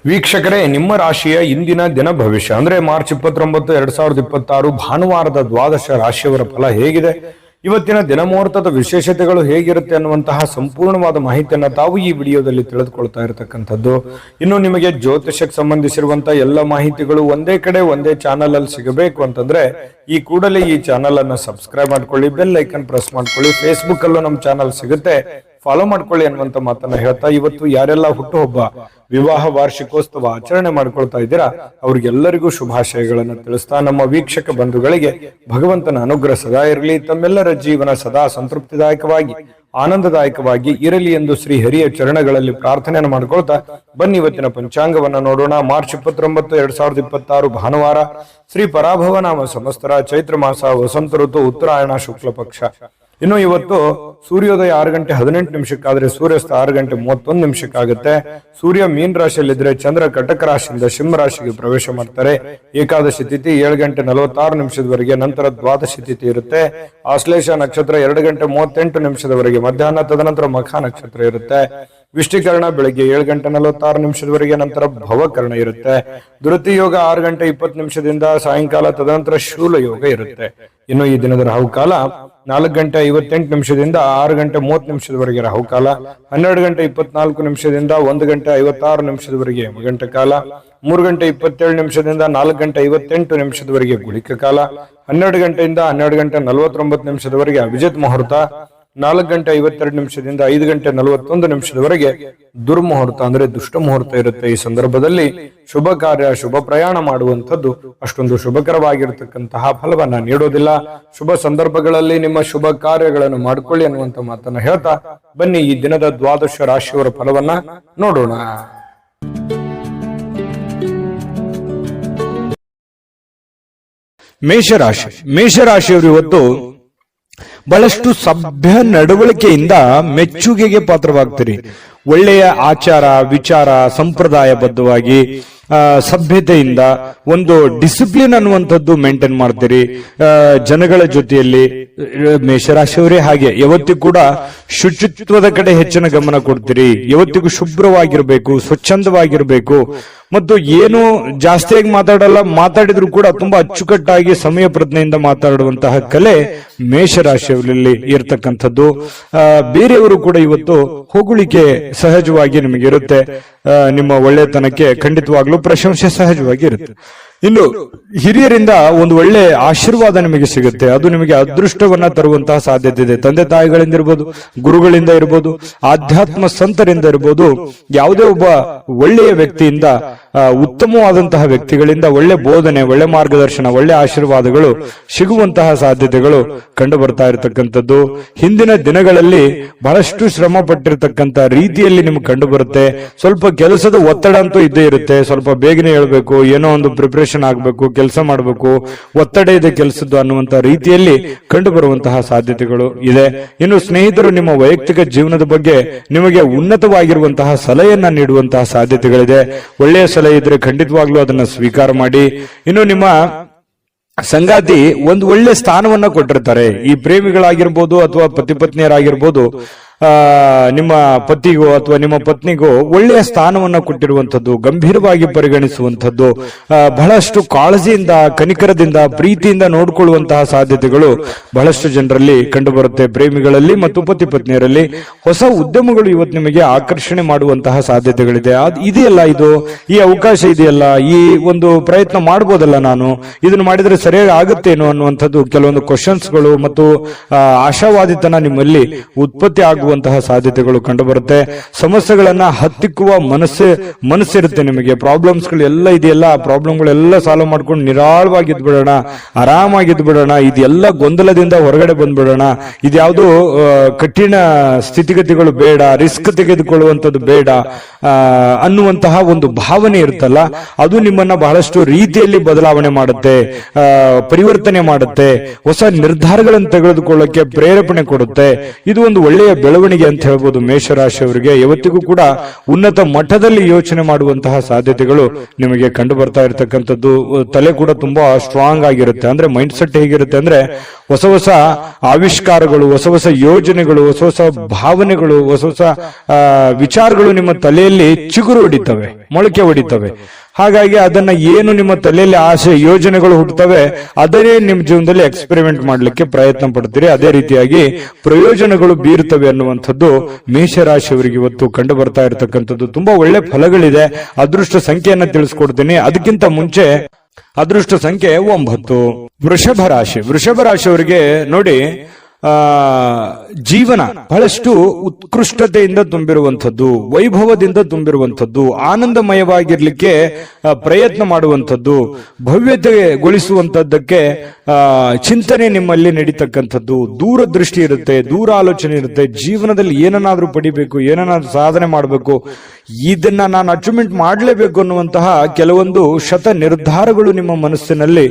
ವೀಕ್ಷಕರೇ, ನಿಮ್ಮ ರಾಶಿಯ ಇಂದಿನ ದಿನ ಭವಿಷ್ಯ ಅಂದ್ರೆ ಮಾರ್ಚ್ 29, 2026 ಭಾನುವಾರದ ದ್ವಾದಶ ರಾಶಿಯವರ ಫಲ ಹೇಗಿದೆ, ಇವತ್ತಿನ ದಿನ ಮುಹೂರ್ತದ ವಿಶೇಷತೆಗಳು ಹೇಗಿರುತ್ತೆ ಅನ್ನುವಂತಹ ಸಂಪೂರ್ಣವಾದ ಮಾಹಿತಿಯನ್ನ ತಾವು ಈ ವಿಡಿಯೋದಲ್ಲಿ ತಿಳಿದುಕೊಳ್ತಾ ಇರತಕ್ಕಂಥದ್ದು. ಇನ್ನು ನಿಮಗೆ ಜ್ಯೋತಿಷಕ್ಕೆ ಸಂಬಂಧಿಸಿರುವಂತಹ ಎಲ್ಲ ಮಾಹಿತಿಗಳು ಒಂದೇ ಕಡೆ ಒಂದೇ ಚಾನಲ್ ಅಲ್ಲಿ ಸಿಗಬೇಕು ಅಂತಂದ್ರೆ ಈ ಕೂಡಲೇ ಈ ಚಾನಲ್ ಅನ್ನ ಸಬ್ಸ್ಕ್ರೈಬ್ ಮಾಡ್ಕೊಳ್ಳಿ, ಬೆಲ್ ಐಕನ್ ಪ್ರೆಸ್ ಮಾಡ್ಕೊಳ್ಳಿ. ಫೇಸ್ಬುಕ್ ಅಲ್ಲೂ ನಮ್ಮ ಚಾನಲ್ ಸಿಗುತ್ತೆ, ಫಾಲೋ ಮಾಡ್ಕೊಳ್ಳಿ ಅನ್ನುವಂತ ಮಾತನ್ನ ಹೇಳ್ತಾ, ಇವತ್ತು ಯಾರೆಲ್ಲ ಹುಟ್ಟುಹಬ್ಬ, ವಿವಾಹ ವಾರ್ಷಿಕೋತ್ಸವ ಆಚರಣೆ ಮಾಡ್ಕೊಳ್ತಾ ಇದ್ದೀರಾ ಅವ್ರಿಗೆಲ್ಲರಿಗೂ ಶುಭಾಶಯಗಳನ್ನ ತಿಳಿಸ್ತಾ, ನಮ್ಮ ವೀಕ್ಷಕ ಬಂಧುಗಳಿಗೆ ಭಗವಂತನ ಅನುಗ್ರಹ ಸದಾ ಇರಲಿ, ತಮ್ಮೆಲ್ಲರ ಜೀವನ ಸದಾ ಸಂತೃಪ್ತಿದಾಯಕವಾಗಿ ಆನಂದದಾಯಕವಾಗಿ ಇರಲಿ ಎಂದು ಶ್ರೀ ಹರಿಯ ಚರಣಗಳಲ್ಲಿ ಪ್ರಾರ್ಥನೆಯನ್ನು ಮಾಡ್ಕೊಳ್ತಾ ಬನ್ನಿ ಇವತ್ತಿನ ಪಂಚಾಂಗವನ್ನ ನೋಡೋಣ. ಮಾರ್ಚ್ 29, 2026 ಭಾನುವಾರ, ಶ್ರೀ ಪರಾಭವ ನಾಮ ಸಂವತ್ಸರ, ಚೈತ್ರ ಮಾಸ, ವಸಂತ ಋತು, ಉತ್ತರಾಯಣ ಶುಕ್ಲ ಪಕ್ಷ. ಇನ್ನು ಇವತ್ತು ಸೂರ್ಯೋದಯ 6 ಗಂಟೆ 18 ನಿಮಿಷಕ್ಕಾದ್ರೆ ಸೂರ್ಯಾಸ್ತ 6 ಗಂಟೆ 31 ನಿಮಿಷಕ್ಕಾಗುತ್ತೆ. ಸೂರ್ಯ ಮೀನ್ ರಾಶಿಯಲ್ಲಿದ್ರೆ ಚಂದ್ರ ಕಟಕ ರಾಶಿಯಿಂದ ಸಿಂಹ ರಾಶಿಗೆ ಪ್ರವೇಶ ಮಾಡ್ತಾರೆ. ಏಕಾದಶಿ ತಿಥಿ 7 ಗಂಟೆ 46 ನಿಮಿಷದವರೆಗೆ, ನಂತರ ದ್ವಾದಶಿ ತಿಥಿ ಇರುತ್ತೆ. ಆಶ್ಲೇಷ ನಕ್ಷತ್ರ 2 ಗಂಟೆ 38 ನಿಮಿಷದವರೆಗೆ ಮಧ್ಯಾಹ್ನ, ತದನಂತರ ಮಖ ನಕ್ಷತ್ರ ಇರುತ್ತೆ. ವಿಷ್ಟಿಕರಣ ಬೆಳಗ್ಗೆ 7 ಗಂಟೆ 46 ನಿಮಿಷದವರೆಗೆ, ನಂತರ ಭವಕರಣ ಇರುತ್ತೆ. ಧೃತಿ ಯೋಗ 6 ಗಂಟೆ 20 ನಿಮಿಷದಿಂದ ಸಾಯಂಕಾಲ, ತದನಂತರ ಶೂಲ ಯೋಗ ಇರುತ್ತೆ. ಇನ್ನು ಈ ದಿನದ ರಾಹುಕಾಲ 4 ಗಂಟೆ 58 ನಿಮಿಷದಿಂದ 6 ಗಂಟೆ 30 ನಿಮಿಷದವರೆಗೆ ರಾಹುಕಾಲ, 12 ಗಂಟೆ 24 ನಿಮಿಷದಿಂದ 1 ಗಂಟೆ 56 ನಿಮಿಷದವರೆಗೆ ಯಮಗಂಟ ಕಾಲ, 3 ಗಂಟೆ 27 ನಿಮಿಷದಿಂದ 4 ಗಂಟೆ 58 ನಿಮಿಷದವರೆಗೆ ಗುಳಿಕ ಕಾಲ, 12 ಗಂಟೆಯಿಂದ 12 ಗಂಟೆ 49 ನಿಮಿಷದವರೆಗೆ ಅಭಿಜಿತ್ ಮುಹೂರ್ತ, 4 ಗಂಟೆ 52 ನಿಮಿಷದಿಂದ 5 ಗಂಟೆ 41 ನಿಮಿಷದವರೆಗೆ ದುರ್ಮುಹೂರ್ತ ಅಂದ್ರೆ ದುಷ್ಟ ಮುಹೂರ್ತ ಇರುತ್ತೆ. ಈ ಸಂದರ್ಭದಲ್ಲಿ ಶುಭ ಕಾರ್ಯ, ಶುಭ ಪ್ರಯಾಣ ಮಾಡುವಂಥದ್ದು ಅಷ್ಟೊಂದು ಶುಭಕರವಾಗಿರತಕ್ಕಂತಹ ಫಲವನ್ನ ನೀಡೋದಿಲ್ಲ. ಶುಭ ಸಂದರ್ಭಗಳಲ್ಲಿ ನಿಮ್ಮ ಶುಭ ಕಾರ್ಯಗಳನ್ನು ಮಾಡಿಕೊಳ್ಳಿ ಅನ್ನುವಂತ ಮಾತನ್ನ ಹೇಳ್ತಾ ಬನ್ನಿ ಈ ದಿನದ ದ್ವಾದಶ ರಾಶಿಯವರ ಫಲವನ್ನ ನೋಡೋಣ. ಮೇಷರಾಶಿಯವರು ಇವತ್ತು ಬಹಳಷ್ಟು ಸಭ್ಯ ನಡವಳಿಕೆಯಿಂದ ಮೆಚ್ಚುಗೆಗೆ ಪಾತ್ರವಾಗ್ತೀರಿ. ಒಳ್ಳೆಯ ಆಚಾರ ವಿಚಾರ ಸಂಪ್ರದಾಯಬದ್ಧವಾಗಿ ಸಭ್ಯತೆಯಿಂದ ಒಂದು ಡಿಸಿಪ್ಲಿನ್ ಅನ್ನುವಂಥದ್ದು ಮೇಂಟೈನ್ ಮಾಡ್ತೀರಿ. ಜನಗಳ ಜೊತೆಯಲ್ಲಿ ಮೇಷರಾಶಿಯವರೇ ಹಾಗೆ ಯಾವತ್ತಿಗೂ ಕೂಡ ಶುಚಿತ್ವದ ಕಡೆ ಹೆಚ್ಚಿನ ಗಮನ ಕೊಡ್ತೀರಿ. ಯಾವತ್ತಿಗೂ ಶುಭ್ರವಾಗಿರ್ಬೇಕು, ಸ್ವಚ್ಛಂದವಾಗಿರ್ಬೇಕು ಮತ್ತು ಏನು ಜಾಸ್ತಿಯಾಗಿ ಮಾತಾಡಲ್ಲ, ಮಾತಾಡಿದ್ರು ಕೂಡ ತುಂಬಾ ಅಚ್ಚುಕಟ್ಟಾಗಿ ಸಮಯ ಪ್ರಜ್ಞೆಯಿಂದ ಮಾತಾಡುವಂತಹ ಕಲೆ ಮೇಷರಾಶಿಯವರಲ್ಲಿ ಇರತಕ್ಕಂಥದ್ದು. ಬೇರೆಯವರು ಕೂಡ ಇವತ್ತು ಹೊಗಳಿಕೆ ಸಹಜವಾಗಿ ನಿಮಗೆ ಇರುತ್ತೆ. ನಿಮ್ಮ ಒಳ್ಳೆತನಕ್ಕೆ ಖಂಡಿತವಾಗ್ಲೂ ಪ್ರಶಂಸೆ ಸಹಜವಾಗಿ ಇರುತ್ತೆ. ಇನ್ನು ಹಿರಿಯರಿಂದ ಒಂದು ಒಳ್ಳೆ ಆಶೀರ್ವಾದ ನಿಮಗೆ ಸಿಗುತ್ತೆ. ಅದು ನಿಮಗೆ ಅದೃಷ್ಟವನ್ನ ತರುವಂತಹ ಸಾಧ್ಯತೆ ಇದೆ. ತಂದೆ ತಾಯಿಗಳಿಂದ ಇರ್ಬೋದು, ಗುರುಗಳಿಂದ ಇರ್ಬೋದು, ಆಧ್ಯಾತ್ಮ ಸಂತರಿಂದ ಇರ್ಬೋದು, ಯಾವುದೇ ಒಬ್ಬ ಒಳ್ಳೆಯ ವ್ಯಕ್ತಿಯಿಂದ, ಉತ್ತಮವಾದಂತಹ ವ್ಯಕ್ತಿಗಳಿಂದ ಒಳ್ಳೆ ಬೋಧನೆ, ಒಳ್ಳೆ ಮಾರ್ಗದರ್ಶನ, ಒಳ್ಳೆ ಆಶೀರ್ವಾದಗಳು ಸಿಗುವಂತಹ ಸಾಧ್ಯತೆಗಳು ಕಂಡು ಬರ್ತಾ ಇರತಕ್ಕಂಥದ್ದು. ಹಿಂದಿನ ದಿನಗಳಲ್ಲಿ ಬಹಳಷ್ಟು ಶ್ರಮ ಪಟ್ಟಿರ್ತಕ್ಕಂಥ ರೀತಿಯಲ್ಲಿ ನಿಮ್ಗೆ ಕಂಡು ಬರುತ್ತೆ. ಸ್ವಲ್ಪ ಕೆಲಸದ ಒತ್ತಡ ಅಂತೂ ಇದ್ದೇ ಇರುತ್ತೆ. ಸ್ವಲ್ಪ ಬೇಗನೆ ಹೇಳ್ಬೇಕು, ಏನೋ ಒಂದು ಪ್ರಿಪರೇಷನ್ ಆಗ್ಬೇಕು, ಕೆಲಸ ಮಾಡಬೇಕು, ಒತ್ತಡ ಇದೆ ಕೆಲಸದ್ದು ಅನ್ನುವಂತ ರೀತಿಯಲ್ಲಿ ಕಂಡು ಬರುವಂತಹ ಸಾಧ್ಯತೆಗಳು ಇದೆ. ಇನ್ನು ಸ್ನೇಹಿತರು ನಿಮ್ಮ ವೈಯಕ್ತಿಕ ಜೀವನದ ಬಗ್ಗೆ ನಿಮಗೆ ಉನ್ನತವಾಗಿರುವಂತಹ ಸಲಹೆಯನ್ನ ನೀಡುವಂತಹ ಸಾಧ್ಯತೆಗಳಿದೆ. ಒಳ್ಳೆಯ ಸಲಹೆ ಇದ್ರೆ ಖಂಡಿತವಾಗ್ಲೂ ಅದನ್ನ ಸ್ವೀಕಾರ ಮಾಡಿ. ಇನ್ನು ನಿಮ್ಮ ಸಂಗಾತಿ ಒಂದು ಒಳ್ಳೆ ಸ್ಥಾನವನ್ನ ಕೊಟ್ಟಿರ್ತಾರೆ. ಈ ಪ್ರೇಮಿಗಳಾಗಿರ್ಬೋದು ಅಥವಾ ಪತಿ ಪತ್ನಿಯರಾಗಿರ್ಬೋದು, ನಿಮ್ಮ ಪತಿಗೋ ಅಥವಾ ನಿಮ್ಮ ಪತ್ನಿಗೋ ಒಳ್ಳೆಯ ಸ್ಥಾನವನ್ನ ಕೊಟ್ಟಿರುವಂಥದ್ದು, ಗಂಭೀರವಾಗಿ ಪರಿಗಣಿಸುವಂಥದ್ದು, ಬಹಳಷ್ಟು ಕಾಳಜಿಯಿಂದ, ಕನಿಕರದಿಂದ, ಪ್ರೀತಿಯಿಂದ ನೋಡಿಕೊಳ್ಳುವಂತಹ ಸಾಧ್ಯತೆಗಳು ಬಹಳಷ್ಟು ಜನರಲ್ಲಿ ಕಂಡುಬರುತ್ತೆ. ಪ್ರೇಮಿಗಳಲ್ಲಿ ಮತ್ತು ಪತಿ ಪತ್ನಿಯರಲ್ಲಿ ಹೊಸ ಉದ್ಯಮಗಳು ಇವತ್ತು ನಿಮಗೆ ಆಕರ್ಷಣೆ ಮಾಡುವಂತಹ ಸಾಧ್ಯತೆಗಳಿದೆ. ಇದೆಯಲ್ಲ, ಇದು ಈ ಅವಕಾಶ ಇದೆಯಲ್ಲ, ಈ ಒಂದು ಪ್ರಯತ್ನ ಮಾಡಬಹುದಲ್ಲ, ನಾನು ಇದನ್ನು ಮಾಡಿದ್ರೆ ಸರಿಯಾಗಿ ಆಗುತ್ತೇನೋ ಅನ್ನುವಂಥದ್ದು ಕೆಲವೊಂದು ಕ್ವಶನ್ಸ್ಗಳು ಮತ್ತು ಆಶಾವಾದಿತನ ನಿಮ್ಮಲ್ಲಿ ಉತ್ಪತ್ತಿ ಆಗುವಂತಹ ಸಾಧ್ಯತೆಗಳು ಕಂಡುಬರುತ್ತೆ. ಸಮಸ್ಯೆಗಳನ್ನ ಹತ್ತಿಕ್ಕುವ ಮನಸ್ಸಿರುತ್ತೆ ನಿಮಗೆ. ಪ್ರಾಬ್ಲಮ್ಸ್ ಗಳು ಎಲ್ಲ ಇದೆಯಲ್ಲ, ಆ ಪ್ರಾಬ್ಲಮ್ಗಳೆಲ್ಲ ಸಾಲ್ವ್ ಮಾಡ್ಕೊಂಡು ನಿರಾಳವಾಗಿದ್ದು ಬಿಡೋಣ, ಆರಾಮಾಗಿದ್ದು ಬಿಡೋಣ, ಇದೆಲ್ಲ ಗೊಂದಲದಿಂದ ಹೊರಗಡೆ ಬಂದ್ಬಿಡೋಣ, ಇದ್ಯಾವುದೋ ಕಠಿಣ ಸ್ಥಿತಿಗತಿಗಳು ಬೇಡ, ರಿಸ್ಕ್ ತೆಗೆದುಕೊಳ್ಳುವಂಥದ್ದು ಬೇಡ ಅನ್ನುವಂತಹ ಒಂದು ಭಾವನೆ ಇರುತ್ತಲ್ಲ, ಅದು ನಿಮ್ಮನ್ನ ಬಹಳಷ್ಟು ರೀತಿಯಲ್ಲಿ ಬದಲಾವಣೆ ಮಾಡುತ್ತೆ, ಪರಿವರ್ತನೆ ಮಾಡುತ್ತೆ, ಹೊಸ ನಿರ್ಧಾರಗಳನ್ನು ತೆಗೆದುಕೊಳ್ಳಕ್ಕೆ ಪ್ರೇರೇಪಣೆ ಕೊಡುತ್ತೆ. ಇದು ಒಂದು ಒಳ್ಳೆಯ ಬೆಳವಣಿಗೆ ಅಂತ ಹೇಳ್ಬೋದು. ಮೇಷರಾಶಿಯವರಿಗೆ ಯಾವತ್ತಿಗೂ ಕೂಡ ಉನ್ನತ ಮಟ್ಟದಲ್ಲಿ ಯೋಚನೆ ಮಾಡುವಂತಹ ಸಾಧ್ಯತೆಗಳು ನಿಮಗೆ ಕಂಡು ಬರ್ತಾ ಇರತಕ್ಕಂಥದ್ದು. ತಲೆ ಕೂಡ ತುಂಬಾ ಸ್ಟ್ರಾಂಗ್ ಆಗಿರುತ್ತೆ. ಅಂದ್ರೆ ಮೈಂಡ್ ಸೆಟ್ ಹೇಗಿರುತ್ತೆ ಅಂದ್ರೆ ಹೊಸ ಹೊಸ ಆವಿಷ್ಕಾರಗಳು, ಹೊಸ ಹೊಸ ಯೋಜನೆಗಳು, ಹೊಸ ಹೊಸ ಭಾವನೆಗಳು, ಹೊಸ ಹೊಸ ವಿಚಾರಗಳು ನಿಮ್ಮ ತಲೆಯಲ್ಲಿ ಚಿಗುರು ಹೊಡಿತವೆ, ಮೊಳಕೆ ಹೊಡಿತವೆ. ಹಾಗಾಗಿ ಅದನ್ನ ಏನು ನಿಮ್ಮ ತಲೆಯಲ್ಲಿ ಆಸೆ ಯೋಜನೆಗಳು ಹುಟ್ಟುತ್ತವೆ ಅದನ್ನೇ ನಿಮ್ಮ ಜೀವನದಲ್ಲಿ ಎಕ್ಸ್ಪೆರಿಮೆಂಟ್ ಮಾಡ್ಲಿಕ್ಕೆ ಪ್ರಯತ್ನ ಪಡ್ತೀರಿ. ಅದೇ ರೀತಿಯಾಗಿ ಪ್ರಯೋಜನಗಳು ಬೀರುತ್ತವೆ ಅನ್ನುವಂಥದ್ದು ಮೇಷರಾಶಿಯವರಿಗೆ ಇವತ್ತು ಕಂಡು ಬರ್ತಾ ಇರತಕ್ಕಂಥದ್ದು. ತುಂಬಾ ಒಳ್ಳೆ ಫಲಗಳಿದೆ. ಅದೃಷ್ಟ ಸಂಖ್ಯೆಯನ್ನ ತಿಳಿಸ್ಕೊಡ್ತೀನಿ. ಅದಕ್ಕಿಂತ ಮುಂಚೆ ಅದೃಷ್ಟ ಸಂಖ್ಯೆ 9. ವೃಷಭ ರಾಶಿ. ವೃಷಭ ರಾಶಿಯವರಿಗೆ ನೋಡಿ, ಜೀವನ ಬಹಳಷ್ಟು ಉತ್ಕೃಷ್ಟತೆಯಿಂದ ತುಂಬಿರುವಂಥದ್ದು, ವೈಭವದಿಂದ ತುಂಬಿರುವಂಥದ್ದು, ಆನಂದಮಯವಾಗಿರ್ಲಿಕ್ಕೆ ಪ್ರಯತ್ನ ಮಾಡುವಂಥದ್ದು, ಭವ್ಯತೆಗೊಳಿಸುವಂತದ್ದಕ್ಕೆ ಚಿಂತನೆ ನಿಮ್ಮಲ್ಲಿ ನಡೀತಕ್ಕಂಥದ್ದು, ದೂರದೃಷ್ಟಿ ಇರುತ್ತೆ, ದೂರ ಆಲೋಚನೆ ಇರುತ್ತೆ. ಜೀವನದಲ್ಲಿ ಏನನ್ನಾದ್ರೂ ಪಡಿಬೇಕು, ಏನನ್ನಾದ್ರೂ ಸಾಧನೆ ಮಾಡಬೇಕು, ಇದನ್ನ ನಾನು ಅಚೀವ್ಮೆಂಟ್ ಮಾಡಲೇಬೇಕು ಅನ್ನುವಂತಹ ಕೆಲವೊಂದು ಶತ ನಿರ್ಧಾರಗಳು ನಿಮ್ಮ ಮನಸ್ಸಿನಲ್ಲಿ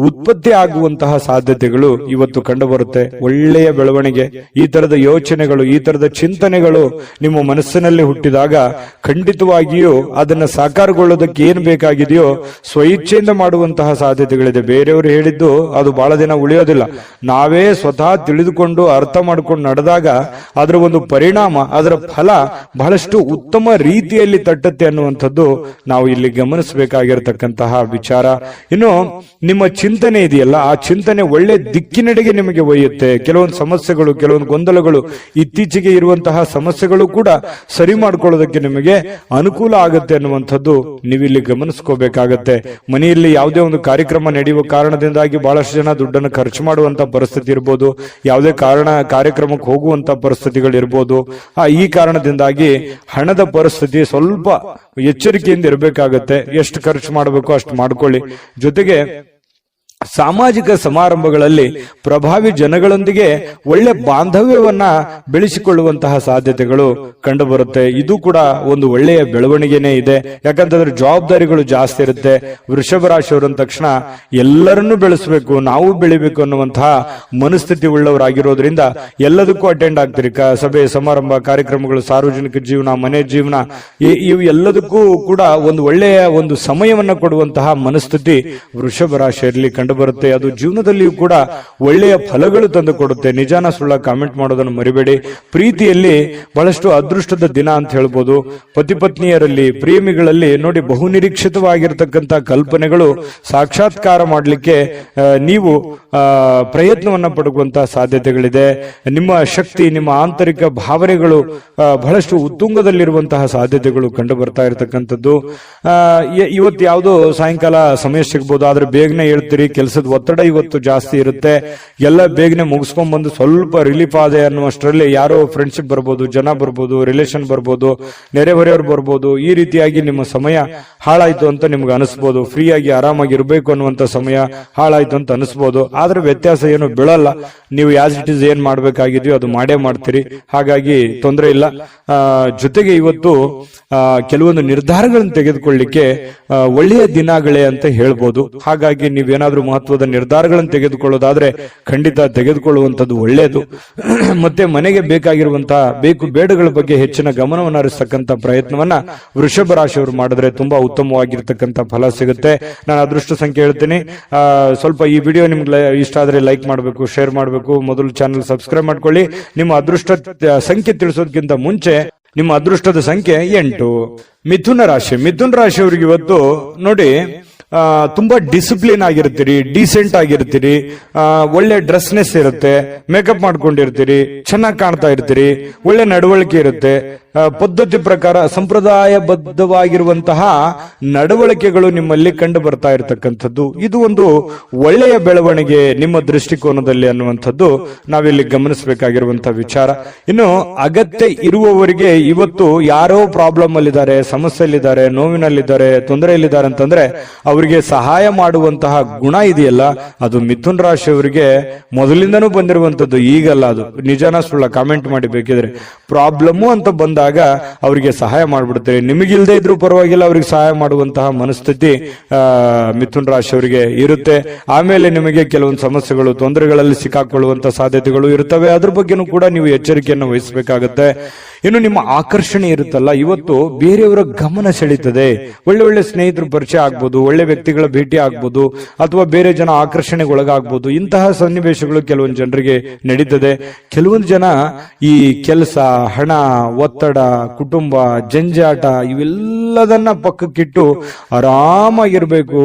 ಉತ್ಪತ್ತಿ ಆಗುವಂತಹ ಸಾಧ್ಯತೆಗಳು ಇವತ್ತು ಕಂಡು ಬರುತ್ತೆ. ಒಳ್ಳೆಯ ಬೆಳವಣಿಗೆ, ಈ ತರದ ಯೋಚನೆಗಳು, ಈ ತರದ ಚಿಂತನೆಗಳು ನಿಮ್ಮ ಮನಸ್ಸಿನಲ್ಲಿ ಹುಟ್ಟಿದಾಗ ಖಂಡಿತವಾಗಿಯೂ ಅದನ್ನ ಸಾಕಾರಗೊಳ್ಳೋದಕ್ಕೆ ಏನ್ ಬೇಕಾಗಿದೆಯೋ ಸ್ವಇಚ್ಛೆಯಿಂದ ಮಾಡುವಂತಹ ಸಾಧ್ಯತೆಗಳಿದೆ. ಬೇರೆಯವರು ಹೇಳಿದ್ದು ಅದು ಬಹಳ ದಿನ ಉಳಿಯೋದಿಲ್ಲ. ನಾವೇ ಸ್ವತಃ ತಿಳಿದುಕೊಂಡು ಅರ್ಥ ಮಾಡ್ಕೊಂಡು ನಡೆದಾಗ ಅದರ ಒಂದು ಪರಿಣಾಮ, ಅದರ ಫಲ ಬಹಳಷ್ಟು ಉತ್ತಮ ರೀತಿಯಲ್ಲಿ ತಟ್ಟುತ್ತೆ ಅನ್ನುವಂಥದ್ದು ನಾವು ಇಲ್ಲಿ ಗಮನಿಸಬೇಕಾಗಿರತಕ್ಕಂತಹ ವಿಚಾರ. ಇನ್ನು ನಿಮ್ಮ ಚಿಂತನೆ ಇದೆಯಲ್ಲ, ಆ ಚಿಂತನೆ ಒಳ್ಳೆ ದಿಕ್ಕಿನೆಡೆಗೆ ನಿಮಗೆ ಒಯ್ಯುತ್ತೆ. ಕೆಲವೊಂದು ಸಮಸ್ಯೆಗಳು, ಕೆಲವೊಂದು ಗೊಂದಲಗಳು, ಇತ್ತೀಚೆಗೆ ಇರುವಂತಹ ಸಮಸ್ಯೆಗಳು ಕೂಡ ಸರಿ ಮಾಡ್ಕೊಳ್ಳೋದಕ್ಕೆ ನಿಮಗೆ ಅನುಕೂಲ ಆಗುತ್ತೆ ಅನ್ನುವಂಥದ್ದು ನೀವಿಲ್ಲಿ ಗಮನಿಸ್ಕೋಬೇಕಾಗತ್ತೆ. ಮನೆಯಲ್ಲಿ ಯಾವುದೇ ಒಂದು ಕಾರ್ಯಕ್ರಮ ನಡೆಯುವ ಕಾರಣದಿಂದಾಗಿ ಬಹಳಷ್ಟು ಜನ ದುಡ್ಡನ್ನು ಖರ್ಚು ಮಾಡುವಂತ ಪರಿಸ್ಥಿತಿ ಇರ್ಬೋದು, ಯಾವುದೇ ಕಾರ್ಯಕ್ರಮಕ್ಕೆ ಹೋಗುವಂತ ಪರಿಸ್ಥಿತಿಗಳು ಇರ್ಬೋದು. ಈ ಕಾರಣದಿಂದಾಗಿ ಹಣದ ಪರಿಸ್ಥಿತಿ ಸ್ವಲ್ಪ ಎಚ್ಚರಿಕೆಯಿಂದ ಇರಬೇಕಾಗತ್ತೆ. ಎಷ್ಟು ಖರ್ಚು ಮಾಡಬೇಕು ಅಷ್ಟು ಮಾಡ್ಕೊಳ್ಳಿ. ಜೊತೆಗೆ ಸಾಮಾಜಿಕ ಸಮಾರಂಭಗಳಲ್ಲಿ ಪ್ರಭಾವಿ ಜನಗಳೊಂದಿಗೆ ಒಳ್ಳೆ ಬಾಂಧವ್ಯವನ್ನ ಬೆಳೆಸಿಕೊಳ್ಳುವಂತಹ ಸಾಧ್ಯತೆಗಳು ಕಂಡು ಬರುತ್ತೆ. ಇದು ಕೂಡ ಒಂದು ಒಳ್ಳೆಯ ಬೆಳವಣಿಗೆನೇ ಇದೆ. ಯಾಕಂತಂದ್ರೆ ಜವಾಬ್ದಾರಿಗಳು ಜಾಸ್ತಿ ಇರುತ್ತೆ. ವೃಷಭ ರಾಶಿಯವರ ತಕ್ಷಣ ಎಲ್ಲರನ್ನೂ ಬೆಳೆಸಬೇಕು, ನಾವು ಬೆಳಿಬೇಕು ಅನ್ನುವಂತಹ ಮನಸ್ಥಿತಿ ಉಳ್ಳವರಾಗಿರೋದ್ರಿಂದ ಎಲ್ಲದಕ್ಕೂ ಅಟೆಂಡ್ ಆಗ್ತೀರಿ. ಸಭೆ ಸಮಾರಂಭ, ಕಾರ್ಯಕ್ರಮಗಳು, ಸಾರ್ವಜನಿಕ ಜೀವನ, ಮನೆ ಜೀವನ, ಇವು ಎಲ್ಲದಕ್ಕೂ ಕೂಡ ಒಂದು ಒಳ್ಳೆಯ ಒಂದು ಸಮಯವನ್ನ ಕೊಡುವಂತಹ ಮನಸ್ಥಿತಿ ವೃಷಭ ರಾಶಿಯಲ್ಲಿ ಕಂಡು ಬರುತ್ತೆ. ಅದು ಜೀವನದಲ್ಲಿಯೂ ಕೂಡ ಒಳ್ಳೆಯ ಫಲಗಳು ತಂದು ಕೊಡುತ್ತೆ. ನಿಜಾನ ಸುಳ್ಳ ಕಾಮೆಂಟ್ ಮಾಡೋದನ್ನು ಮರಿಬೇಡಿ. ಪ್ರೀತಿಯಲ್ಲಿ ಬಹಳಷ್ಟು ಅದೃಷ್ಟದ ದಿನ ಅಂತ ಹೇಳ್ಬೋದು. ಪತಿ ಪತ್ನಿಯರಲ್ಲಿ, ಪ್ರೇಮಿಗಳಲ್ಲಿ ನೋಡಿ, ಬಹುನಿರೀಕ್ಷಿತವಾಗಿರತಕ್ಕಂತ ಕಲ್ಪನೆಗಳು ಸಾಕ್ಷಾತ್ಕಾರ ಮಾಡಲಿಕ್ಕೆ ನೀವು ಪ್ರಯತ್ನವನ್ನ ಪಡುವಂತಹ ಸಾಧ್ಯತೆಗಳಿದೆ. ನಿಮ್ಮ ಶಕ್ತಿ, ನಿಮ್ಮ ಆಂತರಿಕ ಭಾವನೆಗಳು ಬಹಳಷ್ಟು ಉತ್ತುಂಗದಲ್ಲಿರುವಂತಹ ಸಾಧ್ಯತೆಗಳು ಕಂಡು ಬರ್ತಾ ಇರತಕ್ಕಂಥದ್ದು. ಇವತ್ತು ಯಾವುದೋ ಸಾಯಂಕಾಲ ಸಮಯ ಸಿಗ್ಬೋದು, ಆದ್ರೆ ಬೇಗನೆ ಹೇಳ್ತೀರಿ. ಕೆಲಸದ ಒತ್ತಡ ಇವತ್ತು ಜಾಸ್ತಿ ಇರುತ್ತೆ. ಎಲ್ಲ ಬೇಗನೆ ಮುಗಿಸ್ಕೊಂಡ್ ಬಂದು ಸ್ವಲ್ಪ ರಿಲೀಫ್ ಆದೆ ಅನ್ನುವಷ್ಟರಲ್ಲಿ ಯಾರೋ ಫ್ರೆಂಡ್ಶಿಪ್ ಬರ್ಬೋದು, ಜನ ಬರ್ಬೋದು, ರಿಲೇಷನ್ ಬರ್ಬೋದು, ನೆರೆಹೊರೆಯವ್ರು ಬರ್ಬೋದು. ಈ ರೀತಿಯಾಗಿ ನಿಮ್ಮ ಸಮಯ ಹಾಳಾಯ್ತು ಅಂತ ನಿಮ್ಗೆ ಅನಿಸ್ಬೋದು. ಫ್ರೀ ಆಗಿ ಆರಾಮಾಗಿ ಇರಬೇಕು ಅನ್ನುವಂತ ಸಮಯ ಹಾಳಾಯ್ತು ಅಂತ ಅನಿಸ್ಬೋದು. ಆದ್ರೆ ವ್ಯತ್ಯಾಸ ಏನು ಬೀಳಲ್ಲ. ನೀವು ಆಸ್ ಇಟ್ ಇಸ್ ಏನ್ ಮಾಡ್ಬೇಕಾಗಿದೆಯೋ ಅದು ಮಾಡೇ ಮಾಡ್ತೀರಿ. ಹಾಗಾಗಿ ತೊಂದರೆ ಇಲ್ಲ. ಜೊತೆಗೆ ಇವತ್ತು ಕೆಲವೊಂದು ನಿರ್ಧಾರಗಳನ್ನು ತೆಗೆದುಕೊಳ್ಳಿಕ್ಕೆ ಒಳ್ಳೆಯ ದಿನಗಳೇ ಅಂತ ಹೇಳ್ಬೋದು. ಹಾಗಾಗಿ ನೀವೇನಾದ್ರೂ ಮಹತ್ವದ ನಿರ್ಧಾರಗಳನ್ನು ತೆಗೆದುಕೊಳ್ಳೋದಾದ್ರೆ ಖಂಡಿತ ತೆಗೆದುಕೊಳ್ಳುವಂಥದ್ದು ಒಳ್ಳೆಯದು. ಮತ್ತೆ ಮನೆಗೆ ಬೇಕಾಗಿರುವಂತಹ ಬೇಕು ಬೇಡಗಳ ಬಗ್ಗೆ ಹೆಚ್ಚಿನ ಗಮನವನ್ನು ಹರಿಸತಕ್ಕಂತ ಪ್ರಯತ್ನವನ್ನ ವೃಷಭ ರಾಶಿಯವರು ಮಾಡಿದ್ರೆ ತುಂಬಾ ಉತ್ತಮವಾಗಿರ್ತಕ್ಕಂಥ ಫಲ ಸಿಗುತ್ತೆ. ನಾನು ಅದೃಷ್ಟ ಸಂಖ್ಯೆ ಹೇಳ್ತೀನಿ. ಸ್ವಲ್ಪ ಈ ವಿಡಿಯೋ ನಿಮ್ಗೆ ಇಷ್ಟ ಆದ್ರೆ ಲೈಕ್ ಮಾಡಬೇಕು, ಶೇರ್ ಮಾಡಬೇಕು. ಮೊದಲು ಚಾನಲ್ ಸಬ್ಸ್ಕ್ರೈಬ್ ಮಾಡ್ಕೊಳ್ಳಿ. ನಿಮ್ಮ ಅದೃಷ್ಟ ಸಂಖ್ಯೆ ತಿಳಿಸೋದಕ್ಕಿಂತ ಮುಂಚೆ ನಿಮ್ಮ ಅದೃಷ್ಟದ ಸಂಖ್ಯೆ 8. ಮಿಥುನ ರಾಶಿ. ಮಿಥುನ ರಾಶಿಯವರಿಗೆ ಇವತ್ತು ನೋಡಿ, ತುಂಬಾ ಡಿಸಿಪ್ಲಿನ್ ಆಗಿರ್ತೀರಿ, ಡೀಸೆಂಟ್ ಆಗಿರ್ತೀರಿ, ಒಳ್ಳೆ ಡ್ರೆಸ್ನೆಸ್ ಇರುತ್ತೆ, ಮೇಕಪ್ ಮಾಡ್ಕೊಂಡಿರ್ತೀರಿ, ಚೆನ್ನಾಗಿ ಕಾಣ್ತಾ ಇರ್ತೀರಿ, ಒಳ್ಳೆ ನಡವಳಿಕೆ ಇರುತ್ತೆ. ಪದ್ಧತಿ ಪ್ರಕಾರ ಸಂಪ್ರದಾಯಬದ್ಧವಾಗಿರುವಂತಹ ನಡವಳಿಕೆಗಳು ನಿಮ್ಮಲ್ಲಿ ಕಂಡು ಬರ್ತಾ ಇರತಕ್ಕಂಥದ್ದು. ಇದು ಒಂದು ಒಳ್ಳೆಯ ಬೆಳವಣಿಗೆ ನಿಮ್ಮ ದೃಷ್ಟಿಕೋನದಲ್ಲಿ ಅನ್ನುವಂಥದ್ದು ನಾವಿಲ್ಲಿ ಗಮನಿಸಬೇಕಾಗಿರುವಂತಹ ವಿಚಾರ. ಇನ್ನು ಅಗತ್ಯ ಇರುವವರಿಗೆ ಇವತ್ತು ಯಾರೋ ಪ್ರಾಬ್ಲಮ್ ಅಲ್ಲಿದ್ದಾರೆ, ಸಮಸ್ಯೆಯಲ್ಲಿದ್ದಾರೆ, ನೋವಿನಲ್ಲಿದ್ದಾರೆ, ತೊಂದರೆಯಲ್ಲಿದ್ದಾರೆ ಅಂತಂದ್ರೆ ಅವರಿಗೆ ಸಹಾಯ ಮಾಡುವಂತಹ ಗುಣ ಇದೆಯಲ್ಲ, ಅದು ಮಿಥುನ್ ರಾಶಿಯವರಿಗೆ ಮೊದಲಿಂದನೂ ಬಂದಿರುವಂತದ್ದು, ಈಗಲ್ಲ. ಅದು ನಿಜಾನ ಸುಳ್ಳ ಕಾಮೆಂಟ್ ಮಾಡಿ ಬೇಕಿದ್ರೆ. ಪ್ರಾಬ್ಲಮ್ಮು ಅಂತ ಬಂದಾಗ ಬಂದಾಗ ಅವರಿಗೆ ಸಹಾಯ ಮಾಡ್ಬಿಡ್ತೀರಿ. ನಿಮಗಿಲ್ದೇ ಇದ್ರೂ ಪರವಾಗಿಲ್ಲ, ಅವ್ರಿಗೆ ಸಹಾಯ ಮಾಡುವಂತಹ ಮನಸ್ಥಿತಿ ಮಿಥುನ್ ರಾಶಿಯವರಿಗೆ ಇರುತ್ತೆ. ಆಮೇಲೆ ನಿಮಗೆ ಕೆಲವೊಂದು ಸಮಸ್ಯೆಗಳು, ತೊಂದರೆಗಳಲ್ಲಿ ಸಿಕ್ಕಾಕೊಳ್ಳುವಂತ ಸಾಧ್ಯತೆಗಳು ಇರ್ತವೆ. ಅದ್ರ ಬಗ್ಗೆನೂ ಕೂಡ ನೀವು ಎಚ್ಚರಿಕೆಯನ್ನು ವಹಿಸಬೇಕಾಗತ್ತೆ. ಇನ್ನು ನಿಮ್ಮ ಆಕರ್ಷಣೆ ಇರುತ್ತಲ್ಲ, ಇವತ್ತು ಬೇರೆಯವರ ಗಮನ ಸೆಳೀತದೆ. ಒಳ್ಳೆ ಒಳ್ಳೆ ಸ್ನೇಹಿತರು ಪರಿಚಯ ಆಗ್ಬೋದು, ಒಳ್ಳೆ ವ್ಯಕ್ತಿಗಳ ಭೇಟಿ ಆಗ್ಬೋದು, ಅಥವಾ ಬೇರೆ ಜನ ಆಕರ್ಷಣೆಗೆ ಒಳಗಾಗ್ಬೋದು. ಇಂತಹ ಸನ್ನಿವೇಶಗಳು ಕೆಲವೊಂದು ಜನರಿಗೆ ನಡೀತದೆ. ಕೆಲವೊಂದು ಜನ ಈ ಕೆಲಸ, ಹಣ, ಒತ್ತಡ, ಕುಟುಂಬ, ಜಂಜಾಟ ಇವೆಲ್ಲದನ್ನ ಪಕ್ಕಕ್ಕಿಟ್ಟು ಆರಾಮಾಗಿರ್ಬೇಕು,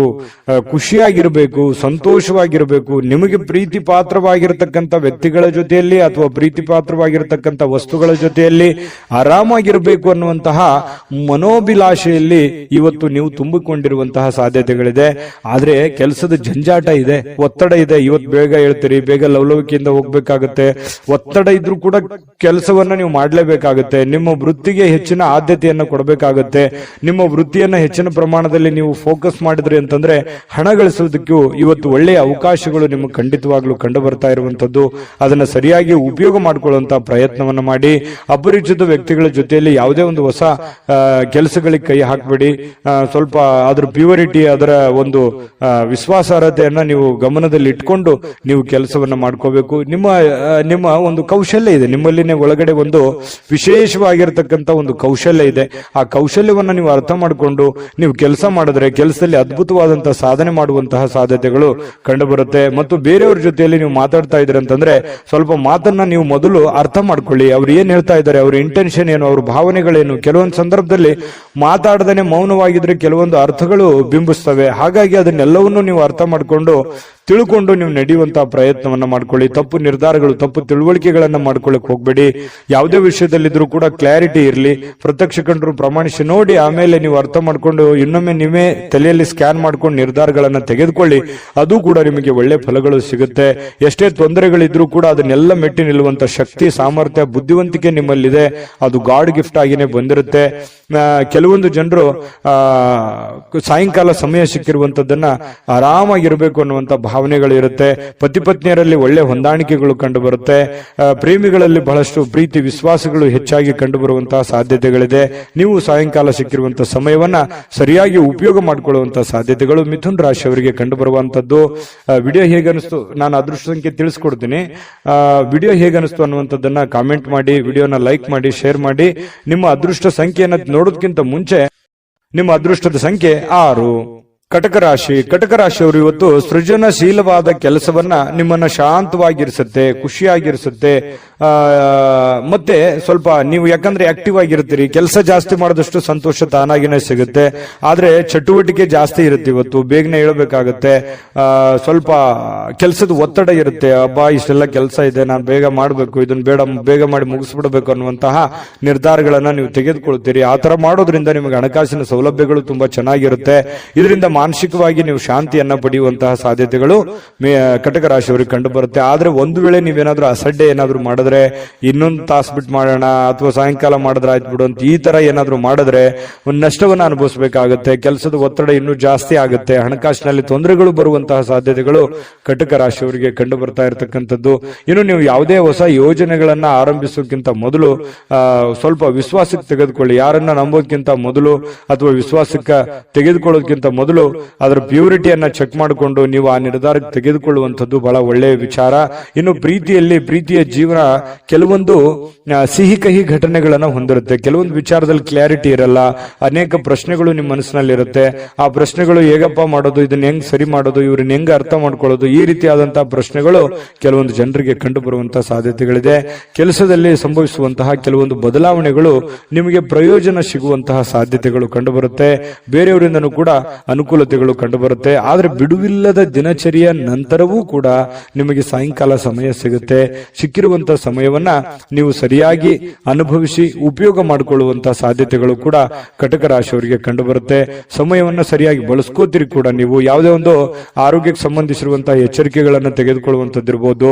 ಖುಷಿಯಾಗಿರ್ಬೇಕು, ಸಂತೋಷವಾಗಿರ್ಬೇಕು, ನಿಮಗೆ ಪ್ರೀತಿ ಪಾತ್ರವಾಗಿರ್ತಕ್ಕಂಥ ವ್ಯಕ್ತಿಗಳ ಜೊತೆಯಲ್ಲಿ ಅಥವಾ ಪ್ರೀತಿ ಪಾತ್ರವಾಗಿರ್ತಕ್ಕಂಥ ವಸ್ತುಗಳ ಜೊತೆಯಲ್ಲಿ ಆರಾಮಾಗಿರಬೇಕು ಅನ್ನುವಂತಹ ಮನೋಭಿಲಾಷೆಯಲ್ಲಿ ಇವತ್ತು ನೀವು ತುಂಬಿಕೊಂಡಿರುವಂತಹ ಸಾಧ್ಯತೆಗಳಿದೆ. ಆದ್ರೆ ಕೆಲಸದ ಜಂಜಾಟ ಇದೆ, ಒತ್ತಡ ಇದೆ. ಇವತ್ತು ಬೇಗ ಹೇಳ್ತೀರಿ, ಬೇಗ ಲವಲವಿಕೆಯಿಂದ ಹೋಗ್ಬೇಕಾಗತ್ತೆ. ಒತ್ತಡ ಇದ್ರೂ ಕೂಡ ಕೆಲಸವನ್ನ ನೀವು ಮಾಡಲೇಬೇಕಾಗುತ್ತೆ. ನಿಮ್ಮ ವೃತ್ತಿಗೆ ಹೆಚ್ಚಿನ ಆದ್ಯತೆಯನ್ನು ಕೊಡಬೇಕಾಗುತ್ತೆ. ನಿಮ್ಮ ವೃತ್ತಿಯನ್ನ ಹೆಚ್ಚಿನ ಪ್ರಮಾಣದಲ್ಲಿ ನೀವು ಫೋಕಸ್ ಮಾಡಿದ್ರಿ ಅಂತಂದ್ರೆ ಹಣ ಗಳಿಸೋದಕ್ಕೂ ಇವತ್ತು ಒಳ್ಳೆಯ ಅವಕಾಶಗಳು ನಿಮಗೆ ಖಂಡಿತವಾಗ್ಲೂ ಕಂಡು ಬರ್ತಾ ಇರುವಂತದ್ದು. ಅದನ್ನ ಸರಿಯಾಗಿ ಉಪಯೋಗ ಮಾಡಿಕೊಳ್ಳುವಂತಹ ಪ್ರಯತ್ನವನ್ನ ಮಾಡಿ. ಅಪರಿಚಿತ ವ್ಯಕ್ತಿಗಳ ಜೊತೆಯಲ್ಲಿ ಯಾವುದೇ ಒಂದು ಹೊಸ ಕೆಲಸಗಳಿಗೆ ಕೈ ಹಾಕಬೇಡಿ. ಸ್ವಲ್ಪ ಅದರ ಪ್ಯೂರಿಟಿ, ಅದರ ಒಂದು ವಿಶ್ವಾಸಾರ್ಹತೆಯನ್ನ ನೀವು ಗಮನದಲ್ಲಿ ಇಟ್ಕೊಂಡು ನೀವು ಕೆಲಸವನ್ನ ಮಾಡ್ಕೋಬೇಕು. ನಿಮ್ಮ ಒಂದು ಕೌಶಲ್ಯ ಇದೆ, ನಿಮ್ಮಲ್ಲಿನೇ ಒಳಗಡೆ ಒಂದು ವಿಶೇಷವಾಗಿರತಕ್ಕಂತ ಒಂದು ಕೌಶಲ್ಯ ಇದೆ. ಆ ಕೌಶಲ್ಯವನ್ನ ನೀವು ಅರ್ಥ ಮಾಡಿಕೊಂಡು ನೀವು ಕೆಲಸ ಮಾಡಿದ್ರೆ ಕೆಲಸದಲ್ಲಿ ಅದ್ಭುತವಾದಂತಹ ಸಾಧನೆ ಮಾಡುವಂತಹ ಸಾಧ್ಯತೆಗಳು ಕಂಡು ಬರುತ್ತೆ. ಮತ್ತು ಬೇರೆಯವ್ರ ಜೊತೆಯಲ್ಲಿ ನೀವು ಮಾತಾಡ್ತಾ ಇದ್ರೆ ಅಂತಂದ್ರೆ ಸ್ವಲ್ಪ ಮಾತನ್ನ ನೀವು ಮೊದಲು ಅರ್ಥ ಮಾಡ್ಕೊಳ್ಳಿ. ಅವ್ರು ಏನ್ ಹೇಳ್ತಾ ಇದ್ದಾರೆ, ಅವ್ರ ಇಂಟೆನ್ಷನ್ ಏನು, ಅವ್ರ ಭಾವನೆಗಳೇನು. ಕೆಲವೊಂದು ಸಂದರ್ಭದಲ್ಲಿ ಮಾತಾಡದೇನೆ ಮೌನವಾಗಿದ್ರೆ ಕೆಲವೊಂದು ಅರ್ಥಗಳು ಬಿಂಬಿಸ್ತವೆ. ಹಾಗಾಗಿ ಅದನ್ನೆಲ್ಲವನ್ನೂ ನೀವು ಅರ್ಥ ಮಾಡಿಕೊಂಡು ತಿಳ್ಕೊಂಡು ನೀವು ನಡೆಯುವಂತಹ ಪ್ರಯತ್ನವನ್ನ ಮಾಡ್ಕೊಳ್ಳಿ. ತಪ್ಪು ನಿರ್ಧಾರಗಳು, ತಪ್ಪು ತಿಳುವಳಿಕೆಗಳನ್ನ ಮಾಡ್ಕೊಳ್ಳಿಕ್ ಹೋಗ್ಬೇಡಿ. ಯಾವುದೇ ವಿಷಯದಲ್ಲಿದ್ರೂ ಕೂಡ ಕ್ಲಾರಿಟಿ ಇರಲಿ. ಪ್ರತ್ಯಕ್ಷ ಕಂಡರು ಪ್ರಮಾಣಿಸಿ ನೋಡಿ, ಆಮೇಲೆ ನೀವು ಅರ್ಥ ಮಾಡ್ಕೊಂಡು ಇನ್ನೊಮ್ಮೆ ನೀವೇ ತಲೆಯಲ್ಲಿ ಸ್ಕ್ಯಾನ್ ಮಾಡ್ಕೊಂಡು ನಿರ್ಧಾರಗಳನ್ನ ತೆಗೆದುಕೊಳ್ಳಿ. ಅದು ಕೂಡ ನಿಮಗೆ ಒಳ್ಳೆ ಫಲಗಳು ಸಿಗುತ್ತೆ. ಎಷ್ಟೇ ತೊಂದರೆಗಳಿದ್ರೂ ಕೂಡ ಅದನ್ನೆಲ್ಲ ಮೆಟ್ಟಿ ನಿಲ್ಲುವಂತ ಶಕ್ತಿ, ಸಾಮರ್ಥ್ಯ, ಬುದ್ಧಿವಂತಿಕೆ ನಿಮ್ಮಲ್ಲಿದೆ. ಅದು ಗಾಡ್ ಗಿಫ್ಟ್ ಆಗಿನೇ ಬಂದಿರುತ್ತೆ. ಕೆಲವೊಂದು ಜನರು ಸಾಯಂಕಾಲ ಸಮಯ ಸಿಕ್ಕಿರುವಂತದ್ದನ್ನ ಆರಾಮಾಗಿರ್ಬೇಕು ಅನ್ನುವಂತ ಭಾವನೆಗಳು ಇರುತ್ತೆ. ಪತಿ ಪತ್ನಿಯರಲ್ಲಿ ಒಳ್ಳೆ ಹೊಂದಾಣಿಕೆಗಳು ಕಂಡು ಬರುತ್ತೆ. ಪ್ರೇಮಿಗಳಲ್ಲಿ ಬಹಳಷ್ಟು ಪ್ರೀತಿ ವಿಶ್ವಾಸಗಳು ಹೆಚ್ಚಾಗಿ ಕಂಡು ಬರುವಂತಹ ಸಾಧ್ಯತೆಗಳಿದೆ. ನೀವು ಸಾಯಂಕಾಲ ಸಿಕ್ಕಿರುವಂತಹ ಸಮಯವನ್ನ ಸರಿಯಾಗಿ ಉಪಯೋಗ ಮಾಡಿಕೊಳ್ಳುವಂತಹ ಸಾಧ್ಯತೆಗಳು ಮಿಥುನ್ ರಾಶಿಯವರಿಗೆ ಕಂಡು ಬರುವಂತದ್ದು. ವಿಡಿಯೋ ಹೇಗನಿಸ್ತು, ನಾನು ಅದೃಷ್ಟ ಸಂಖ್ಯೆ ತಿಳಿಸ್ಕೊಡ್ತೀನಿ. ವಿಡಿಯೋ ಹೇಗನಿಸ್ತು ಅನ್ನುವಂಥದ್ದನ್ನ ಕಾಮೆಂಟ್ ಮಾಡಿ, ವಿಡಿಯೋನ ಲೈಕ್ ಮಾಡಿ, ಶೇರ್ ಮಾಡಿ. ನಿಮ್ಮ ಅದೃಷ್ಟ ಸಂಖ್ಯೆಯನ್ನು ನೋಡೋದಕ್ಕಿಂತ ಮುಂಚೆ ನಿಮ್ಮ ಅದೃಷ್ಟದ ಸಂಖ್ಯೆ 6. ಕಟಕ ರಾಶಿ. ಕಟಕ ರಾಶಿಯವರು ಇವತ್ತು ಸೃಜನಶೀಲವಾದ ಕೆಲಸವನ್ನ ನಿಮ್ಮನ್ನ ಶಾಂತವಾಗಿರಿಸುತ್ತೆ, ಖುಷಿಯಾಗಿರಿಸುತ್ತೆ. ಮತ್ತೆ ಸ್ವಲ್ಪ ನೀವು ಯಾಕಂದ್ರೆ ಆಕ್ಟಿವ್ ಆಗಿರ್ತೀರಿ, ಕೆಲಸ ಜಾಸ್ತಿ ಮಾಡಿದಷ್ಟು ಸಂತೋಷ ತಾನಾಗಿನೇ ಸಿಗುತ್ತೆ. ಆದ್ರೆ ಚಟುವಟಿಕೆ ಜಾಸ್ತಿ ಇರುತ್ತೆ. ಇವತ್ತು ಬೇಗನೆ ಹೇಳಬೇಕಾಗತ್ತೆ. ಸ್ವಲ್ಪ ಕೆಲಸದ ಒತ್ತಡ ಇರುತ್ತೆ. ಅಬ್ಬಾ ಇಷ್ಟೆಲ್ಲ ಕೆಲಸ ಇದೆ, ನಾನು ಬೇಗ ಮಾಡಬೇಕು, ಇದನ್ನ ಬೇಗ ಮಾಡಿ ಮುಗಿಸ್ಬಿಡ್ಬೇಕು ಅನ್ನುವಂತಹ ನಿರ್ಧಾರಗಳನ್ನ ನೀವು ತೆಗೆದುಕೊಳ್ತೀರಿ. ಆ ತರ ಮಾಡೋದ್ರಿಂದ ನಿಮಗೆ ಹಣಕಾಸಿನ ಸೌಲಭ್ಯಗಳು ತುಂಬಾ ಚೆನ್ನಾಗಿರುತ್ತೆ. ಇದರಿಂದ ಮಾನಸಿಕವಾಗಿ ನೀವು ಶಾಂತಿಯನ್ನ ಪಡೆಯುವಂತಹ ಸಾಧ್ಯತೆಗಳು ಕಟಕ ರಾಶಿಯವರಿಗೆ ಕಂಡು ಬರುತ್ತೆ. ಆದ್ರೆ ಒಂದು ವೇಳೆ ನೀವೇನಾದ್ರೂ ಅಸಡ್ಡೆ ಏನಾದ್ರೂ ಮಾಡಿದ್ರೆ, ಇನ್ನೊಂದು ತಾಸು ಬಿಟ್ಟು ಮಾಡೋಣ ಅಥವಾ ಸಾಯಂಕಾಲ ಮಾಡಿದ್ರೆ ಆಯ್ತು ಬಿಡು ಅಂತ ಈ ತರ ಏನಾದ್ರೂ ಮಾಡಿದ್ರೆ ಒಂದು ನಷ್ಟವನ್ನ ಅನುಭವಿಸಬೇಕಾಗುತ್ತೆ. ಕೆಲಸದ ಒತ್ತಡ ಇನ್ನೂ ಜಾಸ್ತಿ ಆಗುತ್ತೆ. ಹಣಕಾಸಿನಲ್ಲಿ ತೊಂದರೆಗಳು ಬರುವಂತಹ ಸಾಧ್ಯತೆಗಳು ಕಟಕ ರಾಶಿಯವರಿಗೆ ಕಂಡು ಬರ್ತಾ ಇರತಕ್ಕಂಥದ್ದು. ಇನ್ನು ನೀವು ಯಾವುದೇ ಹೊಸ ಯೋಜನೆಗಳನ್ನ ಆರಂಭಿಸೋಕ್ಕಿಂತ ಮೊದಲು ಸ್ವಲ್ಪ ವಿಶ್ವಾಸಕ್ಕೆ ತೆಗೆದುಕೊಳ್ಳಿ. ಯಾರನ್ನ ನಂಬೋದಕ್ಕಿಂತ ಮೊದಲು ಅಥವಾ ವಿಶ್ವಾಸಕ್ಕೆ ತೆಗೆದುಕೊಳ್ಳೋದಕ್ಕಿಂತ ಮೊದಲು ಅದರ ಪ್ಯೂರಿಟಿಯನ್ನ ಚೆಕ್ ಮಾಡಿಕೊಂಡು ನೀವು ಆ ನಿರ್ಧಾರಕ್ಕೆ ತೆಗೆದುಕೊಳ್ಳುವಂಥದ್ದು ಬಹಳ ಒಳ್ಳೆಯ ವಿಚಾರ. ಇನ್ನು ಪ್ರೀತಿಯ ಜೀವನ ಕೆಲವೊಂದು ಸಿಹಿ ಕಹಿ ಘಟನೆಗಳನ್ನ ಹೊಂದಿರುತ್ತೆ. ಕೆಲವೊಂದು ವಿಚಾರದಲ್ಲಿ ಕ್ಲಾರಿಟಿ ಇರಲ್ಲ. ಅನೇಕ ಪ್ರಶ್ನೆಗಳು ನಿಮ್ಮ ಮನಸ್ಸಿನಲ್ಲಿ ಇರುತ್ತೆ. ಆ ಪ್ರಶ್ನೆಗಳು ಹೇಗಪ್ಪ ಮಾಡೋದು, ಇದನ್ನ ಹೆಂಗ್ ಸರಿ ಮಾಡೋದು, ಇವ್ರನ್ನ ಹೆಂಗ್ ಅರ್ಥ ಮಾಡ್ಕೊಳ್ಳೋದು, ಈ ರೀತಿಯಾದಂತಹ ಪ್ರಶ್ನೆಗಳು ಕೆಲವೊಂದು ಜನರಿಗೆ ಕಂಡು ಬರುವಂತಹ ಸಾಧ್ಯತೆಗಳಿದೆ. ಕೆಲಸದಲ್ಲಿ ಸಂಭವಿಸುವಂತಹ ಕೆಲವೊಂದು ಬದಲಾವಣೆಗಳು ನಿಮಗೆ ಪ್ರಯೋಜನ ಸಿಗುವಂತಹ ಸಾಧ್ಯತೆಗಳು ಕಂಡು ಬರುತ್ತೆ. ಬೇರೆಯವರಿಂದನೂ ಕೂಡ ಅನುಕೂಲತೆಗಳು ಕಂಡು ಬರುತ್ತೆ. ಆದ್ರೆ ಬಿಡುವಿಲ್ಲದ ದಿನಚರಿಯ ನಂತರವೂ ಕೂಡ ನಿಮಗೆ ಸಾಯಂಕಾಲ ಸಮಯ ಸಿಗುತ್ತೆ. ಸಿಕ್ಕಿರುವಂತಹ ಸಮಯವನ್ನ ನೀವು ಸರಿಯಾಗಿ ಅನುಭವಿಸಿ ಉಪಯೋಗ ಮಾಡಿಕೊಳ್ಳುವಂತಹ ಸಾಧ್ಯತೆಗಳು ಕೂಡ ಕಟಕ ರಾಶಿಯವರಿಗೆ ಕಂಡು ಬರುತ್ತೆ. ಸಮಯವನ್ನ ಸರಿಯಾಗಿ ಬಳಸ್ಕೋತೀರಿ ಕೂಡ. ನೀವು ಯಾವುದೇ ಒಂದು ಆರೋಗ್ಯಕ್ಕೆ ಸಂಬಂಧಿಸಿರುವಂತಹ ಎಚ್ಚರಿಕೆಗಳನ್ನು ತೆಗೆದುಕೊಳ್ಳುವಂತದ್ದಿರ್ಬೋದು,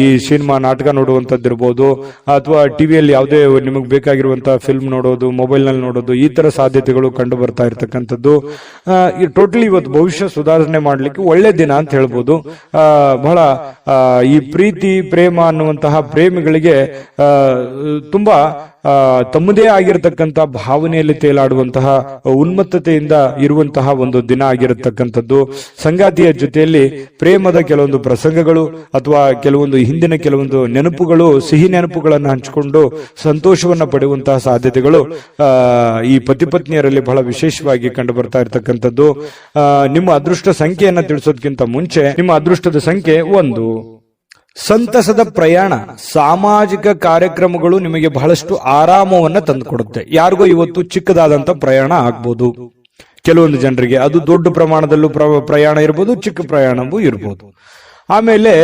ಈ ಸಿನಿಮಾ ನಾಟಕ ನೋಡುವಂತದ್ದಿರ್ಬೋದು, ಅಥವಾ ಟಿವಿಯಲ್ಲಿ ಯಾವುದೇ ನಿಮಗೆ ಬೇಕಾಗಿರುವಂತಹ ಫಿಲ್ಮ್ ನೋಡೋದು, ಮೊಬೈಲ್ ನಲ್ಲಿ ನೋಡೋದು, ಈ ತರ ಸಾಧ್ಯತೆಗಳು ಕಂಡು ಬರ್ತಾ ಇರತಕ್ಕಂಥದ್ದು. ಟೋಟಲಿ ಇವತ್ತು ಭವಿಷ್ಯ ಸುಧಾರಣೆ ಮಾಡ್ಲಿಕ್ಕೆ ಒಳ್ಳೆ ದಿನ ಅಂತ ಹೇಳ್ಬೋದು. ಬಹಳ ಈ ಪ್ರೀತಿ ಪ್ರೇಮ ಅನ್ನುವಂತಹ ಪ್ರೇಮಿಗಳಿಗೆ ತುಂಬಾ ತಮ್ಮದೇ ಆಗಿರತಕ್ಕಂತ ಭಾವನೆಯಲ್ಲಿ ತೇಲಾಡುವಂತಹ ಉನ್ಮತ್ತತೆಯಿಂದ ಇರುವಂತಹ ಒಂದು ದಿನ ಆಗಿರತಕ್ಕಂಥದ್ದು. ಸಂಗಾತಿಯ ಜೊತೆಯಲ್ಲಿ ಪ್ರೇಮದ ಕೆಲವೊಂದು ಪ್ರಸಂಗಗಳು ಅಥವಾ ಕೆಲವೊಂದು ಹಿಂದಿನ ಕೆಲವೊಂದು ನೆನಪುಗಳು, ಸಿಹಿ ನೆನಪುಗಳನ್ನು ಹಂಚಿಕೊಂಡು ಸಂತೋಷವನ್ನ ಪಡೆಯುವಂತಹ ಸಾಧ್ಯತೆಗಳು ಈ ಪತಿ ಪತ್ನಿಯರಲ್ಲಿ ಬಹಳ ವಿಶೇಷವಾಗಿ ಕಂಡು ಬರ್ತಾ ಇರತಕ್ಕಂಥದ್ದು. ನಿಮ್ಮ ಅದೃಷ್ಟ ಸಂಖ್ಯೆಯನ್ನ ತಿಳಿಸೋದಕ್ಕಿಂತ ಮುಂಚೆ ನಿಮ್ಮ ಅದೃಷ್ಟದ ಸಂಖ್ಯೆ 1. ಸಂತಸದ ಪ್ರಯಾಣ, ಸಾಮಾಜಿಕ ಕಾರ್ಯಕ್ರಮಗಳು ನಿಮಗೆ ಬಹಳಷ್ಟು ಆರಾಮವನ್ನ ತಂದುಕೊಡುತ್ತೆ. ಯಾರಿಗೋ ಇವತ್ತು ಚಿಕ್ಕದಾದಂತ ಪ್ರಯಾಣ ಆಗ್ಬೋದು, ಕೆಲವೊಂದು ಜನರಿಗೆ ಅದು ದೊಡ್ಡ ಪ್ರಮಾಣದಲ್ಲೂ ಪ್ರಯಾಣ ಇರ್ಬೋದು, ಚಿಕ್ಕ ಪ್ರಯಾಣವೂ ಇರ್ಬೋದು. ಆಮೇಲೆ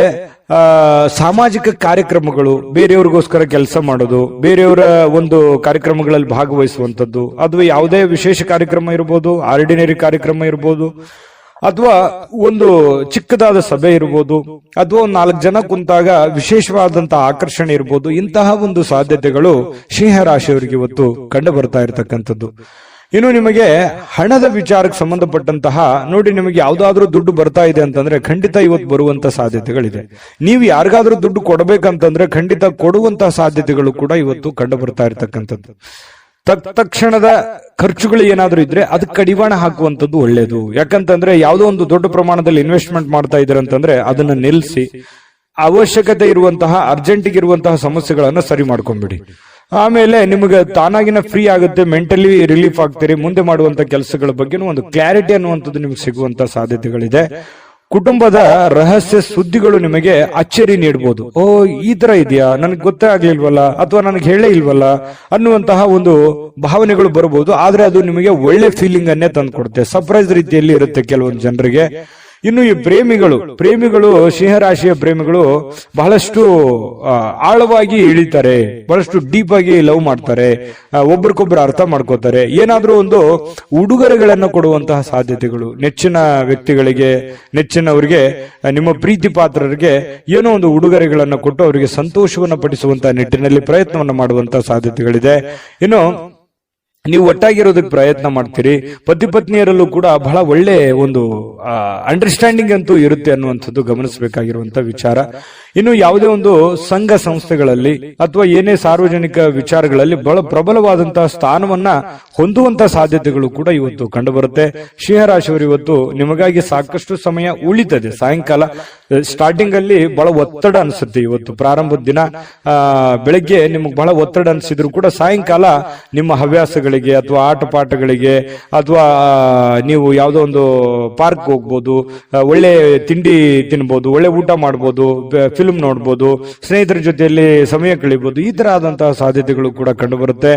ಸಾಮಾಜಿಕ ಕಾರ್ಯಕ್ರಮಗಳು, ಬೇರೆಯವ್ರಿಗೋಸ್ಕರ ಕೆಲಸ ಮಾಡೋದು, ಬೇರೆಯವರ ಒಂದು ಕಾರ್ಯಕ್ರಮಗಳಲ್ಲಿ ಭಾಗವಹಿಸುವಂಥದ್ದು, ಅಥವಾ ಯಾವುದೇ ವಿಶೇಷ ಕಾರ್ಯಕ್ರಮ ಇರ್ಬೋದು, ಆರ್ಡಿನರಿ ಕಾರ್ಯಕ್ರಮ ಇರ್ಬೋದು, ಅಥವಾ ಒಂದು ಚಿಕ್ಕದಾದ ಸಭೆ ಇರ್ಬೋದು, ಅಥವಾ 4 ಜನ ಕುಂತಾಗ ವಿಶೇಷವಾದಂತಹ ಆಕರ್ಷಣೆ ಇರ್ಬೋದು. ಇಂತಹ ಒಂದು ಸಾಧ್ಯತೆಗಳು ಸಿಂಹರಾಶಿಯವರಿಗೆ ಇವತ್ತು ಕಂಡು ಬರ್ತಾ ಇರತಕ್ಕಂಥದ್ದು. ಇನ್ನು ನಿಮಗೆ ಹಣದ ವಿಚಾರಕ್ಕೆ ಸಂಬಂಧಪಟ್ಟಂತಹ ನೋಡಿ, ನಿಮಗೆ ಯಾವ್ದಾದ್ರೂ ದುಡ್ಡು ಬರ್ತಾ ಇದೆ ಅಂತಂದ್ರೆ ಖಂಡಿತ ಇವತ್ತು ಬರುವಂತ ಸಾಧ್ಯತೆಗಳಿದೆ. ನೀವು ಯಾರಿಗಾದ್ರೂ ದುಡ್ಡು ಕೊಡಬೇಕಂತಂದ್ರೆ ಖಂಡಿತ ಕೊಡುವಂತಹ ಸಾಧ್ಯತೆಗಳು ಕೂಡ ಇವತ್ತು ಕಂಡು ಬರ್ತಾ ಇರತಕ್ಕಂಥದ್ದು. ತಕ್ಷಣದ ಖರ್ಚುಗಳು ಏನಾದ್ರೂ ಇದ್ರೆ ಅದಕ್ಕೆ ಕಡಿವಾಣ ಹಾಕುವಂಥದ್ದು ಒಳ್ಳೇದು. ಯಾಕಂತಂದ್ರೆ ಯಾವುದೋ ಒಂದು ದೊಡ್ಡ ಪ್ರಮಾಣದಲ್ಲಿ ಇನ್ವೆಸ್ಟ್ಮೆಂಟ್ ಮಾಡ್ತಾ ಇದ್ದಾರೆ ಅಂತಂದ್ರೆ ಅದನ್ನ ನಿಲ್ಲಿಸಿ ಅವಶ್ಯಕತೆ ಇರುವಂತಹ ಅರ್ಜೆಂಟಿಗೆ ಇರುವಂತಹ ಸಮಸ್ಯೆಗಳನ್ನ ಸರಿ ಮಾಡ್ಕೊಂಡ್ಬಿಡಿ. ಆಮೇಲೆ ನಿಮಗೆ ತಾನಾಗಿನ ಫ್ರೀ ಆಗುತ್ತೆ, ಮೆಂಟಲಿ ರಿಲೀಫ್ ಆಗ್ತೀರಿ. ಮುಂದೆ ಮಾಡುವಂತ ಕೆಲಸಗಳ ಬಗ್ಗೆ ಒಂದು ಕ್ಲಾರಿಟಿ ಅನ್ನುವಂಥದ್ದು ನಿಮ್ಗೆ ಸಿಗುವಂತ ಸಾಧ್ಯತೆಗಳಿದೆ. ಕುಟುಂಬದ ರಹಸ್ಯ ಸುದ್ದಿಗಳು ನಿಮಗೆ ಅಚ್ಚರಿ ನೀಡಬಹುದು. ಓ, ಈ ತರ ಇದೆಯಾ, ನನಗೆ ಗೊತ್ತೇ ಆಗ್ಲಿಲ್ವಲ್ಲ, ಅಥವಾ ನನಗೆ ಹೇಳೇ ಇಲ್ವಲ್ಲ ಅನ್ನುವಂತಹ ಒಂದು ಭಾವನೆಗಳು ಬರಬಹುದು. ಆದ್ರೆ ಅದು ನಿಮಗೆ ಒಳ್ಳೆ ಫೀಲಿಂಗ್ ಅನ್ನೇ ತಂದ್ಕೊಡುತ್ತೆ. ಸರ್ಪ್ರೈಸ್ ರೀತಿಯಲ್ಲಿ ಇರುತ್ತೆ ಕೆಲವೊಂದು ಜನರಿಗೆ. ಇನ್ನು ಈ ಪ್ರೇಮಿಗಳು ಸಿಂಹರಾಶಿಯ ಪ್ರೇಮಿಗಳು ಬಹಳಷ್ಟು ಆಳವಾಗಿ ಇಳಿತಾರೆ, ಬಹಳಷ್ಟು ಡೀಪ್ ಆಗಿ ಲವ್ ಮಾಡ್ತಾರೆ, ಒಬ್ರಿಗೊಬ್ರು ಅರ್ಥ ಮಾಡ್ಕೋತಾರೆ. ಏನಾದ್ರೂ ಒಂದು ಉಡುಗೊರೆಗಳನ್ನು ಕೊಡುವಂತಹ ಸಾಧ್ಯತೆಗಳು, ನೆಚ್ಚಿನ ವ್ಯಕ್ತಿಗಳಿಗೆ, ನೆಚ್ಚಿನವರಿಗೆ, ನಿಮ್ಮ ಪ್ರೀತಿ ಪಾತ್ರರಿಗೆ ಏನೋ ಒಂದು ಉಡುಗೊರೆಗಳನ್ನು ಕೊಟ್ಟು ಅವರಿಗೆ ಸಂತೋಷವನ್ನು ಪಡಿಸುವಂತಹ ನಿಟ್ಟಿನಲ್ಲಿ ಪ್ರಯತ್ನವನ್ನು ಮಾಡುವಂತಹ ಸಾಧ್ಯತೆಗಳಿದೆ. ಇನ್ನು ನೀವು ಒಟ್ಟಾಗಿರೋದಕ್ಕೆ ಪ್ರಯತ್ನ ಮಾಡ್ತೀರಿ. ಪತಿ ಪತ್ನಿಯರಲ್ಲೂ ಕೂಡ ಬಹಳ ಒಳ್ಳೆ ಒಂದು ಅಂಡರ್ಸ್ಟ್ಯಾಂಡಿಂಗ್ ಅಂತೂ ಇರುತ್ತೆ ಅನ್ನುವಂಥದ್ದು ಗಮನಿಸಬೇಕಾಗಿರುವಂತಹ ವಿಚಾರ. ಇನ್ನು ಯಾವುದೇ ಒಂದು ಸಂಘ ಸಂಸ್ಥೆಗಳಲ್ಲಿ ಅಥವಾ ಏನೇ ಸಾರ್ವಜನಿಕ ವಿಚಾರಗಳಲ್ಲಿ ಬಹಳ ಪ್ರಬಲವಾದಂತಹ ಸ್ಥಾನವನ್ನ ಹೊಂದುವಂತಹ ಸಾಧ್ಯತೆಗಳು ಕೂಡ ಇವತ್ತು ಕಂಡು ಬರುತ್ತೆ. ಸಿಂಹರಾಶಿಯವರು ಇವತ್ತು ನಿಮಗಾಗಿ ಸಾಕಷ್ಟು ಸಮಯ ಉಳಿತದೆ. ಸಾಯಂಕಾಲ ಸ್ಟಾರ್ಟಿಂಗ್ ಅಲ್ಲಿ ಬಹಳ ಒತ್ತಡ ಅನಿಸುತ್ತೆ. ಇವತ್ತು ಪ್ರಾರಂಭದ ದಿನ ಬೆಳಗ್ಗೆ ನಿಮಗೆ ಬಹಳ ಒತ್ತಡ ಅನಿಸಿದ್ರು ಕೂಡ ಸಾಯಂಕಾಲ ನಿಮ್ಮ ಹವ್ಯಾಸಗಳಿಗೆ ಅಥವಾ ಆಟ ಪಾಠಗಳಿಗೆ ಅಥವಾ ನೀವು ಯಾವುದೋ ಒಂದು ಪಾರ್ಕ್ ಹೋಗ್ಬೋದು, ಒಳ್ಳೆ ತಿಂಡಿ ತಿನ್ಬೋದು, ಒಳ್ಳೆ ಊಟ ಮಾಡ್ಬೋದು, ಫಿಲ್ಮ್ ನೋಡ್ಬೋದು, ಸ್ನೇಹಿತರ ಜೊತೆಯಲ್ಲಿ ಸಮಯ ಕಳಿಬಹುದು. ಈ ತರ ಆದಂತಹ ಸಾಧ್ಯತೆಗಳು ಕೂಡ ಕಂಡು ಬರುತ್ತೆ.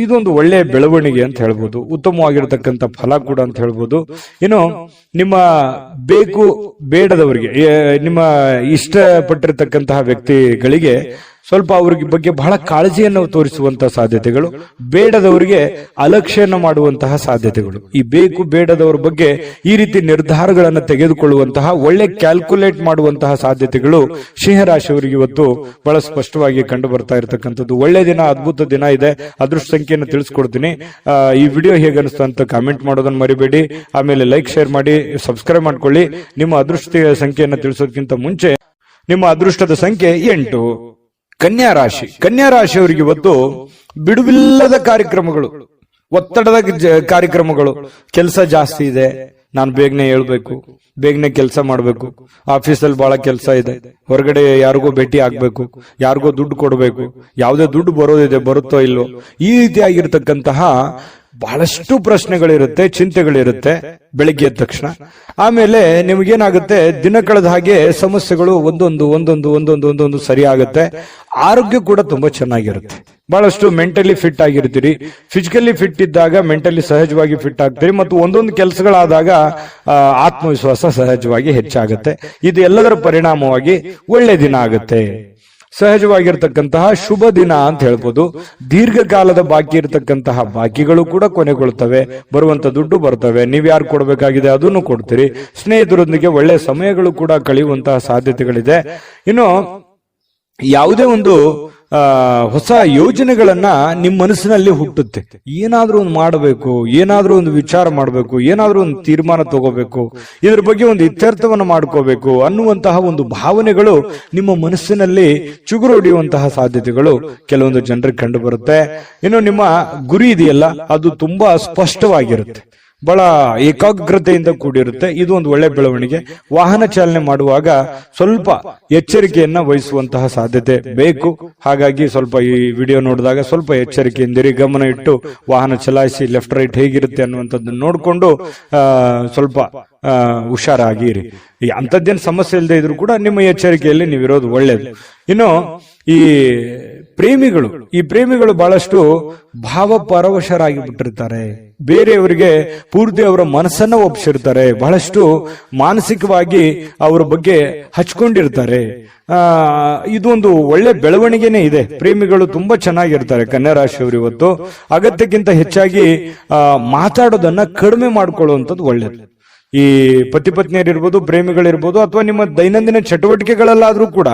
ಇದೊಂದು ಒಳ್ಳೆ ಬೆಳವಣಿಗೆ ಅಂತ ಹೇಳ್ಬೋದು, ಉತ್ತಮವಾಗಿರತಕ್ಕಂತ ಫಲ ಕೂಡ ಅಂತ ಹೇಳ್ಬೋದು. ಇನ್ನು ನಿಮ್ಮ ಬೇಕು ಬೇಡದವರಿಗೆ, ನಿಮ್ಮ ಇಷ್ಟಪಟ್ಟಿರತಕ್ಕಂತಹ ವ್ಯಕ್ತಿಗಳಿಗೆ ಸ್ವಲ್ಪ ಅವ್ರಿಗೆ ಬಗ್ಗೆ ಬಹಳ ಕಾಳಜಿಯನ್ನು ತೋರಿಸುವಂತಹ ಸಾಧ್ಯತೆಗಳು, ಬೇಡದವರಿಗೆ ಅಲಕ್ಷ್ಯವನ್ನು ಮಾಡುವಂತಹ ಸಾಧ್ಯತೆಗಳು. ಈ ಬೇಕು ಬೇಡದವರ ಬಗ್ಗೆ ಈ ರೀತಿ ನಿರ್ಧಾರಗಳನ್ನು ತೆಗೆದುಕೊಳ್ಳುವಂತಹ, ಒಳ್ಳೆ ಕ್ಯಾಲ್ಕುಲೇಟ್ ಮಾಡುವಂತಹ ಸಾಧ್ಯತೆಗಳು ಸಿಂಹರಾಶಿಯವರಿಗೆ ಇವತ್ತು ಬಹಳ ಸ್ಪಷ್ಟವಾಗಿ ಕಂಡು ಬರ್ತಾ ಇರತಕ್ಕಂಥದ್ದು. ಒಳ್ಳೆ ದಿನ, ಅದ್ಭುತ ದಿನ ಇದೆ. ಅದೃಷ್ಟ ಸಂಖ್ಯೆಯನ್ನು ತಿಳಿಸ್ಕೊಡ್ತೀನಿ. ಈ ವಿಡಿಯೋ ಹೇಗೆ ಅನಿಸ್ತು ಅಂತ ಕಾಮೆಂಟ್ ಮಾಡೋದನ್ನ ಮರಿಬೇಡಿ. ಆಮೇಲೆ ಲೈಕ್, ಶೇರ್ ಮಾಡಿ, ಸಬ್ಸ್ಕ್ರೈಬ್ ಮಾಡ್ಕೊಳ್ಳಿ. ನಿಮ್ಮ ಅದೃಷ್ಟ ಸಂಖ್ಯೆಯನ್ನು ತಿಳಿಸೋದಕ್ಕಿಂತ ಮುಂಚೆ ನಿಮ್ಮ ಅದೃಷ್ಟದ ಸಂಖ್ಯೆ 8. ಕನ್ಯಾ ರಾಶಿಯವರಿಗೆ ಇವತ್ತು ಬಿಡುವಿಲ್ಲದ ಕಾರ್ಯಕ್ರಮಗಳು, ಒತ್ತಡದ ಕಾರ್ಯಕ್ರಮಗಳು, ಕೆಲಸ ಜಾಸ್ತಿ ಇದೆ, ನಾನು ಬೇಗನೆ ಹೇಳ್ಬೇಕು, ಬೇಗನೆ ಕೆಲಸ ಮಾಡ್ಬೇಕು, ಆಫೀಸಲ್ಲಿ ಬಹಳ ಕೆಲಸ ಇದೆ, ಹೊರಗಡೆ ಯಾರಿಗೋ ಭೇಟಿ ಆಗ್ಬೇಕು, ಯಾರಿಗೋ ದುಡ್ಡು ಕೊಡಬೇಕು, ಯಾವುದೇ ದುಡ್ಡು ಬರೋದಿದೆ, ಬರುತ್ತೋ ಇಲ್ವೋ, ಈ ರೀತಿಯಾಗಿರ್ತಕ್ಕಂತಹ ಬಹಳಷ್ಟು ಪ್ರಶ್ನೆಗಳಿರುತ್ತೆ, ಚಿಂತೆಗಳಿರುತ್ತೆ ಬೆಳಿಗ್ಗೆ ಎದ್ದ ತಕ್ಷಣ. ಆಮೇಲೆ ನಿಮಗೇನಾಗುತ್ತೆ, ದಿನ ಕಳೆದ ಹಾಗೆ ಸಮಸ್ಯೆಗಳು ಒಂದೊಂದು ಸರಿ ಆಗುತ್ತೆ. ಆರೋಗ್ಯ ಕೂಡ ತುಂಬಾ ಚೆನ್ನಾಗಿರುತ್ತೆ. ಬಹಳಷ್ಟು ಮೆಂಟಲಿ ಫಿಟ್ ಆಗಿರ್ತೀರಿ. ಫಿಸಿಕಲಿ ಫಿಟ್ ಇದ್ದಾಗ ಮೆಂಟಲಿ ಸಹಜವಾಗಿ ಫಿಟ್ ಆಗ್ತೀರಿ. ಮತ್ತು ಒಂದೊಂದು ಕೆಲಸಗಳಾದಾಗ ಆತ್ಮವಿಶ್ವಾಸ ಸಹಜವಾಗಿ ಹೆಚ್ಚಾಗುತ್ತೆ. ಇದು ಎಲ್ಲದರ ಪರಿಣಾಮವಾಗಿ ಒಳ್ಳೆ ದಿನ ಆಗುತ್ತೆ. ಸಹಜವಾಗಿರ್ತಕ್ಕಂತಹ ಶುಭ ದಿನ ಅಂತ ಹೇಳ್ಬೋದು. ದೀರ್ಘಕಾಲದ ಬಾಕಿ ಇರತಕ್ಕಂತಹ ಬಾಕಿಗಳು ಕೂಡ ಕೊನೆಗೊಳ್ತವೆ. ಬರುವಂತ ದುಡ್ಡು ಬರ್ತವೆ. ನೀವ್ ಯಾರು ಕೊಡಬೇಕಾಗಿದೆ ಅದನ್ನು ಕೊಡ್ತೀರಿ. ಸ್ನೇಹಿತರೊಂದಿಗೆ ಒಳ್ಳೆ ಸಮಯಗಳು ಕೂಡ ಕಳೆಯುವಂತಹ ಸಾಧ್ಯತೆಗಳಿದೆ. ಇನ್ನು ಯಾವುದೇ ಒಂದು ಹೊಸ ಯೋಜನೆಗಳನ್ನ ನಿಮ್ಮ ಮನಸ್ಸಿನಲ್ಲಿ ಹುಟ್ಟುತ್ತೆ. ಏನಾದ್ರೂ ಒಂದು ಮಾಡಬೇಕು, ಏನಾದ್ರೂ ಒಂದು ವಿಚಾರ ಮಾಡಬೇಕು, ಏನಾದ್ರೂ ಒಂದು ತೀರ್ಮಾನ ತಗೋಬೇಕು, ಇದ್ರ ಬಗ್ಗೆ ಒಂದು ಇತ್ಯರ್ಥವನ್ನು ಮಾಡ್ಕೋಬೇಕು ಅನ್ನುವಂತಹ ಒಂದು ಭಾವನೆಗಳು ನಿಮ್ಮ ಮನಸ್ಸಿನಲ್ಲಿ ಚುಗುರೊಡೆಯುವಂತಹ ಸಾಧ್ಯತೆಗಳು ಕೆಲವೊಂದು ಜನರಿಗೆ ಕಂಡು ಬರುತ್ತೆ. ಇನ್ನು ನಿಮ್ಮ ಗುರಿ ಇದೆಯಲ್ಲ, ಅದು ತುಂಬಾ ಸ್ಪಷ್ಟವಾಗಿರುತ್ತೆ, ಬಹಳ ಏಕಾಗ್ರತೆಯಿಂದ ಕೂಡಿರುತ್ತೆ. ಇದು ಒಂದು ಒಳ್ಳೆ ಬೆಳವಣಿಗೆ. ವಾಹನ ಚಾಲನೆ ಮಾಡುವಾಗ ಸ್ವಲ್ಪ ಎಚ್ಚರಿಕೆಯನ್ನ ವಹಿಸುವಂತಹ ಸಾಧ್ಯತೆ ಬೇಕು. ಹಾಗಾಗಿ ಸ್ವಲ್ಪ ಈ ವಿಡಿಯೋ ನೋಡಿದಾಗ ಸ್ವಲ್ಪ ಎಚ್ಚರಿಕೆಯಿಂದಿರಿ, ಗಮನ ಇಟ್ಟು ವಾಹನ ಚಲಾಯಿಸಿ. ಲೆಫ್ಟ್ ರೈಟ್ ಹೇಗಿರುತ್ತೆ ಅನ್ನುವಂಥದ್ದನ್ನು ನೋಡಿಕೊಂಡು ಸ್ವಲ್ಪ ಹುಷಾರಾಗಿರಿ. ಅಂಥದ್ದೇನು ಸಮಸ್ಯೆ ಇಲ್ಲದೆ ಇದ್ರೂ ಕೂಡ ನಿಮ್ಮ ಎಚ್ಚರಿಕೆಯಲ್ಲಿ ನೀವಿರೋದು ಒಳ್ಳೇದು. ಇನ್ನು ಈ ಪ್ರೇಮಿಗಳು ಬಹಳಷ್ಟು ಭಾವಪರವಶರಾಗಿ ಬಿಟ್ಟಿರ್ತಾರೆ. ಬೇರೆಯವರಿಗೆ ಪೂರ್ತಿ ಅವರ ಮನಸ್ಸನ್ನ ಒಪ್ಪಿಸಿರ್ತಾರೆ. ಬಹಳಷ್ಟು ಮಾನಸಿಕವಾಗಿ ಅವರ ಬಗ್ಗೆ ಹಚ್ಕೊಂಡಿರ್ತಾರೆ. ಇದು ಒಂದು ಒಳ್ಳೆ ಬೆಳವಣಿಗೆನೇ ಇದೆ. ಪ್ರೇಮಿಗಳು ತುಂಬಾ ಚೆನ್ನಾಗಿರ್ತಾರೆ. ಕನ್ಯಾ ರಾಶಿಯವರು ಇವತ್ತು ಅಗತ್ಯಕ್ಕಿಂತ ಹೆಚ್ಚಾಗಿ ಮಾತಾಡೋದನ್ನ ಕಡಿಮೆ ಮಾಡ್ಕೊಳ್ಳುವಂಥದ್ದು ಒಳ್ಳೇದು. ಈ ಪತಿ ಪತ್ನಿಯರಿರ್ಬೋದು, ಪ್ರೇಮಿಗಳಿರ್ಬೋದು, ಅಥವಾ ನಿಮ್ಮ ದೈನಂದಿನ ಚಟುವಟಿಕೆಗಳಲ್ಲಾದ್ರೂ ಕೂಡ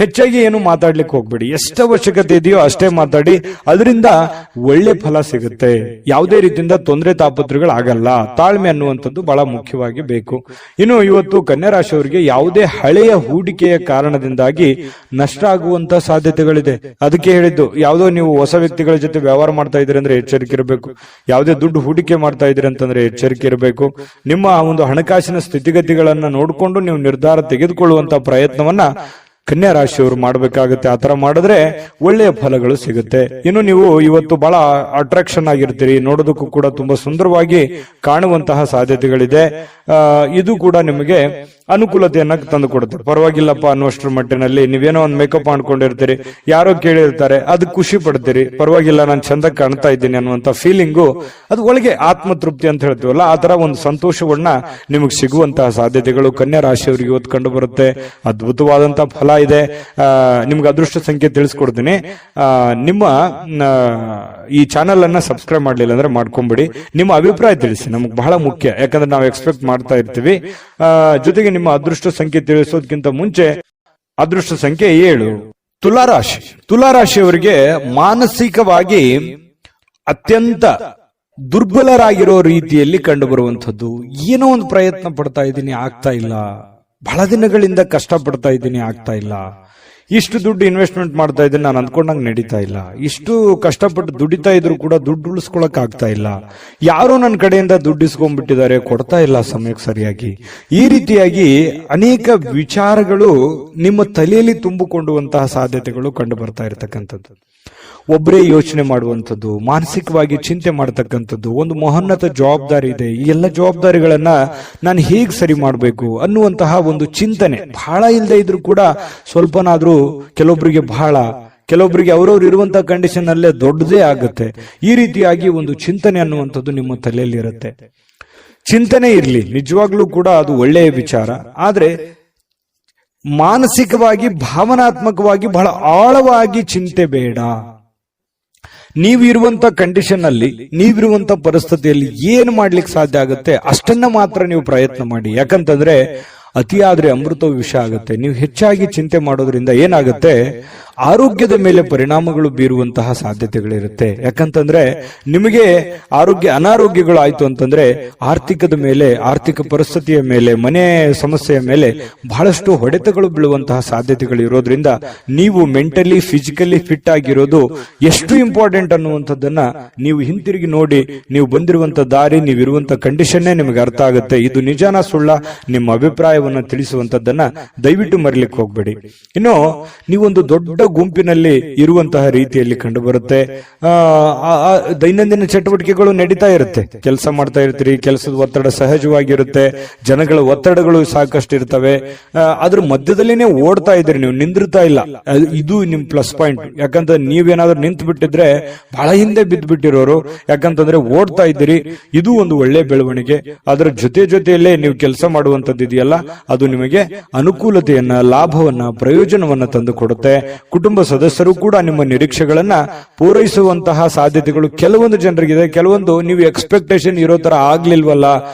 ಹೆಚ್ಚಾಗಿ ಏನು ಮಾತಾಡ್ಲಿಕ್ಕೆ ಹೋಗ್ಬೇಡಿ. ಎಷ್ಟು ಅವಶ್ಯಕತೆ ಇದೆಯೋ ಅಷ್ಟೇ ಮಾತಾಡಿ. ಅದರಿಂದ ಒಳ್ಳೆ ಫಲ ಸಿಗುತ್ತೆ. ಯಾವುದೇ ರೀತಿಯಿಂದ ತೊಂದರೆ ತಾಪತ್ರಗಳಾಗಲ್ಲ. ತಾಳ್ಮೆ ಅನ್ನುವಂಥದ್ದು ಬಹಳ ಮುಖ್ಯವಾಗಿ ಬೇಕು. ಇನ್ನು ಇವತ್ತು ಕನ್ಯಾ ರಾಶಿಯವರಿಗೆ ಯಾವುದೇ ಹಳೆಯ ಹೂಡಿಕೆಯ ಕಾರಣದಿಂದಾಗಿ ನಷ್ಟ ಆಗುವಂತ ಸಾಧ್ಯತೆಗಳಿದೆ. ಅದಕ್ಕೆ ಹೇಳಿದ್ದು, ಯಾವುದೋ ನೀವು ಹೊಸ ವ್ಯಕ್ತಿಗಳ ಜೊತೆ ವ್ಯವಹಾರ ಮಾಡ್ತಾ ಇದ್ದೀರಿ ಅಂದ್ರೆ ಎಚ್ಚರಿಕೆ ಇರಬೇಕು. ಯಾವುದೇ ದುಡ್ಡು ಹೂಡಿಕೆ ಮಾಡ್ತಾ ಇದ್ದೀರಿ ಅಂತಂದ್ರೆ ಎಚ್ಚರಿಕೆ ಇರಬೇಕು. ನಿಮ್ಮ ಒಂದು ಹಣಕಾಸಿನ ಸ್ಥಿತಿಗತಿಗಳನ್ನ ನೋಡಿಕೊಂಡು ನೀವು ನಿರ್ಧಾರ ತೆಗೆದುಕೊಳ್ಳುವಂತ ಪ್ರಯತ್ನವನ್ನ ಕನ್ಯಾ ರಾಶಿಯವರು ಮಾಡಬೇಕಾಗುತ್ತೆ. ಆತರ ಮಾಡಿದ್ರೆ ಒಳ್ಳೆಯ ಫಲಗಳು ಸಿಗುತ್ತೆ. ಇನ್ನು ನೀವು ಇವತ್ತು ಬಹಳ ಅಟ್ರಾಕ್ಷನ್ ಆಗಿರ್ತೀರಿ, ನೋಡೋದಕ್ಕೂ ಕೂಡ ತುಂಬಾ ಸುಂದರವಾಗಿ ಕಾಣುವಂತಹ ಸಾಧ್ಯತೆಗಳಿದೆ. ಇದು ಕೂಡ ನಿಮಗೆ ಅನುಕೂಲತೆಯನ್ನ ತಂದು ಕೊಡುತ್ತೆ. ಪರವಾಗಿಲ್ಲಪ್ಪ ಅನ್ನುವಷ್ಟರ ಮಟ್ಟಿನಲ್ಲಿ ನೀವೇನೋ ಒಂದು ಮೇಕಪ್ ಮಾಡ್ಕೊಂಡಿರ್ತೀರಿ, ಯಾರೋ ಕೇಳಿರ್ತಾರೆ, ಅದು ಖುಷಿ ಪಡ್ತೀರಿ. ಪರವಾಗಿಲ್ಲ, ನಾನು ಚಂದ ಕಾಣ್ತಾ ಇದ್ದೀನಿ ಅನ್ನುವಂತ ಫೀಲಿಂಗು, ಅದು ಒಳಗೆ ಆತ್ಮತೃಪ್ತಿ ಅಂತ ಹೇಳ್ತೀವಲ್ಲ, ಆ ತರ ಒಂದು ಸಂತೋಷವನ್ನ ನಿಮಗೆ ಸಿಗುವಂತಹ ಸಾಧ್ಯತೆಗಳು ಕನ್ಯಾ ರಾಶಿಯವರಿಗೆ ಇವತ್ತು ಕಂಡು ಬರುತ್ತೆ. ಅದ್ಭುತವಾದಂತಹ ಫಲ ಇದೆ. ನಿಮ್ಗೆ ಅದೃಷ್ಟ ಸಂಖ್ಯೆ ತಿಳಿಸ್ಕೊಡ್ತೀನಿ. ನಿಮ್ಮ ಈ ಚಾನೆಲ್ ಅನ್ನ ಸಬ್ಸ್ಕ್ರೈಬ್ ಮಾಡ್ಲಿಲ್ಲ ಅಂದ್ರೆ ಮಾಡ್ಕೊಂಬಿಡಿ. ನಿಮ್ಮ ಅಭಿಪ್ರಾಯ ತಿಳಿಸಿ, ನಮ್ಗೆ ಬಹಳ ಮುಖ್ಯ. ಯಾಕಂದ್ರೆ ನಾವು ಎಕ್ಸ್ಪೆಕ್ಟ್ ಮಾಡ್ತಾ ಇರ್ತೀವಿ. ಜೊತೆಗೆ ನಿಮ್ಮ ಅದೃಷ್ಟ ಸಂಖ್ಯೆ ತಿಳಿಸೋದಕ್ಕಿಂತ ಮುಂಚೆ ಅದೃಷ್ಟ ಸಂಖ್ಯೆ 7, ತುಲಾರಾಶಿಯವರಿಗೆ ಮಾನಸಿಕವಾಗಿ ಅತ್ಯಂತ ದುರ್ಬಲರಾಗಿರೋ ರೀತಿಯಲ್ಲಿ ಕಂಡು ಬರುವಂತದ್ದು. ಏನೋ ಒಂದು ಪ್ರಯತ್ನ ಪಡ್ತಾ ಇದ್ದೀನಿ, ಆಗ್ತಾ ಇಲ್ಲ. ಬಹಳ ದಿನಗಳಿಂದ ಕಷ್ಟ ಪಡ್ತಾ ಇದ್ದೀನಿ, ಆಗ್ತಾ ಇಲ್ಲ. ಇಷ್ಟು ದುಡ್ಡು ಇನ್ವೆಸ್ಟ್ಮೆಂಟ್ ಮಾಡ್ತಾ ಇದ್ದೀನಿ, ನಾನು ಅಂದ್ಕೊಂಡಂಗೆ ನಡೀತಾ ಇಲ್ಲ. ಇಷ್ಟು ಕಷ್ಟಪಟ್ಟು ದುಡಿತಾ ಇದ್ರು ಕೂಡ ದುಡ್ಡು ಉಳಿಸ್ಕೊಳಕ್ ಆಗ್ತಾ ಇಲ್ಲ. ಯಾರೋ ನನ್ನ ಕಡೆಯಿಂದ ದುಡ್ಡು ಇಸ್ಕೊಂಡ್ಬಿಟ್ಟಿದ್ದಾರೆ, ಕೊಡ್ತಾ ಇಲ್ಲ ಸಮಯಕ್ಕೆ ಸರಿಯಾಗಿ. ಈ ರೀತಿಯಾಗಿ ಅನೇಕ ವಿಚಾರಗಳು ನಿಮ್ಮ ತಲೆಯಲ್ಲಿ ತುಂಬಿಕೊಂಡುವಂತಹ ಸಾಧ್ಯತೆಗಳು ಕಂಡು ಬರ್ತಾ ಇರತಕ್ಕಂಥದ್ದು. ಒಬ್ಬರೇ ಯೋಚನೆ ಮಾಡುವಂಥದ್ದು, ಮಾನಸಿಕವಾಗಿ ಚಿಂತೆ ಮಾಡತಕ್ಕಂಥದ್ದು, ಒಂದು ಮಹೋನ್ನತ ಜವಾಬ್ದಾರಿ ಇದೆ, ಈ ಎಲ್ಲ ಜವಾಬ್ದಾರಿಗಳನ್ನ ನಾನು ಹೇಗೆ ಸರಿ ಮಾಡಬೇಕು ಅನ್ನುವಂತಹ ಒಂದು ಚಿಂತನೆ ಬಹಳ ಇಲ್ಲದೆ ಇದ್ರೂ ಕೂಡ ಸ್ವಲ್ಪನಾದ್ರೂ ಕೆಲವೊಬ್ಬರಿಗೆ ಅವರವ್ರು ಇರುವಂತಹ ಕಂಡೀಷನ್ ಅಲ್ಲೇ ದೊಡ್ಡದೇ ಆಗುತ್ತೆ. ಈ ರೀತಿಯಾಗಿ ಒಂದು ಚಿಂತನೆ ಅನ್ನುವಂಥದ್ದು ನಿಮ್ಮ ತಲೆಯಲ್ಲಿ ಇರುತ್ತೆ. ಚಿಂತನೆ ಇರಲಿ, ನಿಜವಾಗ್ಲೂ ಕೂಡ ಅದು ಒಳ್ಳೆಯ ವಿಚಾರ. ಆದ್ರೆ ಮಾನಸಿಕವಾಗಿ ಭಾವನಾತ್ಮಕವಾಗಿ ಬಹಳ ಆಳವಾಗಿ ಚಿಂತೆ ಬೇಡ. ನೀವಿರುವಂತ ಕಂಡೀಷನ್ ಅಲ್ಲಿ, ನೀವಿರುವಂತ ಪರಿಸ್ಥಿತಿಯಲ್ಲಿ ಏನು ಮಾಡ್ಲಿಕ್ಕೆ ಸಾಧ್ಯ ಆಗುತ್ತೆ ಅಷ್ಟನ್ನ ಮಾತ್ರ ನೀವು ಪ್ರಯತ್ನ ಮಾಡಿ. ಯಾಕಂತಂದ್ರೆ ಅತಿಯಾದ್ರೆ ಅಮೃತ ವಿಷ ಆಗುತ್ತೆ. ನೀವು ಹೆಚ್ಚಾಗಿ ಚಿಂತೆ ಮಾಡೋದ್ರಿಂದ ಏನಾಗುತ್ತೆ, ಆರೋಗ್ಯದ ಮೇಲೆ ಪರಿಣಾಮಗಳು ಬೀರುವಂತಹ ಸಾಧ್ಯತೆಗಳಿರುತ್ತೆ. ಯಾಕಂತಂದ್ರೆ ನಿಮಗೆ ಅನಾರೋಗ್ಯಗಳು ಆಯ್ತು ಅಂತಂದ್ರೆ ಆರ್ಥಿಕದ ಮೇಲೆ, ಆರ್ಥಿಕ ಪರಿಸ್ಥಿತಿಯ ಮೇಲೆ, ಮನೆ ಸಮಸ್ಯೆಯ ಮೇಲೆ ಬಹಳಷ್ಟು ಹೊಡೆತಗಳು ಬೀಳುವಂತಹ ಸಾಧ್ಯತೆಗಳು ಇರೋದ್ರಿಂದ ನೀವು ಮೆಂಟಲಿ ಫಿಸಿಕಲಿ ಫಿಟ್ ಆಗಿರೋದು ಎಷ್ಟು ಇಂಪಾರ್ಟೆಂಟ್ ಅನ್ನುವಂಥದ್ದನ್ನ ನೀವು ಹಿಂತಿರುಗಿ ನೋಡಿ. ನೀವು ಬಂದಿರುವಂತ ದಾರಿ, ನೀವಿರುವಂತ ಕಂಡೀಷನ್ನೇ ನಿಮಗೆ ಅರ್ಥ ಆಗುತ್ತೆ. ಇದು ನಿಜಾನ ಸುಳ್ಳ, ನಿಮ್ಮ ಅಭಿಪ್ರಾಯವನ್ನ ತಿಳಿಸುವಂತದ್ದನ್ನ ದಯವಿಟ್ಟು ಮರಿಲಿಕ್ಕೆ ಹೋಗ್ಬೇಡಿ. ಇನ್ನು ನೀವೊಂದು ದೊಡ್ಡ ಗುಂಪಿನಲ್ಲಿ ಇರುವಂತಹ ರೀತಿಯಲ್ಲಿ ಕಂಡು ಬರುತ್ತೆ. ದೈನಂದಿನ ಚಟುವಟಿಕೆಗಳು ನಡೀತಾ ಇರುತ್ತೆ, ಕೆಲಸ ಮಾಡ್ತಾ ಇರ್ತೀರಿ, ಕೆಲಸದ ಒತ್ತಡ ಸಹಜವಾಗಿರುತ್ತೆ, ಜನಗಳ ಒತ್ತಡಗಳು ಸಾಕಷ್ಟು ಇರ್ತವೆ. ಅದ್ರ ಮಧ್ಯದಲ್ಲಿನೇ ಓಡ್ತಾ ಇದ್ದೀರಿ, ನೀವು ನಿಂದಿರ್ತಾ ಇಲ್ಲ. ಇದು ನಿಮ್ ಪ್ಲಸ್ ಪಾಯಿಂಟ್. ಯಾಕಂದ್ರೆ ನೀವೇನಾದ್ರೂ ನಿಂತು ಬಿಟ್ಟಿದ್ರೆ ಬಹಳ ಹಿಂದೆ ಬಿದ್ದು ಬಿಟ್ಟಿರೋರು. ಯಾಕಂತಂದ್ರೆ ಓಡ್ತಾ ಇದ್ದೀರಿ, ಇದು ಒಂದು ಒಳ್ಳೆ ಬೆಳವಣಿಗೆ. ಅದರ ಜೊತೆಯಲ್ಲೇ ನೀವು ಕೆಲಸ ಮಾಡುವಂತದ್ದು ಇದೆಯಲ್ಲ, ಅದು ನಿಮಗೆ ಅನುಕೂಲತೆಯನ್ನ, ಲಾಭವನ್ನ, ಪ್ರಯೋಜನವನ್ನ ತಂದು ಕೊಡುತ್ತೆ. ಕುಟುಂಬ ಸದಸ್ಯರು ಕೂಡ ನಿಮ್ಮ ನಿರೀಕ್ಷೆಗಳನ್ನ ಪೂರೈಸುವಂತಹ ಸಾಧ್ಯತೆಗಳು ಕೆಲವೊಂದು ಜನರಿಗಿದೆ. ಕೆಲವೊಂದು ನೀವು ಎಕ್ಸ್ಪೆಕ್ಟೇಷನ್ ಇರೋ ತರ ಆಗ್ಲಿಲ್ವಲ್ಲ,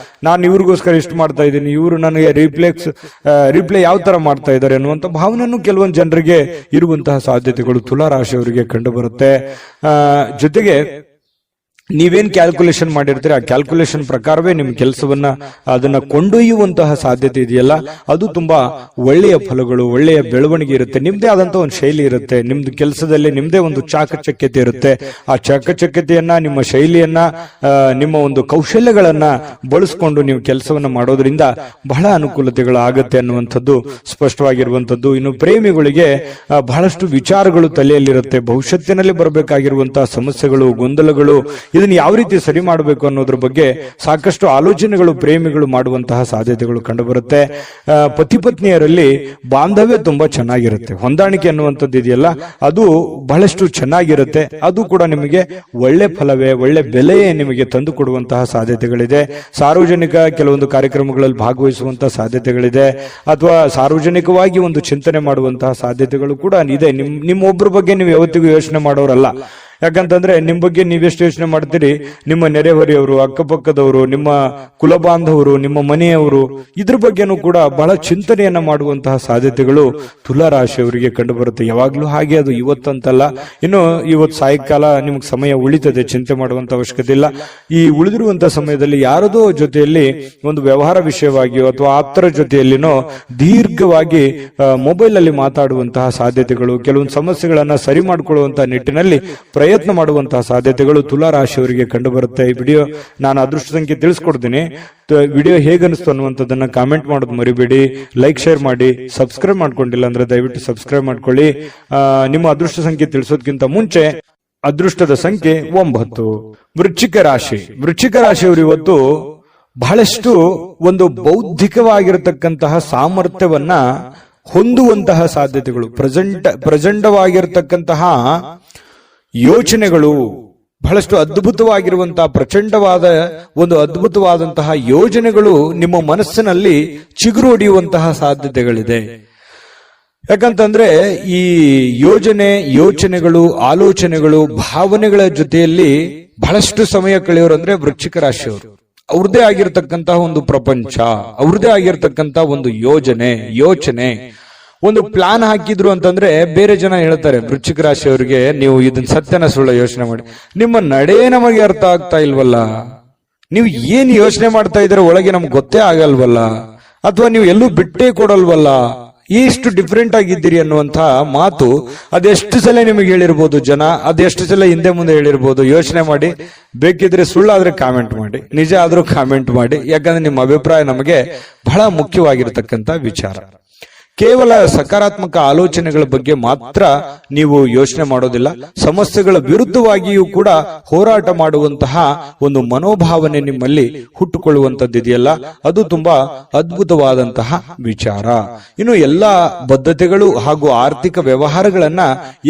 ನಾನು ಇವ್ರಿಗೋಸ್ಕರ ಇಷ್ಟು ಮಾಡ್ತಾ ಇದ್ದೀನಿ, ಇವರು ನನಗೆ ರಿಪ್ಲೈ ಯಾವ ತರ ಮಾಡ್ತಾ ಇದ್ದಾರೆ ಅನ್ನುವಂತ ಭಾವನೆಯನ್ನು ಕೆಲವೊಂದು ಜನರಿಗೆ ಇರುವಂತಹ ಸಾಧ್ಯತೆಗಳು ತುಲಾ ರಾಶಿಯವರಿಗೆ ಕಂಡು ಬರುತ್ತೆ. ಜೊತೆಗೆ ನೀವೇನ್ ಕ್ಯಾಲ್ಕುಲೇಷನ್ ಮಾಡಿರ್ತೀರಿ ಆ ಕ್ಯಾಲ್ಕುಲೇಷನ್ ಪ್ರಕಾರವೇ ನಿಮ್ ಕೆಲಸವನ್ನ ಅದನ್ನ ಕೊಂಡೊಯ್ಯುವಂತಹ ಸಾಧ್ಯತೆ ಇದೆಯಲ್ಲ, ಅದು ತುಂಬಾ ಒಳ್ಳೆಯ ಫಲಗಳು, ಒಳ್ಳೆಯ ಬೆಳವಣಿಗೆ ಇರುತ್ತೆ. ನಿಮ್ದೇ ಆದಂತಹ ಒಂದು ಶೈಲಿ ಇರುತ್ತೆ, ನಿಮ್ದು ಕೆಲಸದಲ್ಲಿ ನಿಮ್ದೇ ಒಂದು ಚಾಕಚಕ್ಯತೆ ಇರುತ್ತೆ. ಆ ಚಾಕಚಕ್ಯತೆಯನ್ನ, ನಿಮ್ಮ ಶೈಲಿಯನ್ನ, ನಿಮ್ಮ ಒಂದು ಕೌಶಲ್ಯಗಳನ್ನ ಬಳಸ್ಕೊಂಡು ನೀವು ಕೆಲಸವನ್ನ ಮಾಡೋದ್ರಿಂದ ಬಹಳ ಅನುಕೂಲತೆಗಳು ಆಗತ್ತೆ ಅನ್ನುವಂಥದ್ದು ಸ್ಪಷ್ಟವಾಗಿರುವಂತದ್ದು. ಇನ್ನು ಪ್ರೇಮಿಗಳಿಗೆ ಬಹಳಷ್ಟು ವಿಚಾರಗಳು ತಲೆಯಲ್ಲಿರುತ್ತೆ. ಭವಿಷ್ಯತ್ತಿನಲ್ಲಿ ಬರಬೇಕಾಗಿರುವಂತಹ ಸಮಸ್ಯೆಗಳು, ಗೊಂದಲಗಳು, ಇದನ್ನ ಯಾವ ರೀತಿ ಸರಿ ಮಾಡಬೇಕು ಅನ್ನೋದ್ರ ಬಗ್ಗೆ ಸಾಕಷ್ಟು ಆಲೋಚನೆಗಳು ಪ್ರೇಮಿಗಳು ಮಾಡುವಂತಹ ಸಾಧ್ಯತೆಗಳು ಕಂಡುಬರುತ್ತೆ. ಪತಿ ಪತ್ನಿಯರಲ್ಲಿ ಬಾಂಧವ್ಯ ತುಂಬಾ ಚೆನ್ನಾಗಿರುತ್ತೆ. ಹೊಂದಾಣಿಕೆ ಅನ್ನುವಂಥದ್ದು ಇದೆಯಲ್ಲ, ಅದು ಬಹಳಷ್ಟು ಚೆನ್ನಾಗಿರುತ್ತೆ. ಅದು ಕೂಡ ನಿಮಗೆ ಒಳ್ಳೆ ಫಲವೇ, ಒಳ್ಳೆ ಬೆಲೆಯೇ ನಿಮಗೆ ತಂದು ಕೊಡುವಂತಹ ಸಾಧ್ಯತೆಗಳಿದೆ. ಸಾರ್ವಜನಿಕ ಕೆಲವೊಂದು ಕಾರ್ಯಕ್ರಮಗಳಲ್ಲಿ ಭಾಗವಹಿಸುವಂತಹ ಸಾಧ್ಯತೆಗಳಿದೆ, ಅಥವಾ ಸಾರ್ವಜನಿಕವಾಗಿ ಒಂದು ಚಿಂತನೆ ಮಾಡುವಂತಹ ಸಾಧ್ಯತೆಗಳು ಕೂಡ ಇದೆ. ನಿಮ್ಮೊಬ್ಬರ ಬಗ್ಗೆ ನೀವು ಯಾವತ್ತಿಗೂ ಯೋಚನೆ ಮಾಡೋರಲ್ಲ. ಯಾಕಂತಂದ್ರೆ ನಿಮ್ ಬಗ್ಗೆ ನೀವೆಷ್ಟು ಯೋಚನೆ ಮಾಡ್ತೀರಿ, ನಿಮ್ಮ ನೆರೆಹೊರೆಯವರು, ಅಕ್ಕಪಕ್ಕದವರು, ನಿಮ್ಮ ಕುಲಬಾಂಧವರು, ನಿಮ್ಮ ಮನೆಯವರು, ಇದ್ರ ಬಗ್ಗೆನೂ ಕೂಡ ಬಹಳ ಚಿಂತನೆಯನ್ನ ಮಾಡುವಂತಹ ಸಾಧ್ಯತೆಗಳು ತುಲಾ ರಾಶಿಯವರಿಗೆ ಕಂಡು ಬರುತ್ತೆ. ಯಾವಾಗ್ಲೂ ಹಾಗೆ, ಅದು ಇವತ್ತಂತಲ್ಲ. ಇನ್ನು ಇವತ್ತು ಸಾಯಂಕಾಲ ನಿಮ್ಗೆ ಸಮಯ ಉಳಿತದೆ, ಚಿಂತೆ ಮಾಡುವಂತ ಅವಶ್ಯಕತೆ ಇಲ್ಲ. ಈ ಉಳಿದಿರುವಂತಹ ಸಮಯದಲ್ಲಿ ಯಾರದೋ ಜೊತೆಯಲ್ಲಿ ಒಂದು ವ್ಯವಹಾರ ವಿಷಯವಾಗಿಯೋ ಅಥವಾ ಆಪ್ತರ ಜೊತೆಯಲ್ಲಿನೋ ದೀರ್ಘವಾಗಿ ಮೊಬೈಲ್ ಅಲ್ಲಿ ಮಾತಾಡುವಂತಹ ಸಾಧ್ಯತೆಗಳು, ಕೆಲವೊಂದು ಸಮಸ್ಯೆಗಳನ್ನ ಸರಿ ಮಾಡಿಕೊಳ್ಳುವಂತಹ ನಿಟ್ಟಿನಲ್ಲಿ ಪ್ರಯತ್ನ ಮಾಡುವಂತಹ ಸಾಧ್ಯತೆಗಳು ತುಲಾ ರಾಶಿಯವರಿಗೆ ಕಂಡು ಬರುತ್ತೆ. ಈ ವಿಡಿಯೋ ನಾನು ಅದೃಷ್ಟ ಸಂಖ್ಯೆ ತಿಳಿಸ್ಕೊಡ್ತೀನಿ. ವಿಡಿಯೋ ಹೇಗನಿಸ್ತು ಅನ್ನುವಂಥದ್ದನ್ನ ಕಾಮೆಂಟ್ ಮಾಡೋದು ಮರಿಬೇಡಿ. ಲೈಕ್, ಶೇರ್ ಮಾಡಿ. ಸಬ್ಸ್ಕ್ರೈಬ್ ಮಾಡ್ಕೊಂಡಿಲ್ಲ ಅಂದ್ರೆ ದಯವಿಟ್ಟು ಸಬ್ಸ್ಕ್ರೈಬ್ ಮಾಡ್ಕೊಳ್ಳಿ. ನಿಮ್ಮ ಅದೃಷ್ಟ ಸಂಖ್ಯೆ ತಿಳಿಸೋದಕ್ಕಿಂತ ಮುಂಚೆ ಅದೃಷ್ಟದ ಸಂಖ್ಯೆ 9. ವೃಶ್ಚಿಕ ರಾಶಿ. ವೃಶ್ಚಿಕ ರಾಶಿಯವರು ಇವತ್ತು ಬಹಳಷ್ಟು ಒಂದು ಬೌದ್ಧಿಕವಾಗಿರತಕ್ಕಂತಹ ಸಾಮರ್ಥ್ಯವನ್ನ ಹೊಂದುವಂತಹ ಸಾಧ್ಯತೆಗಳು, ಪ್ರಚಂಡವಾಗಿರತಕ್ಕಂತಹ ಯೋಚನೆಗಳು, ಬಹಳಷ್ಟು ಅದ್ಭುತವಾಗಿರುವಂತಹ ಪ್ರಚಂಡವಾದ ಒಂದು ಅದ್ಭುತವಾದಂತಹ ಯೋಜನೆಗಳು ನಿಮ್ಮ ಮನಸ್ಸಿನಲ್ಲಿ ಚಿಗುರು ಹೊಡೆಯುವಂತಹ ಸಾಧ್ಯತೆಗಳಿದೆ. ಯಾಕಂತಂದ್ರೆ ಈ ಯೋಚನೆಗಳು, ಆಲೋಚನೆಗಳು, ಭಾವನೆಗಳ ಜೊತೆಯಲ್ಲಿ ಬಹಳಷ್ಟು ಸಮಯ ಕಳೆಯೋರು ಅಂದ್ರೆ ವೃಶ್ಚಿಕ ರಾಶಿಯವರು. ಅವ್ರದೇ ಆಗಿರ್ತಕ್ಕಂತಹ ಒಂದು ಪ್ರಪಂಚ, ಅವ್ರದೇ ಆಗಿರ್ತಕ್ಕಂತಹ ಒಂದು ಯೋಚನೆ, ಒಂದು ಪ್ಲಾನ್ ಹಾಕಿದ್ರು ಅಂತಂದ್ರೆ ಬೇರೆ ಜನ ಹೇಳ್ತಾರೆ ವೃಶ್ಚಿಕ ರಾಶಿಯವರಿಗೆ, ನೀವು ಇದನ್ನ ಸತ್ಯನ ಸುಳ್ಳ ಯೋಚನೆ ಮಾಡಿ, ನಿಮ್ಮ ನಡೆ ನಮಗೆ ಅರ್ಥ ಆಗ್ತಾ ಇಲ್ವಲ್ಲ, ನೀವು ಏನ್ ಯೋಚನೆ ಮಾಡ್ತಾ ಇದ್ರೆ ಒಳಗೆ ನಮ್ಗೆ ಗೊತ್ತೇ ಆಗಲ್ವಲ್ಲ, ಅಥವಾ ನೀವು ಎಲ್ಲೂ ಬಿಟ್ಟೇ ಕೊಡಲ್ವಲ್ಲ, ಎಷ್ಟು ಡಿಫ್ರೆಂಟ್ ಆಗಿದ್ದೀರಿ ಅನ್ನುವಂತ ಮಾತು ಅದೆಷ್ಟು ಸಲ ನಿಮಗೆ ಹೇಳಿರ್ಬೋದು ಜನ, ಅದೆಷ್ಟು ಸಲ ಹಿಂದೆ ಮುಂದೆ ಹೇಳಿರ್ಬೋದು. ಯೋಚನೆ ಮಾಡಿ, ಬೇಕಿದ್ರೆ ಸುಳ್ಳಾದ್ರೆ ಕಾಮೆಂಟ್ ಮಾಡಿ, ನಿಜ ಆದ್ರೂ ಕಾಮೆಂಟ್ ಮಾಡಿ. ಯಾಕಂದ್ರೆ ನಿಮ್ಮ ಅಭಿಪ್ರಾಯ ನಮಗೆ ಬಹಳ ಮುಖ್ಯವಾಗಿರತಕ್ಕಂತ ವಿಚಾರ. ಕೇವಲ ಸಕಾರಾತ್ಮಕ ಆಲೋಚನೆಗಳ ಬಗ್ಗೆ ಮಾತ್ರ ನೀವು ಯೋಚನೆ ಮಾಡೋದಿಲ್ಲ, ಸಮಸ್ಯೆಗಳ ವಿರುದ್ಧವಾಗಿಯೂ ಕೂಡ ಹೋರಾಟ ಮಾಡುವಂತಹ ಒಂದು ಮನೋಭಾವನೆ ನಿಮ್ಮಲ್ಲಿ ಹುಟ್ಟುಕೊಳ್ಳುವಂತದ್ದಿದೆಯಲ್ಲ, ಅದು ತುಂಬಾ ಅದ್ಭುತವಾದಂತಹ ವಿಚಾರ. ಇನ್ನು ಎಲ್ಲಾ ಬದ್ಧತೆಗಳು ಹಾಗೂ ಆರ್ಥಿಕ ವ್ಯವಹಾರಗಳನ್ನ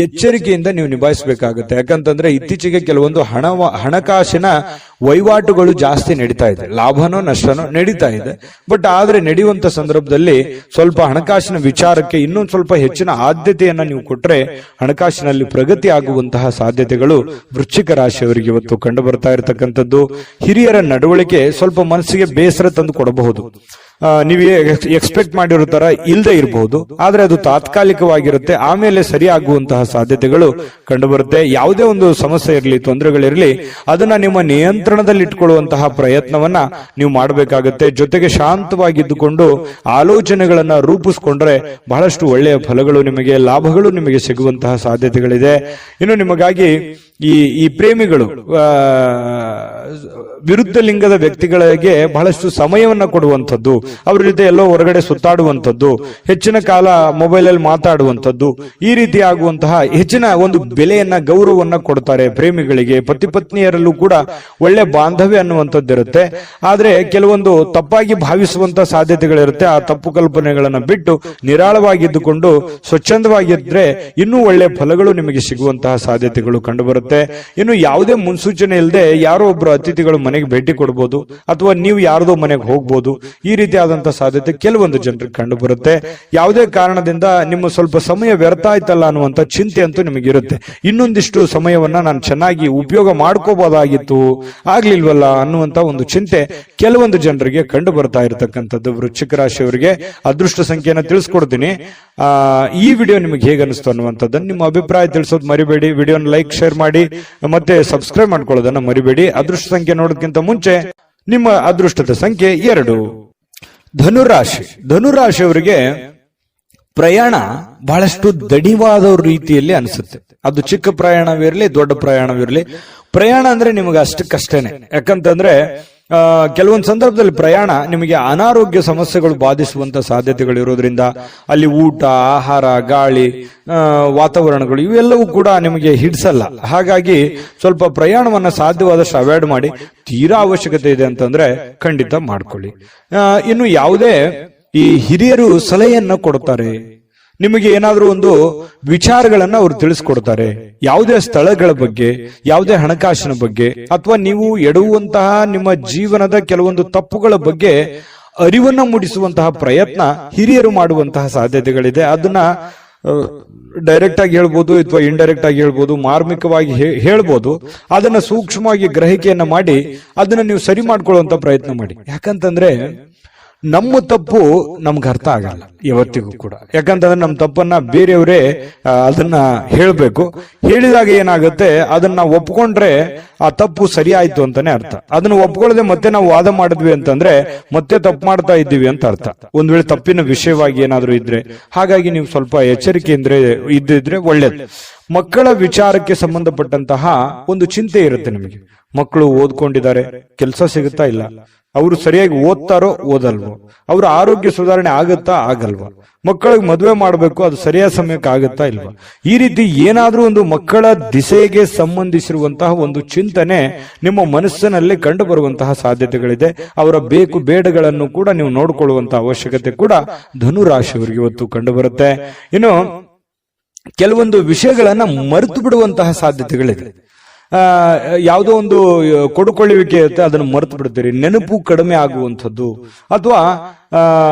ಎಚ್ಚರಿಕೆಯಿಂದ ನೀವು ನಿಭಾಯಿಸಬೇಕಾಗುತ್ತೆ. ಯಾಕಂತಂದ್ರೆ ಇತ್ತೀಚೆಗೆ ಕೆಲವೊಂದು ಹಣಕಾಸಿನ ವಹಿವಾಟುಗಳು ಜಾಸ್ತಿ ನಡೀತಾ ಇದೆ, ಲಾಭನೋ ನಷ್ಟನೋ ನಡೀತಾ ಇದೆ. ಬಟ್ ಆದ್ರೆ ನಡೆಯುವಂತ ಸಂದರ್ಭದಲ್ಲಿ ಸ್ವಲ್ಪ ಹಣಕಾಸಿನ ವಿಚಾರಕ್ಕೆ ಇನ್ನೊಂದು ಸ್ವಲ್ಪ ಹೆಚ್ಚಿನ ಆದ್ಯತೆಯನ್ನ ನೀವು ಕೊಟ್ರೆ ಹಣಕಾಸಿನಲ್ಲಿ ಪ್ರಗತಿ ಆಗುವಂತಹ ಸಾಧ್ಯತೆಗಳು ವೃಶ್ಚಿಕ ರಾಶಿಯವರಿಗೆ ಇವತ್ತು ಕಂಡು ಬರ್ತಾ ಇರತಕ್ಕಂಥದ್ದು. ಹಿರಿಯರ ನಡವಳಿಕೆ ಸ್ವಲ್ಪ ಮನಸ್ಸಿಗೆ ಬೇಸರ ತಂದು ಕೊಡಬಹುದು. ನೀವು ಎಕ್ಸ್ಪೆಕ್ಟ್ ಮಾಡಿರೋ ತರ ಇಲ್ಲದೆ ಇರಬಹುದು, ಆದ್ರೆ ಅದು ತಾತ್ಕಾಲಿಕವಾಗಿರುತ್ತೆ, ಆಮೇಲೆ ಸರಿಯಾಗುವಂತಹ ಸಾಧ್ಯತೆಗಳು ಕಂಡುಬರುತ್ತೆ. ಯಾವುದೇ ಒಂದು ಸಮಸ್ಯೆ ಇರಲಿ, ತೊಂದರೆಗಳಿರಲಿ, ಅದನ್ನ ನಿಮ್ಮ ನಿಯಂತ್ರಣದಲ್ಲಿ ಇಟ್ಕೊಳ್ಳುವಂತಹ ಪ್ರಯತ್ನವನ್ನ ನೀವು ಮಾಡಬೇಕಾಗುತ್ತೆ. ಜೊತೆಗೆ ಶಾಂತವಾಗಿದ್ದುಕೊಂಡು ಆಲೋಚನೆಗಳನ್ನ ರೂಪಿಸ್ಕೊಂಡ್ರೆ ಬಹಳಷ್ಟು ಒಳ್ಳೆಯ ಫಲಗಳು ನಿಮಗೆ, ಲಾಭಗಳು ನಿಮಗೆ ಸಿಗುವಂತಹ ಸಾಧ್ಯತೆಗಳಿದೆ. ಇನ್ನು ನಿಮಗಾಗಿ ಈ ಪ್ರೇಮಿಗಳು ವಿರುದ್ಧ ಲಿಂಗದ ವ್ಯಕ್ತಿಗಳಿಗೆ ಬಹಳಷ್ಟು ಸಮಯವನ್ನ ಕೊಡುವಂಥದ್ದು, ಅವ್ರ ಜೊತೆ ಎಲ್ಲೋ ಹೊರಗಡೆ ಸುತ್ತಾಡುವಂಥದ್ದು, ಹೆಚ್ಚಿನ ಕಾಲ ಮೊಬೈಲ್ ಅಲ್ಲಿ ಮಾತಾಡುವಂಥದ್ದು, ಈ ರೀತಿ ಆಗುವಂತಹ ಹೆಚ್ಚಿನ ಒಂದು ಬೆಲೆಯನ್ನ, ಗೌರವವನ್ನ ಕೊಡ್ತಾರೆ ಪ್ರೇಮಿಗಳಿಗೆ. ಪತಿ ಪತ್ನಿಯರಲ್ಲೂ ಕೂಡ ಒಳ್ಳೆ ಬಾಂಧವ್ಯ ಅನ್ನುವಂಥದ್ದಿರುತ್ತೆ. ಆದ್ರೆ ಕೆಲವೊಂದು ತಪ್ಪಾಗಿ ಭಾವಿಸುವಂತಹ ಸಾಧ್ಯತೆಗಳಿರುತ್ತೆ. ಆ ತಪ್ಪು ಕಲ್ಪನೆಗಳನ್ನ ಬಿಟ್ಟು ನಿರಾಳವಾಗಿದ್ದುಕೊಂಡು ಸ್ವಚ್ಛಂದವಾಗಿದ್ರೆ ಇನ್ನೂ ಒಳ್ಳೆ ಫಲಗಳು ನಿಮಗೆ ಸಿಗುವಂತಹ ಸಾಧ್ಯತೆಗಳು ಕಂಡುಬರುತ್ತೆ. ಬರುತ್ತೆ. ಇನ್ನು ಯಾವುದೇ ಮುನ್ಸೂಚನೆ ಇಲ್ಲದೆ ಯಾರೋ ಒಬ್ರು ಅತಿಥಿಗಳು ಮನೆಗೆ ಭೇಟಿ ಕೊಡಬಹುದು, ಅಥವಾ ನೀವು ಯಾರ್ದೋ ಮನೆಗೆ ಹೋಗ್ಬೋದು. ಈ ರೀತಿಯಾದಂತಹ ಸಾಧ್ಯತೆ ಕೆಲವೊಂದು ಜನರಿಗೆ ಕಂಡು ಬರುತ್ತೆ. ಯಾವುದೇ ಕಾರಣದಿಂದ ನಿಮ್ಮ ಸ್ವಲ್ಪ ಸಮಯ ವ್ಯರ್ಥ ಆಯ್ತಲ್ಲ ಅನ್ನುವಂತ ಚಿಂತೆ ಅಂತೂ ನಿಮಗಿರುತ್ತೆ. ಇನ್ನೊಂದಿಷ್ಟು ಸಮಯವನ್ನ ನಾನು ಚೆನ್ನಾಗಿ ಉಪಯೋಗ ಮಾಡ್ಕೋಬಹುದಾಗಿತ್ತು, ಆಗ್ಲಿಲ್ವಲ್ಲ ಅನ್ನುವಂತ ಒಂದು ಚಿಂತೆ ಕೆಲವೊಂದು ಜನರಿಗೆ ಕಂಡು ಬರ್ತಾ ಇರತಕ್ಕಂಥದ್ದು. ವೃಶ್ಚಿಕ ರಾಶಿಯವರಿಗೆ ಅದೃಷ್ಟ ಸಂಖ್ಯೆಯನ್ನು ತಿಳಿಸ್ಕೊಡ್ತೀನಿ. ಈ ವಿಡಿಯೋ ನಿಮಗೆ ಹೇಗೆ ಅನಿಸ್ತು ಅನ್ನುವಂಥದ್ದನ್ನು ನಿಮ್ಮ ಅಭಿಪ್ರಾಯ ತಿಳಿಸೋದು ಮರಿಬೇಡಿ. ವಿಡಿಯೋನ ಲೈಕ್, ಶೇರ್ ಮಾಡಿ, ಮತ್ತೆ ಸಬ್ಸ್ಕ್ರೈಬ್ ಮಾಡ್ಕೊಳ್ಳೋದನ್ನ ಮರಿಬೇಡಿ. ಅದೃಷ್ಟ ಸಂಖ್ಯೆ ನೋಡೋದಕ್ಕಿಂತ ಮುಂಚೆ ನಿಮ್ಮ ಅದೃಷ್ಟದ ಸಂಖ್ಯೆ 2. ಧನುರಾಶಿ. ಧನುರಾಶಿಯವರಿಗೆ ಪ್ರಯಾಣ ಬಹಳಷ್ಟು ದಣಿವಾದ ರೀತಿಯಲ್ಲಿ ಅನಿಸುತ್ತೆ. ಅದು ಚಿಕ್ಕ ಪ್ರಯಾಣವಿರಲಿ, ದೊಡ್ಡ ಪ್ರಯಾಣವಿರಲಿ, ಪ್ರಯಾಣ ಅಂದ್ರೆ ನಿಮಗೆ ಅಷ್ಟಕ್ಕಷ್ಟೇನೆ. ಯಾಕಂತಂದ್ರೆ ಕೆಲವೊಂದು ಸಂದರ್ಭದಲ್ಲಿ ಪ್ರಯಾಣ ನಿಮಗೆ ಅನಾರೋಗ್ಯ ಸಮಸ್ಯೆಗಳು ಬಾಧಿಸುವಂತ ಸಾಧ್ಯತೆಗಳು ಇರೋದ್ರಿಂದ ಅಲ್ಲಿ ಊಟ, ಆಹಾರ, ಗಾಳಿ, ವಾತಾವರಣಗಳು ಇವೆಲ್ಲವೂ ಕೂಡ ನಿಮಗೆ ಹಿಡಿಸಲ್ಲ. ಹಾಗಾಗಿ ಸ್ವಲ್ಪ ಪ್ರಯಾಣವನ್ನ ಸಾಧ್ಯವಾದಷ್ಟು ಅವಾಯ್ಡ್ ಮಾಡಿ. ತೀರಾ ಅವಶ್ಯಕತೆ ಇದೆ ಅಂತಂದ್ರೆ ಖಂಡಿತ ಮಾಡ್ಕೊಳ್ಳಿ. ಇನ್ನು ಯಾವುದೇ ಈ ಹಿರಿಯರು ಸಲಹೆಯನ್ನ ಕೊಡ್ತಾರೆ, ನಿಮಗೆ ಏನಾದ್ರೂ ಒಂದು ವಿಚಾರಗಳನ್ನ ಅವರು ತಿಳಿಸ್ಕೊಡ್ತಾರೆ. ಯಾವುದೇ ಸ್ಥಳಗಳ ಬಗ್ಗೆ, ಯಾವುದೇ ಹಣಕಾಸಿನ ಬಗ್ಗೆ, ಅಥವಾ ನೀವು ಎಡುವಂತಹ ನಿಮ್ಮ ಜೀವನದ ಕೆಲವೊಂದು ತಪ್ಪುಗಳ ಬಗ್ಗೆ ಅರಿವನ್ನ ಮೂಡಿಸುವಂತಹ ಪ್ರಯತ್ನ ಹಿರಿಯರು ಮಾಡುವಂತಹ ಸಾಧ್ಯತೆಗಳಿದೆ. ಅದನ್ನ ಡೈರೆಕ್ಟ್ ಆಗಿ ಹೇಳ್ಬೋದು, ಅಥವಾ ಇಂಡೈರೆಕ್ಟ್ ಆಗಿ ಹೇಳ್ಬೋದು, ಮಾರ್ಮಿಕವಾಗಿ ಹೇಳ್ಬೋದು. ಅದನ್ನ ಸೂಕ್ಷ್ಮವಾಗಿ ಗ್ರಹಿಕೆಯನ್ನ ಮಾಡಿ ಅದನ್ನ ನೀವು ಸರಿ ಮಾಡ್ಕೊಳ್ಳುವಂತ ಪ್ರಯತ್ನ ಮಾಡಿ. ಯಾಕಂತಂದ್ರೆ ನಮ್ಮ ತಪ್ಪು ನಮ್ಗೆ ಅರ್ಥ ಆಗಲ್ಲ ಯಾವತ್ತಿಗೂ ಕೂಡ. ಯಾಕಂತಂದ್ರೆ ನಮ್ಮ ತಪ್ಪನ್ನ ಬೇರೆಯವರೇ ಅದನ್ನ ಹೇಳ್ಬೇಕು. ಹೇಳಿದಾಗ ಏನಾಗುತ್ತೆ, ಅದನ್ನ ಒಪ್ಕೊಂಡ್ರೆ ಆ ತಪ್ಪು ಸರಿ ಆಯ್ತು ಅಂತಾನೆ ಅರ್ಥ. ಅದನ್ನ ಒಪ್ಕೊಳ್ಳದೆ ಮತ್ತೆ ನಾವು ವಾದ ಮಾಡಿದ್ವಿ ಅಂತಂದ್ರೆ ಮತ್ತೆ ತಪ್ಪು ಮಾಡ್ತಾ ಇದ್ದೀವಿ ಅಂತ ಅರ್ಥ, ಒಂದ್ ವೇಳೆ ತಪ್ಪಿನ ವಿಷಯವಾಗಿ ಏನಾದ್ರೂ ಇದ್ರೆ. ಹಾಗಾಗಿ ನೀವು ಸ್ವಲ್ಪ ಎಚ್ಚರಿಕೆಯಿಂದ ಇದ್ದಿದ್ರೆ ಒಳ್ಳೇದು. ಮಕ್ಕಳ ವಿಚಾರಕ್ಕೆ ಸಂಬಂಧಪಟ್ಟಂತಹ ಒಂದು ಚಿಂತೆ ಇರುತ್ತೆ ನಿಮಗೆ. ಮಕ್ಕಳು ಓದ್ಕೊಂಡಿದ್ದಾರೆ, ಕೆಲಸ ಸಿಗುತ್ತಾ ಇಲ್ಲ, ಅವರು ಸರಿಯಾಗಿ ಓದ್ತಾರೋ ಓದಲ್ವೋ, ಅವ್ರ ಆರೋಗ್ಯ ಸುಧಾರಣೆ ಆಗುತ್ತಾ ಆಗಲ್ವಾ, ಮಕ್ಕಳಿಗೆ ಮದುವೆ ಮಾಡಬೇಕು, ಅದು ಸರಿಯಾದ ಸಮಯಕ್ಕೆ ಆಗುತ್ತಾ ಇಲ್ವಾ, ಈ ರೀತಿ ಏನಾದ್ರೂ ಒಂದು ಮಕ್ಕಳ ದಿಸೆಗೆ ಸಂಬಂಧಿಸಿರುವಂತಹ ಒಂದು ಚಿಂತನೆ ನಿಮ್ಮ ಮನಸ್ಸಿನಲ್ಲಿ ಕಂಡು ಬರುವಂತಹ ಸಾಧ್ಯತೆಗಳಿದೆ. ಅವರ ಬೇಕು ಬೇಡಗಳನ್ನು ಕೂಡ ನೀವು ನೋಡಿಕೊಳ್ಳುವಂತಹ ಅವಶ್ಯಕತೆ ಕೂಡ ಧನುರಾಶಿಯವರಿಗೆ ಇವತ್ತು ಕಂಡು ಬರುತ್ತೆ. ಇನ್ನು ಕೆಲವೊಂದು ವಿಷಯಗಳನ್ನ ಮರೆತು ಬಿಡುವಂತಹ ಸಾಧ್ಯತೆಗಳಿದೆ. ಯಾವುದೋ ಒಂದು ಕೊಡುಕೊಳ್ಳುವಿಕೆ ಇರುತ್ತೆ, ಅದನ್ನು ಮರೆತು ಬಿಡ್ತೀರಿ. ನೆನಪು ಕಡಿಮೆ ಆಗುವಂಥದ್ದು, ಅಥವಾ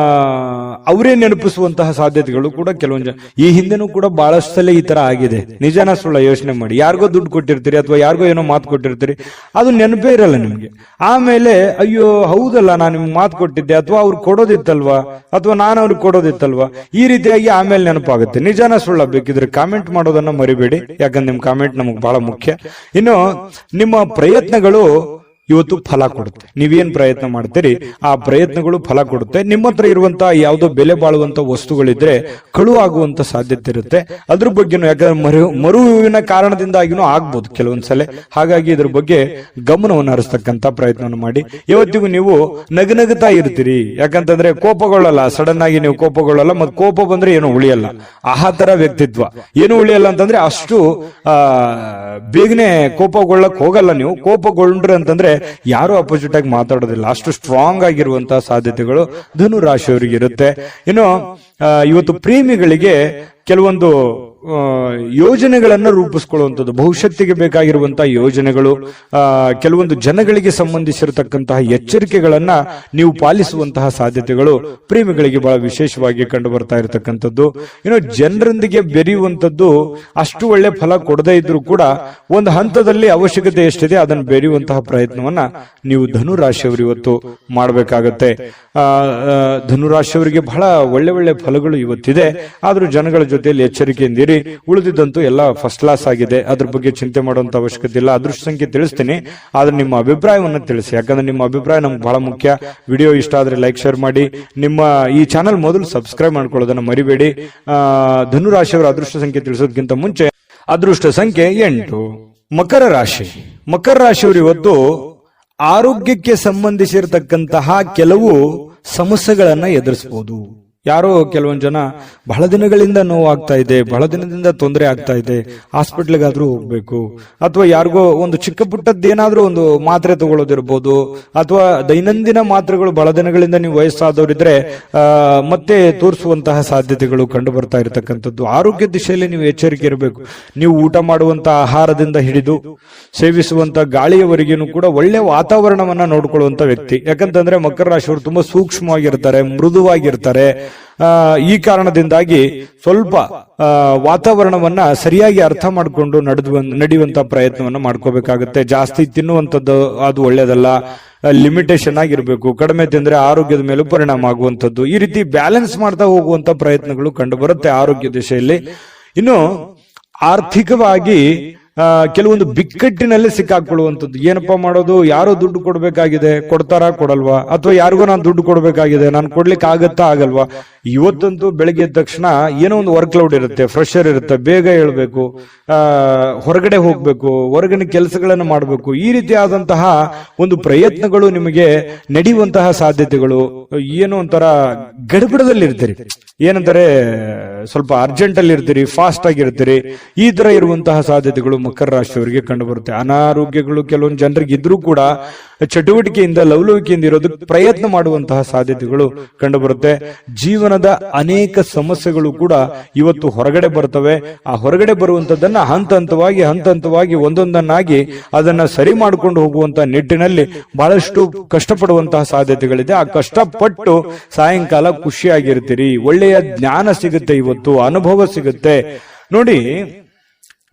ಅವರೇ ನೆನಪಿಸುವಂತಹ ಸಾಧ್ಯತೆಗಳು ಕೂಡ ಕೆಲವೊಂದು ಈ ಹಿಂದೆನೂ ಕೂಡ ಬಹಳಷ್ಟು ಸಲ ಈ ತರ ಆಗಿದೆ. ನಿಜಾನ ಸುಳ್ಳ ಯೋಚನೆ ಮಾಡಿ. ಯಾರಿಗೋ ದುಡ್ಡು ಕೊಟ್ಟಿರ್ತೀರಿ, ಅಥವಾ ಯಾರಿಗೋ ಏನೋ ಮಾತು ಕೊಟ್ಟಿರ್ತೀರಿ, ಅದು ನೆನಪೇ ಇರಲ್ಲ ನಿಮ್ಗೆ. ಆಮೇಲೆ ಅಯ್ಯೋ ಹೌದಲ್ಲ, ನಾನು ನಿಮ್ಗೆ ಮಾತು ಕೊಟ್ಟಿದ್ದೆ, ಅಥವಾ ಅವ್ರು ಕೊಡೋದಿತ್ತಲ್ವಾ, ಅಥವಾ ನಾನು ಅವ್ರಿಗೆ ಕೊಡೋದಿತ್ತಲ್ವಾ, ಈ ರೀತಿಯಾಗಿ ಆಮೇಲೆ ನೆನಪಾಗುತ್ತೆ. ನಿಜಾನ ಸುಳ್ಳ ಬೇಕಿದ್ರೆ ಕಾಮೆಂಟ್ ಮಾಡೋದನ್ನ ಮರಿಬೇಡಿ, ಯಾಕಂದ್ರೆ ನಿಮ್ ಕಾಮೆಂಟ್ ನಮಗ್ ಬಹಳ ಮುಖ್ಯ. ಇನ್ನು ನಿಮ್ಮ ಪ್ರಯತ್ನಗಳು ಇವತ್ತು ಫಲ ಕೊಡುತ್ತೆ. ನೀವೇನ್ ಪ್ರಯತ್ನ ಮಾಡ್ತೀರಿ ಆ ಪ್ರಯತ್ನಗಳು ಫಲ ಕೊಡುತ್ತೆ. ನಿಮ್ಮ ಹತ್ರ ಇರುವಂತಹ ಯಾವುದೋ ಬೆಲೆ ಬಾಳುವಂತ ವಸ್ತುಗಳಿದ್ರೆ ಕಳುವು ಆಗುವಂತ ಸಾಧ್ಯತೆ ಇರುತ್ತೆ. ಅದ್ರ ಬಗ್ಗೆನೂ, ಯಾಕಂದ್ರೆ ಮರುವಿನ ಕಾರಣದಿಂದಾಗಿನೂ ಆಗ್ಬೋದು ಕೆಲವೊಂದ್ಸಲ. ಹಾಗಾಗಿ ಇದ್ರ ಬಗ್ಗೆ ಗಮನವನ್ನು ಹರಿಸ್ತಕ್ಕಂತ ಪ್ರಯತ್ನವನ್ನು ಮಾಡಿ. ಇವತ್ತಿಗೂ ನೀವು ನಗನಗುತ್ತಾ ಇರ್ತೀರಿ, ಯಾಕಂತಂದ್ರೆ ಕೋಪಗೊಳ್ಳಲ್ಲ, ಸಡನ್ ಆಗಿ ನೀವು ಕೋಪಗೊಳ್ಳಲ್ಲ. ಮತ್ತೆ ಕೋಪ ಬಂದ್ರೆ ಏನು ಉಳಿಯಲ್ಲ, ಆ ತರ ವ್ಯಕ್ತಿತ್ವ. ಏನು ಉಳಿಯಲ್ಲ ಅಂತಂದ್ರೆ ಅಷ್ಟು ಬೇಗನೆ ಕೋಪಗೊಳ್ಳಕ್ ಹೋಗಲ್ಲ ನೀವು. ಕೋಪಗೊಂಡ್ರೆ ಅಂತಂದ್ರೆ ಯಾರು ಅಪೋಸಿಟ್ ಆಗಿ ಮಾತಾಡೋದಿಲ್ಲ, ಅಷ್ಟು ಸ್ಟ್ರಾಂಗ್ ಆಗಿರುವಂತಹ ಸಾಧ್ಯತೆಗಳು ಧನು ರಾಶಿಯವರಿಗೆ ಇರುತ್ತೆ. ಇನ್ನು ಇವತ್ತು ಪ್ರೇಮಿಗಳಿಗೆ ಕೆಲವೊಂದು ಯೋಜನೆಗಳನ್ನ ರೂಪಿಸ್ಕೊಳ್ಳುವಂಥದ್ದು, ಭವಿಷ್ಯತ್ತಿಗೆ ಬೇಕಾಗಿರುವಂತಹ ಯೋಜನೆಗಳು, ಕೆಲವೊಂದು ಜನಗಳಿಗೆ ಸಂಬಂಧಿಸಿರತಕ್ಕಂತಹ ಎಚ್ಚರಿಕೆಗಳನ್ನ ನೀವು ಪಾಲಿಸುವಂತಹ ಸಾಧ್ಯತೆಗಳು ಪ್ರೇಮಿಗಳಿಗೆ ಬಹಳ ವಿಶೇಷವಾಗಿ ಕಂಡು ಬರ್ತಾ ಇರತಕ್ಕಂಥದ್ದು. ಇನ್ನು ಜನರೊಂದಿಗೆ ಬೆರೆಯುವಂಥದ್ದು ಅಷ್ಟು ಒಳ್ಳೆ ಫಲ ಕೊಡದೇ ಇದ್ರೂ ಕೂಡ ಒಂದು ಹಂತದಲ್ಲಿ ಅವಶ್ಯಕತೆ ಎಷ್ಟಿದೆ ಅದನ್ನು ಬೆರೆಯುವಂತಹ ಪ್ರಯತ್ನವನ್ನ ನೀವು ಧನುರಾಶಿಯವರು ಇವತ್ತು ಮಾಡಬೇಕಾಗತ್ತೆ. ಧನುರಾಶಿಯವರಿಗೆ ಬಹಳ ಒಳ್ಳೆ ಒಳ್ಳೆ ಫಲಗಳು ಇವತ್ತಿದೆ. ಆದ್ರೂ ಜನಗಳ ಜೊತೆಯಲ್ಲಿ ಎಚ್ಚರಿಕೆಯಿಂದಿರಿ. ಉಳಿದಿದ್ದಂತೂ ಎಲ್ಲ ಫಸ್ಟ್ ಕ್ಲಾಸ್ ಆಗಿದೆ, ಅದ್ರ ಬಗ್ಗೆ ಚಿಂತೆ ಮಾಡುವಂತ ಅವಶ್ಯಕತೆ ಇಲ್ಲ. ಅದೃಷ್ಟ ಸಂಖ್ಯೆ ತಿಳಿಸ್ತೀನಿ, ಆದ್ರೆ ನಿಮ್ಮ ಅಭಿಪ್ರಾಯವನ್ನು ತಿಳಿಸಿ, ಯಾಕಂದ್ರೆ ನಿಮ್ಮ ಅಭಿಪ್ರಾಯ ನಮ್ಗೆ ಬಹಳ ಮುಖ್ಯ. ವಿಡಿಯೋ ಇಷ್ಟ ಆದ್ರೆ ಲೈಕ್, ಶೇರ್ ಮಾಡಿ. ನಿಮ್ಮ ಈ ಚಾನಲ್ ಮೊದಲು ಸಬ್ಸ್ಕ್ರೈಬ್ ಮಾಡ್ಕೊಳ್ಳೋದನ್ನ ಮರಿಬೇಡಿ. ಧನುರಾಶಿಯವರ ಅದೃಷ್ಟ ಸಂಖ್ಯೆ ತಿಳಿಸೋದಕ್ಕಿಂತ ಮುಂಚೆ ಅದೃಷ್ಟ ಸಂಖ್ಯೆ 8. ಮಕರ ರಾಶಿ. ಮಕರ ರಾಶಿಯವರು ಇವತ್ತು ಆರೋಗ್ಯಕ್ಕೆ ಸಂಬಂಧಿಸಿರತಕ್ಕಂತಹ ಕೆಲವು ಸಮಸ್ಯೆಗಳನ್ನ ಎದುರಿಸಬಹುದು. ಯಾರೋ ಕೆಲವೊಂದು ಜನ ಬಹಳ ದಿನಗಳಿಂದ ನೋವು ಆಗ್ತಾ ಇದೆ, ಬಹಳ ದಿನದಿಂದ ತೊಂದರೆ ಆಗ್ತಾ ಇದೆ, ಹಾಸ್ಪಿಟ್ಲಿಗಾದ್ರೂ ಹೋಗ್ಬೇಕು, ಅಥವಾ ಯಾರಿಗೋ ಒಂದು ಚಿಕ್ಕ ಪುಟ್ಟದ್ದು ಏನಾದ್ರೂ ಒಂದು ಮಾತ್ರೆ ತಗೊಳ್ಳೋದಿರ್ಬೋದು, ಅಥವಾ ದೈನಂದಿನ ಮಾತ್ರೆಗಳು ಬಹಳ ದಿನಗಳಿಂದ ನೀವು ವಯಸ್ಸಾದವರಿದ್ರೆ ಮತ್ತೆ ತೋರಿಸುವಂತಹ ಸಾಧ್ಯತೆಗಳು ಕಂಡು ಬರ್ತಾ ಇರತಕ್ಕಂಥದ್ದು. ಆರೋಗ್ಯ ದಿಶೆಯಲ್ಲಿ ನೀವು ಎಚ್ಚರಿಕೆ ಇರಬೇಕು. ನೀವು ಊಟ ಮಾಡುವಂತಹ ಆಹಾರದಿಂದ ಹಿಡಿದು ಸೇವಿಸುವಂತ ಗಾಳಿಯವರೆಗೂ ಕೂಡ ಒಳ್ಳೆ ವಾತಾವರಣವನ್ನ ನೋಡ್ಕೊಳ್ಳುವಂತ ವ್ಯಕ್ತಿ. ಯಾಕಂತಂದ್ರೆ ಮಕರ ರಾಶಿಯವರು ತುಂಬಾ ಸೂಕ್ಷ್ಮವಾಗಿರ್ತಾರೆ, ಮೃದುವಾಗಿರ್ತಾರೆ. ಈ ಕಾರಣದಿಂದಾಗಿ ಸ್ವಲ್ಪ ವಾತಾವರಣವನ್ನ ಸರಿಯಾಗಿ ಅರ್ಥ ಮಾಡಿಕೊಂಡು ನಡೆಯುವಂತ ಪ್ರಯತ್ನವನ್ನ ಮಾಡ್ಕೋಬೇಕಾಗುತ್ತೆ. ಜಾಸ್ತಿ ತಿನ್ನುವಂಥದ್ದು ಅದು ಒಳ್ಳೇದಲ್ಲ, ಲಿಮಿಟೇಷನ್ ಆಗಿರ್ಬೇಕು. ಕಡಿಮೆ ತಿಂದ್ರೆ ಆರೋಗ್ಯದ ಮೇಲೂ ಪರಿಣಾಮ ಆಗುವಂಥದ್ದು. ಈ ರೀತಿ ಬ್ಯಾಲೆನ್ಸ್ ಮಾಡ್ತಾ ಹೋಗುವಂತ ಪ್ರಯತ್ನಗಳು ಕಂಡು ಬರುತ್ತೆ ಆರೋಗ್ಯ ದಿಶೆಯಲ್ಲಿ. ಇನ್ನು ಆರ್ಥಿಕವಾಗಿ ಕೆಲವೊಂದು ಬಿಕ್ಕಟ್ಟಿನಲ್ಲಿ ಸಿಕ್ಕಾಕೊಳ್ಳುವಂಥದ್ದು. ಏನಪ್ಪಾ ಮಾಡೋದು, ಯಾರೋ ದುಡ್ಡು ಕೊಡ್ಬೇಕಾಗಿದೆ, ಕೊಡ್ತಾರಾ ಕೊಡಲ್ವಾ, ಅಥವಾ ಯಾರಿಗೋ ನಾನು ದುಡ್ಡು ಕೊಡ್ಬೇಕಾಗಿದೆ, ನಾನು ಕೊಡ್ಲಿಕ್ಕೆ ಆಗತ್ತಾ ಆಗಲ್ವಾ. ಇವತ್ತಂತೂ ಬೆಳಗ್ಗೆ ಎದ್ದ ತಕ್ಷಣ ಏನೋ ಒಂದು ವರ್ಕ್ ಲೋಡ್ ಇರುತ್ತೆ, ಫ್ರೆಶರ್ ಇರುತ್ತೆ, ಬೇಗ ಹೇಳ್ಬೇಕು, ಹೊರಗಡೆ ಹೋಗ್ಬೇಕು, ಹೊರಗಿನ ಕೆಲಸಗಳನ್ನು ಮಾಡಬೇಕು. ಈ ರೀತಿಯಾದಂತಹ ಒಂದು ಪ್ರಯತ್ನಗಳು ನಿಮಗೆ ನಡೆಯುವಂತಹ ಸಾಧ್ಯತೆಗಳು. ಏನೋ ಒಂಥರ ಗಡಬಡದಲ್ಲಿ ಇರ್ತೀರಿ, ಏನಂತಾರೆ ಸ್ವಲ್ಪ ಅರ್ಜೆಂಟ್ ಅಲ್ಲಿ ಇರ್ತೀರಿ, ಫಾಸ್ಟ್ ಆಗಿರ್ತೀರಿ. ಈ ತರ ಇರುವಂತಹ ಸಾಧ್ಯತೆಗಳು ಮಕರ ರಾಶಿಯವರಿಗೆ ಕಂಡು ಬರುತ್ತೆ. ಅನಾರೋಗ್ಯಗಳು ಕೆಲವೊಂದು ಜನರಿಗೆ ಇದ್ರೂ ಕೂಡ ಚಟುವಟಿಕೆಯಿಂದ ಲವಲವಿಕೆಯಿಂದ ಇರೋದಕ್ಕೆ ಪ್ರಯತ್ನ ಮಾಡುವಂತಹ ಸಾಧ್ಯತೆಗಳು ಕಂಡು ಬರುತ್ತೆ. ಜೀವನದ ಅನೇಕ ಸಮಸ್ಯೆಗಳು ಕೂಡ ಇವತ್ತು ಹೊರಗಡೆ ಬರ್ತವೆ. ಆ ಹೊರಗಡೆ ಬರುವಂತದ್ದನ್ನ ಹಂತ ಹಂತವಾಗಿ ಒಂದೊಂದನ್ನಾಗಿ ಅದನ್ನ ಸರಿ ಮಾಡಿಕೊಂಡು ಹೋಗುವಂತಹ ನಿಟ್ಟಿನಲ್ಲಿ ಬಹಳಷ್ಟು ಕಷ್ಟಪಡುವಂತಹ ಸಾಧ್ಯತೆಗಳಿದೆ. ಆ ಕಷ್ಟಪಟ್ಟು ಸಾಯಂಕಾಲ ಖುಷಿಯಾಗಿರ್ತೀರಿ, ಒಳ್ಳೆಯ ಜ್ಞಾನ ಸಿಗುತ್ತೆ, ಇವತ್ತು ಅನುಭವ ಸಿಗುತ್ತೆ. ನೋಡಿ,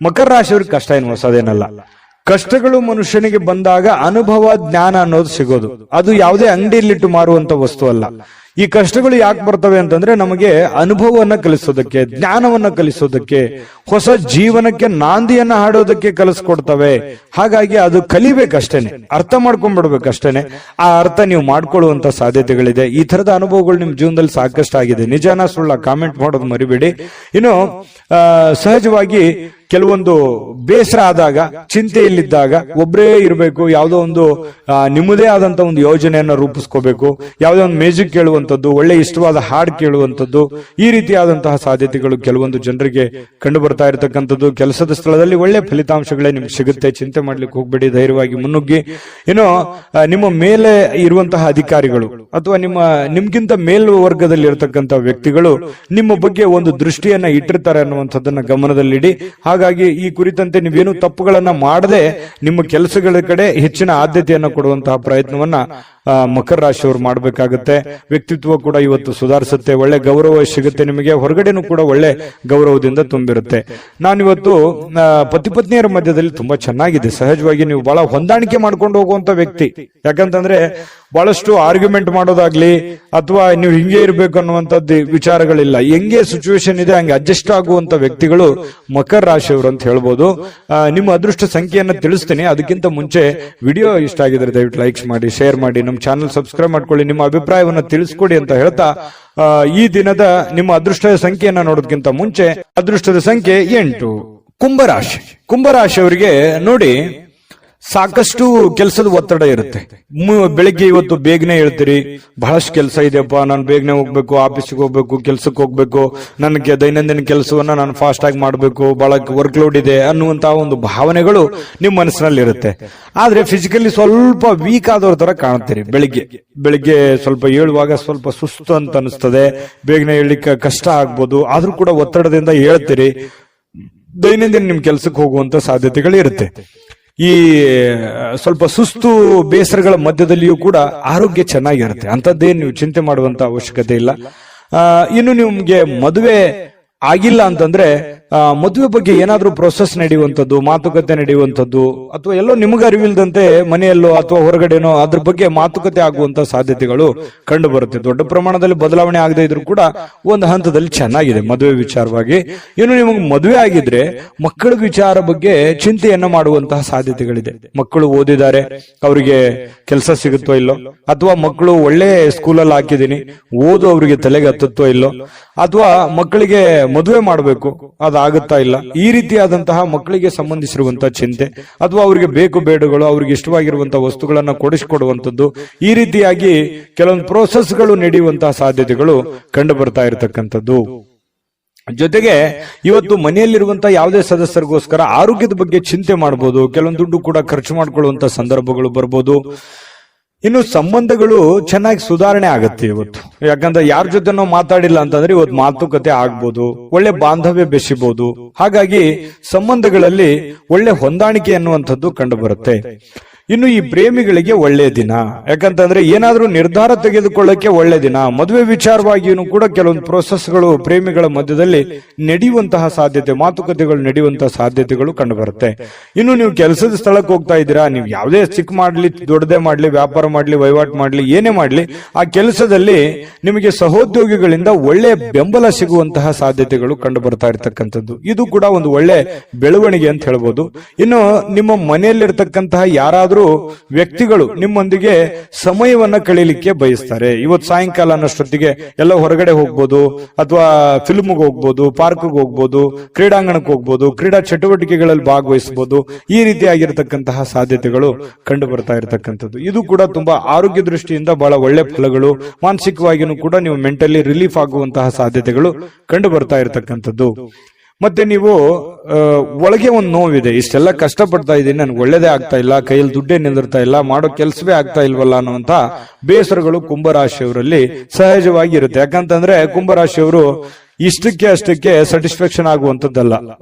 ಮಕರ ರಾಶಿಯವ್ರಿಗೆ ಕಷ್ಟ ಏನು ಹೊಸದೇನಲ್ಲ. ಕಷ್ಟಗಳು ಮನುಷ್ಯನಿಗೆ ಬಂದಾಗ ಅನುಭವ ಜ್ಞಾನ ಅನ್ನೋದು ಸಿಗೋದು. ಅದು ಯಾವುದೇ ಅಂಗಡಿಯಲ್ಲಿಟ್ಟು ಮಾರುವಂತ ವಸ್ತು ಅಲ್ಲ. ಈ ಕಷ್ಟಗಳು ಯಾಕೆ ಬರ್ತವೆ ಅಂತಂದ್ರೆ ನಮಗೆ ಅನುಭವವನ್ನ ಕಲಿಸೋದಕ್ಕೆ, ಜ್ಞಾನವನ್ನ ಕಲಿಸೋದಕ್ಕೆ, ಹೊಸ ಜೀವನಕ್ಕೆ ನಾಂದಿಯನ್ನ ಹಾಡೋದಕ್ಕೆ ಕಲಿಸ್ಕೊಡ್ತವೆ. ಹಾಗಾಗಿ ಅದು ಕಲಿಬೇಕಷ್ಟೇನೆ, ಅರ್ಥ ಮಾಡ್ಕೊಂಡ್ಬಿಡ್ಬೇಕಷ್ಟೇನೆ. ಆ ಅರ್ಥ ನೀವು ಮಾಡ್ಕೊಳ್ಳುವಂತ ಸಾಧ್ಯತೆಗಳಿದೆ. ಈ ತರದ ಅನುಭವಗಳು ನಿಮ್ ಜೀವನದಲ್ಲಿ ಸಾಕಷ್ಟು ಆಗಿದೆ. ನಿಜಾನ ಸುಳ್ಳ ಕಾಮೆಂಟ್ ಮಾಡೋದು ಮರಿಬೇಡಿ. ಇನ್ನು ಸಹಜವಾಗಿ ಕೆಲವೊಂದು ಬೇಸರ ಆದಾಗ, ಚಿಂತೆಯಲ್ಲಿದ್ದಾಗ ಒಬ್ಬರೇ ಇರಬೇಕು, ಯಾವುದೋ ಒಂದು ನಿಮ್ಮದೇ ಆದಂತ ಒಂದು ಯೋಜನೆಯನ್ನ ರೂಪಿಸ್ಕೋಬೇಕು, ಯಾವುದೋ ಒಂದು ಮ್ಯೂಸಿಕ್ ಕೇಳುವಂಥದ್ದು, ಒಳ್ಳೆ ಇಷ್ಟವಾದ ಹಾಡು ಕೇಳುವಂಥದ್ದು, ಈ ರೀತಿಯಾದಂತಹ ಸಾಧ್ಯತೆಗಳು ಕೆಲವೊಂದು ಜನರಿಗೆ ಕಂಡು ಬರ್ತಾ ಇರತಕ್ಕಂಥದ್ದು. ಕೆಲಸದ ಸ್ಥಳದಲ್ಲಿ ಒಳ್ಳೆ ಫಲಿತಾಂಶಗಳೇ ನಿಮ್ಗೆ ಸಿಗುತ್ತೆ, ಚಿಂತೆ ಮಾಡ್ಲಿಕ್ಕೆ ಹೋಗ್ಬೇಡಿ, ಧೈರ್ಯವಾಗಿ ಮುನ್ನುಗ್ಗಿ. ಇನ್ನು ನಿಮ್ಮ ಮೇಲೆ ಇರುವಂತಹ ಅಧಿಕಾರಿಗಳು ಅಥವಾ ನಿಮ್ಗಿಂತ ಮೇಲ್ವರ್ಗದಲ್ಲಿ ಇರತಕ್ಕಂತಹ ವ್ಯಕ್ತಿಗಳು ನಿಮ್ಮ ಬಗ್ಗೆ ಒಂದು ದೃಷ್ಟಿಯನ್ನ ಇಟ್ಟಿರ್ತಾರೆ ಅನ್ನುವಂಥದ್ದನ್ನ ಗಮನದಲ್ಲಿಡಿ. ಹಾಗಾಗಿ ಈ ಕುರಿತಂತೆ ನೀವೇನು ತಪ್ಪುಗಳನ್ನ ಮಾಡದೆ ನಿಮ್ಮ ಕೆಲಸಗಳ ಕಡೆ ಹೆಚ್ಚಿನ ಆದ್ಯತೆಯನ್ನು ಕೊಡುವಂತಹ ಪ್ರಯತ್ನವನ್ನ ಮಕರ ರಾಶಿಯವರು ಮಾಡಬೇಕಾಗುತ್ತೆ. ವ್ಯಕ್ತಿತ್ವ ಕೂಡ ಇವತ್ತು ಸುಧಾರಿಸುತ್ತೆ, ಒಳ್ಳೆ ಗೌರವ ಸಿಗುತ್ತೆ ನಿಮಗೆ, ಹೊರಗಡೆನೂ ಕೂಡ ಒಳ್ಳೆ ಗೌರವದಿಂದ ತುಂಬಿರುತ್ತೆ. ನಾನಿವತ್ತು ಪತಿ ಪತ್ನಿಯರ ಮಧ್ಯದಲ್ಲಿ ತುಂಬಾ ಚೆನ್ನಾಗಿದೆ. ಸಹಜವಾಗಿ ನೀವು ಬಹಳ ಹೊಂದಾಣಿಕೆ ಮಾಡ್ಕೊಂಡು ಹೋಗುವಂತ ವ್ಯಕ್ತಿ. ಯಾಕಂತಂದ್ರೆ ಬಹಳಷ್ಟು ಆರ್ಗ್ಯುಮೆಂಟ್ ಮಾಡೋದಾಗ್ಲಿ ಅಥವಾ ನೀವು ಹಿಂಗೆ ಇರ್ಬೇಕು ಅನ್ನುವಂಥದ್ದು ವಿಚಾರಗಳಿಲ್ಲ. ಹೆಂಗೆ ಸಿಚುವೇಶನ್ ಇದೆ ಹಂಗೆ ಅಡ್ಜಸ್ಟ್ ಆಗುವಂತ ವ್ಯಕ್ತಿಗಳು ಮಕರ ರಾಶಿಯವರು ಅಂತ ಹೇಳ್ಬೋದು. ನಿಮ್ಮ ಅದೃಷ್ಟ ಸಂಖ್ಯೆಯನ್ನ ತಿಳಿಸ್ತೀನಿ. ಅದಕ್ಕಿಂತ ಮುಂಚೆ ವಿಡಿಯೋ ಇಷ್ಟ ಆಗಿದ್ರೆ ದಯವಿಟ್ಟು ಲೈಕ್ಸ್ ಮಾಡಿ, ಶೇರ್ ಮಾಡಿ, ನಮ್ಮ ಚಾನಲ್ ಸಬ್ಸ್ಕ್ರೈಬ್ ಮಾಡ್ಕೊಳ್ಳಿ, ನಿಮ್ಮ ಅಭಿಪ್ರಾಯವನ್ನ ತಿಳಿಸ್ಕೊಡಿ ಅಂತ ಹೇಳ್ತಾ ಈ ದಿನದ ನಿಮ್ಮ ಅದೃಷ್ಟದ ಸಂಖ್ಯೆಯನ್ನ ನೋಡೋದಕ್ಕಿಂತ ಮುಂಚೆ ಅದೃಷ್ಟದ ಸಂಖ್ಯೆ 8. ಕುಂಭರಾಶಿ. ಕುಂಭರಾಶಿಯವರಿಗೆ ನೋಡಿ, ಸಾಕಷ್ಟು ಕೆಲಸದ ಒತ್ತಡ ಇರುತ್ತೆ. ಬೆಳಿಗ್ಗೆ ಇವತ್ತು ಬೇಗನೆ ಹೇಳ್ತೀರಿ, ಬಹಳಷ್ಟು ಕೆಲಸ ಇದೆಯಪ್ಪ, ನಾನು ಬೇಗನೆ ಹೋಗ್ಬೇಕು, ಆಫೀಸ್ಗೆ ಹೋಗ್ಬೇಕು, ಕೆಲ್ಸಕ್ಕೆ ಹೋಗ್ಬೇಕು, ನನಗೆ ದೈನಂದಿನ ಕೆಲಸವನ್ನ ನಾನು ಫಾಸ್ಟ್ ಆಗಿ ಮಾಡಬೇಕು, ಬಹಳ ವರ್ಕ್ ಲೋಡ್ ಇದೆ ಅನ್ನುವಂತಹ ಒಂದು ಭಾವನೆಗಳು ನಿಮ್ಮ ಮನಸ್ಸಿನಲ್ಲಿ ಇರುತ್ತೆ. ಆದ್ರೆ ಫಿಸಿಕಲಿ ಸ್ವಲ್ಪ ವೀಕ್ ಆದವ್ರ ತರ ಕಾಣ್ತೀರಿ. ಬೆಳಿಗ್ಗೆ ಸ್ವಲ್ಪ ಹೇಳುವಾಗ ಸ್ವಲ್ಪ ಸುಸ್ತು ಅಂತ ಅನಿಸ್ತದೆ, ಬೇಗನೆ ಹೇಳಲಿಕ್ಕೆ ಕಷ್ಟ ಆಗ್ಬೋದು. ಆದ್ರೂ ಕೂಡ ಒತ್ತಡದಿಂದ ಹೇಳ್ತೀರಿ. ದೈನಂದಿನ ನಿಮ್ ಕೆಲ್ಸಕ್ಕೆ ಹೋಗುವಂತ ಸಾಧ್ಯತೆಗಳು ಇರುತ್ತೆ. ಈ ಸ್ವಲ್ಪ ಸುಸ್ತು ಬೇಸರಗಳ ಮಧ್ಯದಲ್ಲಿಯೂ ಕೂಡ ಆರೋಗ್ಯ ಚೆನ್ನಾಗಿರುತ್ತೆ. ಅಂತದ್ದೇನು ನೀವು ಚಿಂತೆ ಮಾಡುವಂತ ಅವಶ್ಯಕತೆ ಇಲ್ಲ. ಇನ್ನು ನಿಮ್ಗೆ ಮದುವೆ ಆಗಿಲ್ಲ ಅಂತಂದ್ರೆ ಮದುವೆ ಬಗ್ಗೆ ಏನಾದ್ರೂ ಪ್ರೊಸೆಸ್ ನಡೆಯುವಂಥದ್ದು, ಮಾತುಕತೆ ನಡೆಯುವಂಥದ್ದು, ಅಥವಾ ಎಲ್ಲೋ ನಿಮಗೆ ಅರಿವಿಲ್ದಂತೆ ಮನೆಯಲ್ಲೋ ಅಥವಾ ಹೊರಗಡೆನೋ ಅದ್ರ ಬಗ್ಗೆ ಮಾತುಕತೆ ಆಗುವಂತ ಸಾಧ್ಯತೆಗಳು ಕಂಡು ಬರುತ್ತೆ. ದೊಡ್ಡ ಪ್ರಮಾಣದಲ್ಲಿ ಬದಲಾವಣೆ ಆಗದೆ ಇದ್ರೂ ಕೂಡ ಒಂದು ಹಂತದಲ್ಲಿ ಚೆನ್ನಾಗಿದೆ ಮದುವೆ ವಿಚಾರವಾಗಿ. ಇನ್ನು ನಿಮಗೆ ಮದುವೆ ಆಗಿದ್ರೆ ಮಕ್ಕಳ ವಿಚಾರ ಬಗ್ಗೆ ಚಿಂತೆಯನ್ನ ಮಾಡುವಂತಹ ಸಾಧ್ಯತೆಗಳಿದೆ. ಮಕ್ಕಳು ಓದಿದ್ದಾರೆ, ಅವರಿಗೆ ಕೆಲಸ ಸಿಗುತ್ತೋ ಇಲ್ಲೋ, ಅಥವಾ ಮಕ್ಕಳು ಒಳ್ಳೆ ಸ್ಕೂಲಲ್ಲಿ ಹಾಕಿದೀನಿ, ಓದು ಅವರಿಗೆ ತಲೆಗೆ ಹತ್ತುತ್ತೋ ಇಲ್ಲೋ, ಅಥವಾ ಮಕ್ಕಳಿಗೆ ಮದುವೆ ಮಾಡಬೇಕು, ಅದು ಆಗುತ್ತಾ ಇಲ್ಲ, ಈ ರೀತಿಯಾದಂತಹ ಮಕ್ಕಳಿಗೆ ಸಂಬಂಧಿಸಿರುವಂತಹ ಚಿಂತೆ ಅಥವಾ ಅವರಿಗೆ ಬೇಕು ಬೇಡಗಳು, ಅವ್ರಿಗೆ ಇಷ್ಟವಾಗಿರುವಂತಹ ವಸ್ತುಗಳನ್ನ ಕೊಡಿಸಿಕೊಡುವಂಥದ್ದು, ಈ ರೀತಿಯಾಗಿ ಕೆಲವೊಂದು ಪ್ರೋಸೆಸ್ಗಳು ನಡೆಯುವಂತಹ ಸಾಧ್ಯತೆಗಳು ಕಂಡು ಬರ್ತಾ ಇರತಕ್ಕಂಥದ್ದು. ಜೊತೆಗೆ ಇವತ್ತು ಮನೆಯಲ್ಲಿರುವಂತಹ ಯಾವುದೇ ಸದಸ್ಯರಿಗೋಸ್ಕರ ಆರೋಗ್ಯದ ಬಗ್ಗೆ ಚಿಂತೆ ಮಾಡಬಹುದು, ಕೆಲವೊಂದು ದುಡ್ಡು ಕೂಡ ಖರ್ಚು ಮಾಡಿಕೊಳ್ಳುವಂತಹ ಸಂದರ್ಭಗಳು ಬರ್ಬೋದು. ಇನ್ನು ಸಂಬಂಧಗಳು ಚೆನ್ನಾಗಿ ಸುಧಾರಣೆ ಆಗುತ್ತೆ ಇವತ್ತು. ಯಾಕಂದ್ರೆ ಯಾರ ಜೊತೆ ನಾವು ಮಾತಾಡಿಲ್ಲ ಅಂತಂದ್ರೆ ಇವತ್ತು ಮಾತುಕತೆ ಆಗ್ಬೋದು, ಒಳ್ಳೆ ಬಾಂಧವ್ಯ ಬೆಸಿಬಹುದು. ಹಾಗಾಗಿ ಸಂಬಂಧಗಳಲ್ಲಿ ಒಳ್ಳೆ ಹೊಂದಾಣಿಕೆ ಅನ್ನುವಂಥದ್ದು ಕಂಡು ಬರುತ್ತೆ. ಇನ್ನು ಈ ಪ್ರೇಮಿಗಳಿಗೆ ಒಳ್ಳೆಯ ದಿನ, ಯಾಕಂತಂದ್ರೆ ಏನಾದ್ರೂ ನಿರ್ಧಾರ ತೆಗೆದುಕೊಳ್ಳಕ್ಕೆ ಒಳ್ಳೆ ದಿನ. ಮದುವೆ ವಿಚಾರವಾಗಿಯೂ ಕೂಡ ಕೆಲವೊಂದು ಪ್ರೋಸೆಸ್ಗಳು ಪ್ರೇಮಿಗಳ ಮಧ್ಯದಲ್ಲಿ ನಡೆಯುವಂತಹ ಸಾಧ್ಯತೆ, ಮಾತುಕತೆಗಳು ನಡೆಯುವಂತಹ ಸಾಧ್ಯತೆಗಳು ಕಂಡು ಬರುತ್ತೆ. ಇನ್ನು ನೀವು ಕೆಲಸದ ಸ್ಥಳಕ್ಕೆ ಹೋಗ್ತಾ ಇದ್ದೀರಾ, ನೀವು ಯಾವುದೇ ಚಿಕ್ಕ ಮಾಡ್ಲಿ ದೊಡ್ಡದೇ ಮಾಡ್ಲಿ, ವ್ಯಾಪಾರ ಮಾಡ್ಲಿ, ವಹಿವಾಟು ಮಾಡ್ಲಿ, ಏನೇ ಮಾಡ್ಲಿ, ಆ ಕೆಲಸದಲ್ಲಿ ನಿಮಗೆ ಸಹೋದ್ಯೋಗಿಗಳಿಂದ ಒಳ್ಳೆ ಬೆಂಬಲ ಸಿಗುವಂತಹ ಸಾಧ್ಯತೆಗಳು ಕಂಡು ಬರ್ತಾ ಇರತಕ್ಕಂಥದ್ದು. ಇದು ಕೂಡ ಒಂದು ಒಳ್ಳೆ ಬೆಳವಣಿಗೆ ಅಂತ ಹೇಳ್ಬೋದು. ಇನ್ನು ನಿಮ್ಮ ಮನೆಯಲ್ಲಿರ್ತಕ್ಕಂತಹ ಯಾರಾದ್ರೂ ವ್ಯಕ್ತಿಗಳು ನಿಮ್ಮೊಂದಿಗೆ ಸಮಯವನ್ನ ಕಳೀಲಿಕ್ಕೆ ಬಯಸ್ತಾರೆ. ಇವತ್ತು ಸಾಯಂಕಾಲ ಅನ್ನೋಷ್ಟೊತ್ತಿಗೆ ಎಲ್ಲ ಹೊರಗಡೆ ಹೋಗ್ಬೋದು, ಅಥವಾ ಫಿಲ್ಮ್ಗೆ ಹೋಗ್ಬೋದು, ಪಾರ್ಕ್ಗೆ ಹೋಗ್ಬೋದು, ಕ್ರೀಡಾಂಗಣಕ್ಕೆ ಹೋಗ್ಬೋದು, ಕ್ರೀಡಾ ಚಟುವಟಿಕೆಗಳಲ್ಲಿ ಭಾಗವಹಿಸಬಹುದು. ಈ ರೀತಿಯಾಗಿರ್ತಕ್ಕಂತಹ ಸಾಧ್ಯತೆಗಳು ಕಂಡು ಬರ್ತಾ ಇರತಕ್ಕಂಥದ್ದು. ಇದು ಕೂಡ ತುಂಬಾ ಆರೋಗ್ಯ ದೃಷ್ಟಿಯಿಂದ ಬಹಳ ಒಳ್ಳೆ ಫಲಗಳು. ಮಾನಸಿಕವಾಗಿಯೂ ಕೂಡ ನೀವು ಮೆಂಟಲಿ ರಿಲೀಫ್ ಆಗುವಂತಹ ಸಾಧ್ಯತೆಗಳು ಕಂಡು ಬರ್ತಾ ಇರತಕ್ಕಂಥದ್ದು. ಮತ್ತೆ ನೀವು ಒಳಗೆ ಒಂದು ನೋವಿದೆ, ಇಷ್ಟೆಲ್ಲ ಕಷ್ಟಪಡ್ತಾ ಇದ್ದೀನಿ, ನನ್ಗೆ ಒಳ್ಳೇದೇ ಆಗ್ತಾ ಇಲ್ಲ, ಕೈಯಲ್ಲಿ ದುಡ್ಡೇ ನಿಂದಿರ್ತಾ ಇಲ್ಲ, ಮಾಡೋ ಕೆಲಸವೇ ಆಗ್ತಾ ಇಲ್ವಲ್ಲ ಅನ್ನುವಂತ ಬೇಸರಗಳು ಕುಂಭರಾಶಿಯವರಲ್ಲಿ ಸಹಜವಾಗಿ ಇರುತ್ತೆ. ಯಾಕಂತಂದ್ರೆ ಕುಂಭರಾಶಿಯವರು ಇಷ್ಟಕ್ಕೆ ಅಷ್ಟಕ್ಕೆ ಸ್ಯಾಟಿಸ್ಫ್ಯಾಕ್ಷನ್ ಆಗುವಂತದ್ದಲ್ಲ,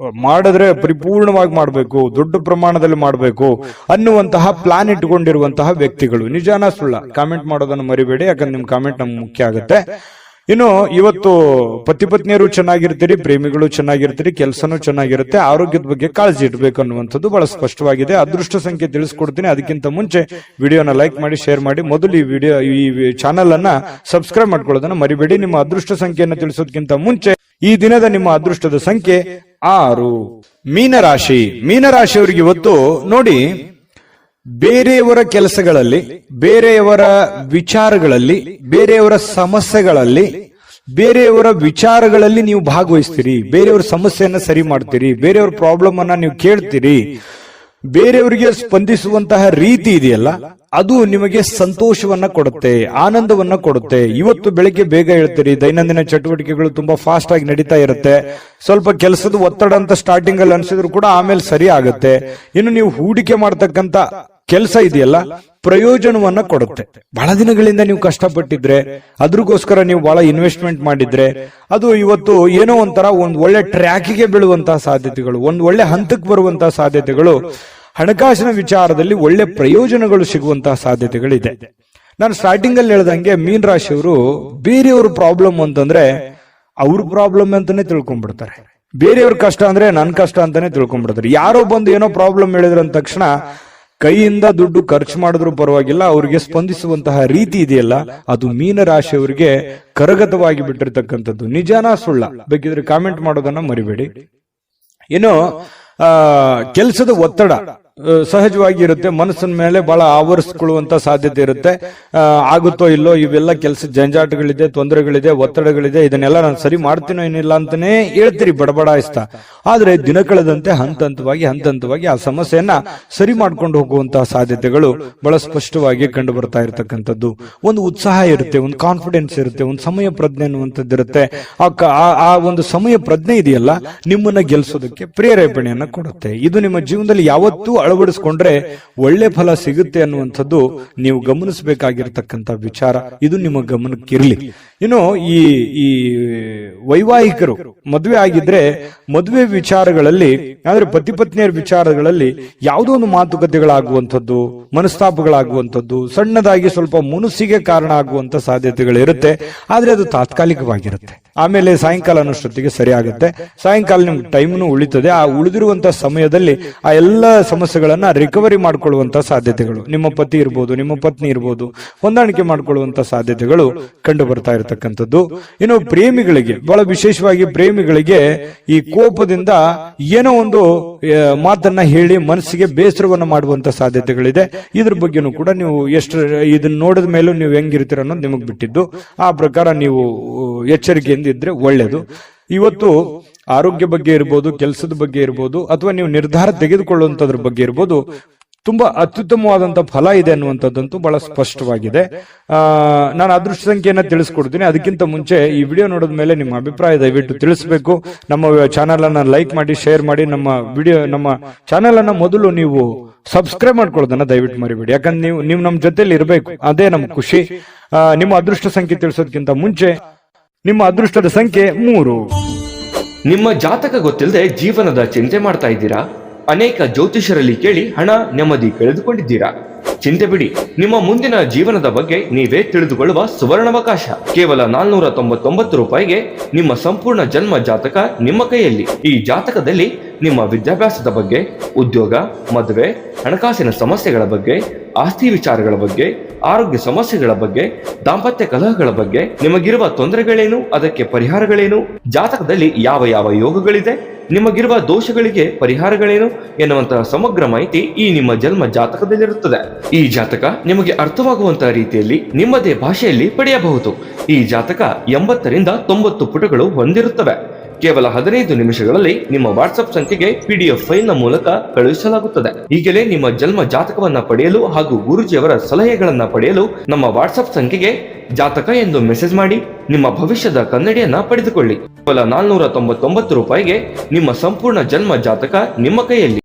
ಮಾಡಿದ್ರೆ ಪರಿಪೂರ್ಣವಾಗಿ ಮಾಡಬೇಕು, ದೊಡ್ಡ ಪ್ರಮಾಣದಲ್ಲಿ ಮಾಡಬೇಕು ಅನ್ನುವಂತಹ ಪ್ಲಾನ್ ಇಟ್ಟುಕೊಂಡಿರುವಂತಹ ವ್ಯಕ್ತಿಗಳು. ನಿಜಾನ ಸುಳ್ಳ ಕಾಮೆಂಟ್ ಮಾಡೋದನ್ನು ಮರಿಬೇಡಿ, ಯಾಕಂದ್ರೆ ನಿಮ್ ಕಾಮೆಂಟ್ ನಮ್ಗೆ ಮುಖ್ಯ ಆಗುತ್ತೆ. ಇನ್ನು ಇವತ್ತು ಪತಿ ಪತ್ನಿಯರು ಚೆನ್ನಾಗಿರ್ತೀರಿ, ಪ್ರೇಮಿಗಳು ಚೆನ್ನಾಗಿರ್ತೀರಿ, ಕೆಲಸನೂ ಚೆನ್ನಾಗಿರುತ್ತೆ, ಆರೋಗ್ಯದ ಬಗ್ಗೆ ಕಾಳಜಿ ಇಡಬೇಕು ಅನ್ನುವಂಥದ್ದು ಬಹಳ ಸ್ಪಷ್ಟವಾಗಿದೆ. ಅದೃಷ್ಟ ಸಂಖ್ಯೆ ತಿಳಿಸ್ಕೊಡ್ತೀನಿ. ಅದಕ್ಕಿಂತ ಮುಂಚೆ ವಿಡಿಯೋನ ಲೈಕ್ ಮಾಡಿ, ಶೇರ್ ಮಾಡಿ, ಮೊದಲು ಈ ಚಾನಲ್ ಅನ್ನ ಸಬ್ಸ್ಕ್ರೈಬ್ ಮಾಡ್ಕೊಳ್ಳೋದನ್ನ ಮರಿಬೇಡಿ. ನಿಮ್ಮ ಅದೃಷ್ಟ ಸಂಖ್ಯೆಯನ್ನು ತಿಳಿಸೋದಕ್ಕಿಂತ ಮುಂಚೆ ಈ ದಿನದ ನಿಮ್ಮ ಅದೃಷ್ಟದ ಸಂಖ್ಯೆ 6. ಮೀನರಾಶಿ. ಮೀನರಾಶಿಯವರಿಗೆ ಇವತ್ತು ನೋಡಿ, ಬೇರೆಯವರ ಕೆಲಸಗಳಲ್ಲಿ, ಬೇರೆಯವರ ವಿಚಾರಗಳಲ್ಲಿ, ಬೇರೆಯವರ ಸಮಸ್ಯೆಗಳಲ್ಲಿ, ಬೇರೆಯವರ ವಿಚಾರಗಳಲ್ಲಿ ನೀವು ಭಾಗವಹಿಸ್ತೀರಿ, ಬೇರೆಯವರ ಸಮಸ್ಯೆಯನ್ನ ಸರಿ ಮಾಡ್ತೀರಿ, ಬೇರೆಯವರ ಪ್ರಾಬ್ಲಮ್ ಅನ್ನ ನೀವು ಕೇಳ್ತೀರಿ. ಬೇರೆಯವರಿಗೆ ಸ್ಪಂದಿಸುವಂತಹ ರೀತಿ ಇದೆಯಲ್ಲ, ಅದು ನಿಮಗೆ ಸಂತೋಷವನ್ನ ಕೊಡುತ್ತೆ, ಆನಂದವನ್ನ ಕೊಡುತ್ತೆ. ಇವತ್ತು ಬೆಳಿಗ್ಗೆ ಬೇಗ ಹೇಳ್ತೀರಿ, ದೈನಂದಿನ ಚಟುವಟಿಕೆಗಳು ತುಂಬಾ ಫಾಸ್ಟ್ ಆಗಿ ನಡೀತಾ ಇರುತ್ತೆ. ಸ್ವಲ್ಪ ಕೆಲಸದ ಒತ್ತಡ ಅಂತ ಸ್ಟಾರ್ಟಿಂಗ್ ಅಲ್ಲಿ ಅನ್ಸಿದ್ರು ಕೂಡ ಆಮೇಲೆ ಸರಿ ಆಗುತ್ತೆ. ಇನ್ನು ನೀವು ಹೂಡಿಕೆ ಮಾಡತಕ್ಕಂತ ಕೆಲಸ ಇದೆಯಲ್ಲ, ಪ್ರಯೋಜನವನ್ನ ಕೊಡುತ್ತೆ. ಬಹಳ ದಿನಗಳಿಂದ ನೀವು ಕಷ್ಟಪಟ್ಟಿದ್ರೆ, ಅದ್ರಗೋಸ್ಕರ ನೀವು ಬಹಳ ಇನ್ವೆಸ್ಟ್ಮೆಂಟ್ ಮಾಡಿದ್ರೆ, ಅದು ಇವತ್ತು ಏನೋ ಒಂಥರ ಒಂದು ಒಳ್ಳೆ ಟ್ರ್ಯಾಕಿಗೆ ಬೀಳುವಂತಹ ಸಾಧ್ಯತೆಗಳು, ಒಂದು ಒಳ್ಳೆ ಹಂತಕ್ಕೆ ಬರುವಂತಹ ಸಾಧ್ಯತೆಗಳು, ಹಣಕಾಸಿನ ವಿಚಾರದಲ್ಲಿ ಒಳ್ಳೆ ಪ್ರಯೋಜನಗಳು ಸಿಗುವಂತಹ ಸಾಧ್ಯತೆಗಳಿದೆ. ನಾನು ಸ್ಟಾರ್ಟಿಂಗ್ ಅಲ್ಲಿ ಹೇಳ್ದಂಗೆ ಮೀನ್ ರಾಶಿಯವರು ಬೇರೆಯವ್ರ ಪ್ರಾಬ್ಲಮ್ ಅಂತಂದ್ರೆ ಅವ್ರ ಪ್ರಾಬ್ಲಮ್ ಅಂತಾನೆ ತಿಳ್ಕೊಂಡ್ಬಿಡ್ತಾರೆ. ಬೇರೆಯವ್ರ ಕಷ್ಟ ಅಂದ್ರೆ ನನ್ ಕಷ್ಟ ಅಂತಾನೆ ತಿಳ್ಕೊಂಡ್ಬಿಡ್ತಾರೆ. ಯಾರೋ ಬಂದು ಏನೋ ಪ್ರಾಬ್ಲಮ್ ಹೇಳಿದ್ರ ಅಂದ ತಕ್ಷಣ ಕೈಯಿಂದ ದುಡ್ಡು ಖರ್ಚು ಮಾಡಿದ್ರು ಪರವಾಗಿಲ್ಲ, ಅವ್ರಿಗೆ ಸ್ಪಂದಿಸುವಂತಹ ರೀತಿ ಇದೆಯಲ್ಲ, ಅದು ಮೀನರಾಶಿಯವರಿಗೆ ಕರಗತವಾಗಿ ಬಿಟ್ಟಿರ್ತಕ್ಕಂಥದ್ದು. ನಿಜಾನ ಸುಳ್ಳ ಬೇಕಿದ್ರೆ ಕಾಮೆಂಟ್ ಮಾಡೋದನ್ನ ಮರಿಬೇಡಿ. ಇನ್ನು ಕೆಲಸದ ಒತ್ತಡ ಸಹಜವಾಗಿ ಇರುತ್ತೆ, ಮನಸ್ಸಿನ ಮೇಲೆ ಬಹಳ ಆವರಿಸಿಕೊಳ್ಳುವಂತ ಸಾಧ್ಯತೆ ಇರುತ್ತೆ. ಆಗುತ್ತೋ ಇಲ್ಲೋ, ಇವೆಲ್ಲ ಕೆಲಸ ಜಂಜಾಟಗಳಿದೆ, ತೊಂದರೆಗಳಿದೆ, ಒತ್ತಡಗಳಿದೆ, ಇದನ್ನೆಲ್ಲ ನಾನು ಸರಿ ಮಾಡ್ತೀನೋ ಏನಿಲ್ಲ ಅಂತಾನೆ ಹೇಳ್ತೀರಿ ಬಡಬಡಾಯಿಸ್ತಾ. ಆದ್ರೆ ದಿನ ಕಳೆದಂತೆ ಹಂತ ಹಂತವಾಗಿ ಆ ಸಮಸ್ಯೆಯನ್ನ ಸರಿ ಮಾಡ್ಕೊಂಡು ಹೋಗುವಂತಹ ಸಾಧ್ಯತೆಗಳು ಬಹಳ ಸ್ಪಷ್ಟವಾಗಿ ಕಂಡು ಬರ್ತಾ ಇರತಕ್ಕಂಥದ್ದು. ಒಂದು ಉತ್ಸಾಹ ಇರುತ್ತೆ, ಒಂದು ಕಾನ್ಫಿಡೆನ್ಸ್ ಇರುತ್ತೆ, ಒಂದು ಸಮಯ ಪ್ರಜ್ಞೆ ಅನ್ನುವಂಥದ್ದು ಇರುತ್ತೆ. ಆ ಒಂದು ಸಮಯ ಪ್ರಜ್ಞೆ ಇದೆಯಲ್ಲ, ನಿಮ್ಮನ್ನ ಗೆಲ್ಸೋದಕ್ಕೆ ಪ್ರೇರೇಪಣೆಯನ್ನ ಕೊಡುತ್ತೆ. ಇದು ನಿಮ್ಮ ಜೀವನದಲ್ಲಿ ಯಾವತ್ತೂ ಅಳವಡಿಸಿಕೊಂಡ್ರೆ ಒಳ್ಳೆ ಫಲ ಸಿಗುತ್ತೆ ಅನ್ನುವಂಥದ್ದು ನೀವು ಗಮನಿಸಬೇಕಾಗಿರ್ತಕ್ಕಂಥ ವಿಚಾರ. ಇದು ನಿಮ್ಮ ಗಮನಕ್ಕಿರಲಿ. ಇನ್ನು ಈ ವೈವಾಹಿಕರು ಮದುವೆ ಆಗಿದ್ರೆ ಮದುವೆ ವಿಚಾರಗಳಲ್ಲಿ, ಅಂದ್ರೆ ಪತಿ ಪತ್ನಿಯರ ವಿಚಾರಗಳಲ್ಲಿ ಯಾವುದೋ ಒಂದು ಮಾತುಕತೆಗಳಾಗುವಂಥದ್ದು, ಮನಸ್ತಾಪಗಳಾಗುವಂಥದ್ದು, ಸಣ್ಣದಾಗಿ ಸ್ವಲ್ಪ ಮುನಿಸಿಗೆ ಕಾರಣ ಆಗುವಂತ ಸಾಧ್ಯತೆಗಳಿರುತ್ತೆ. ಆದ್ರೆ ಅದು ತಾತ್ಕಾಲಿಕವಾಗಿರುತ್ತೆ. ಆಮೇಲೆ ಸಾಯಂಕಾಲ ಅನ್ನೋಷ್ಟೊತ್ತಿಗೆ ಸರಿ ಆಗುತ್ತೆ. ಸಾಯಂಕಾಲ ನಿಮ್ಗೆ ಟೈಮ್ನು ಉಳಿತದೆ. ಆ ಉಳಿದಿರುವಂತಹ ಸಮಯದಲ್ಲಿ ಆ ಎಲ್ಲ ಸಮಸ್ಯೆಗಳನ್ನ ರಿಕವರಿ ಮಾಡ್ಕೊಳ್ಳುವಂತ ಸಾಧ್ಯತೆಗಳು, ನಿಮ್ಮ ಪತಿ ಇರ್ಬೋದು, ನಿಮ್ಮ ಪತ್ನಿ ಇರ್ಬೋದು, ಹೊಂದಾಣಿಕೆ ಮಾಡ್ಕೊಳ್ಳುವಂತ ಸಾಧ್ಯತೆಗಳು ಕಂಡು ಬರ್ತಾ ಇರತಕ್ಕಂಥದ್ದು. ಇನ್ನು ಪ್ರೇಮಿಗಳಿಗೆ, ಬಹಳ ವಿಶೇಷವಾಗಿ ಪ್ರೇಮಿಗಳಿಗೆ ಈ ಕೋಪದಿಂದ ಏನೋ ಒಂದು ಮಾತನ್ನ ಹೇಳಿ ಮನಸ್ಸಿಗೆ ಬೇಸರವನ್ನು ಮಾಡುವಂತ ಸಾಧ್ಯತೆಗಳಿದೆ. ಇದ್ರ ಬಗ್ಗೆನೂ ಕೂಡ ನೀವು ಎಷ್ಟು ಇದನ್ನ ನೋಡಿದ ಮೇಲೂ ನೀವು ಹೆಂಗಿರ್ತೀರ ಅನ್ನೋದು ನಿಮಗೆ ಬಿಟ್ಟಿದ್ದು. ಆ ಪ್ರಕಾರ ನೀವು ಎಚ್ಚರಿಕೆಯಿಂದ ಇದ್ರೆ ಒಳ್ಳೇದು. ಇವತ್ತು ಆರೋಗ್ಯ ಬಗ್ಗೆ ಇರ್ಬೋದು, ಕೆಲಸದ ಬಗ್ಗೆ ಇರ್ಬೋದು, ಅಥವಾ ನೀವು ನಿರ್ಧಾರ ತೆಗೆದುಕೊಳ್ಳುವಂತದ್ರ ಬಗ್ಗೆ ಇರ್ಬೋದು, ತುಂಬಾ ಅತ್ಯುತ್ತಮವಾದಂತಹ ಫಲ ಇದೆ ಅನ್ನುವಂಥದ್ದಂತೂ ಬಹಳ ಸ್ಪಷ್ಟವಾಗಿದೆ. ನಾನು ಅದೃಷ್ಟ ಸಂಖ್ಯೆಯನ್ನ ತಿಳಿಸ್ಕೊಡ್ತೀನಿ. ಅದಕ್ಕಿಂತ ಮುಂಚೆ ಈ ವಿಡಿಯೋ ನೋಡಿದ ಮೇಲೆ ನಿಮ್ಮ ಅಭಿಪ್ರಾಯ ದಯವಿಟ್ಟು ತಿಳಿಸಬೇಕು. ನಮ್ಮ ಚಾನೆಲ್ ಅನ್ನ ಲೈಕ್ ಮಾಡಿ, ಶೇರ್ ಮಾಡಿ. ನಮ್ಮ ಚಾನೆಲ್ ಅನ್ನ ಮೊದಲು ನೀವು ಸಬ್ಸ್ಕ್ರೈಬ್ ಮಾಡ್ಕೊಳ್ಳೋದನ್ನ ದಯವಿಟ್ಟು ಮರಿಬೇಡಿ. ಯಾಕಂದ್ರೆ ನೀವು ನಮ್ಮ ಜೊತೆಲಿ ಇರಬೇಕು, ಅದೇ ನಮ್ ಖುಷಿ. ನಿಮ್ಮ ಅದೃಷ್ಟ ಸಂಖ್ಯೆ ತಿಳಿಸೋದಕ್ಕಿಂತ ಮುಂಚೆ ನಿಮ್ಮ ಅದೃಷ್ಟದ ಸಂಖ್ಯೆ 3. ನಿಮ್ಮ ಜಾತಕ ಗೊತ್ತಿಲ್ಲದೆ ಜೀವನದ ಚಿಂತೆ ಮಾಡ್ತಾ ಇದ್ದೀರಾ? ಅನೇಕ ಜ್ಯೋತಿಷರಲ್ಲಿ ಕೇಳಿ ಹಣ ನೆಮ್ಮದಿ ಕಳೆದುಕೊಂಡಿದ್ದೀರಾ? ಚಿಂತೆ ಬಿಡಿ, ನಿಮ್ಮ ಮುಂದಿನ ಜೀವನದ ಬಗ್ಗೆ ನೀವೇ ತಿಳಿದುಕೊಳ್ಳುವ ಸುವರ್ಣಾವಕಾಶ. ಕೇವಲ 499 ರೂಪಾಯಿಗೆ ನಿಮ್ಮ ಸಂಪೂರ್ಣ ಜನ್ಮ ಜಾತಕ ನಿಮ್ಮ ಕೈಯಲ್ಲಿ. ಈ ಜಾತಕದಲ್ಲಿ ನಿಮ್ಮ ವಿದ್ಯಾಭ್ಯಾಸದ ಬಗ್ಗೆ, ಉದ್ಯೋಗ, ಮದುವೆ, ಹಣಕಾಸಿನ ಸಮಸ್ಯೆಗಳ ಬಗ್ಗೆ, ಆಸ್ತಿ ವಿಚಾರಗಳ ಬಗ್ಗೆ, ಆರೋಗ್ಯ ಸಮಸ್ಯೆಗಳ ಬಗ್ಗೆ, ದಾಂಪತ್ಯ ಕಲಹಗಳ ಬಗ್ಗೆ, ನಿಮಗಿರುವ ತೊಂದರೆಗಳೇನು, ಅದಕ್ಕೆ ಪರಿಹಾರಗಳೇನು, ಜಾತಕದಲ್ಲಿ ಯಾವ ಯಾವ ಯೋಗಗಳಿದೆ, ನಿಮಗಿರುವ ದೋಷಗಳಿಗೆ ಪರಿಹಾರಗಳೇನು ಎನ್ನುವಂತಹ ಸಮಗ್ರ ಮಾಹಿತಿ ಈ ನಿಮ್ಮ ಜನ್ಮ ಜಾತಕದಲ್ಲಿರುತ್ತದೆ. ಈ ಜಾತಕ ನಿಮಗೆ ಅರ್ಥವಾಗುವಂತಹ ರೀತಿಯಲ್ಲಿ ನಿಮ್ಮದೇ ಭಾಷೆಯಲ್ಲಿ ಪಡೆಯಬಹುದು. ಈ ಜಾತಕ 80 ರಿಂದ 90 ಪುಟಗಳು ಹೊಂದಿರುತ್ತವೆ. ಕೇವಲ 15 ನಿಮಿಷಗಳಲ್ಲಿ ನಿಮ್ಮ ವಾಟ್ಸ್ಆಪ್ ಸಂಖ್ಯೆಗೆ PDF ಫೈಲ್ ನ ಮೂಲಕ ಕಳುಹಿಸಲಾಗುತ್ತದೆ. ಈಗಲೇ ನಿಮ್ಮ ಜನ್ಮ ಜಾತಕವನ್ನ ಪಡೆಯಲು ಹಾಗೂ ಗುರುಜಿಯವರ ಸಲಹೆಗಳನ್ನ ಪಡೆಯಲು ನಮ್ಮ ವಾಟ್ಸ್ಆಪ್ ಸಂಖ್ಯೆಗೆ ಜಾತಕ ಎಂದು ಮೆಸೇಜ್ ಮಾಡಿ ನಿಮ್ಮ ಭವಿಷ್ಯದ ಕನ್ನಡಿಯನ್ನ ಪಡೆದುಕೊಳ್ಳಿ. ಕೇವಲ 499 ರೂಪಾಯಿಗೆ ನಿಮ್ಮ ಸಂಪೂರ್ಣ ಜನ್ಮ ಜಾತಕ ನಿಮ್ಮ ಕೈಯಲ್ಲಿ.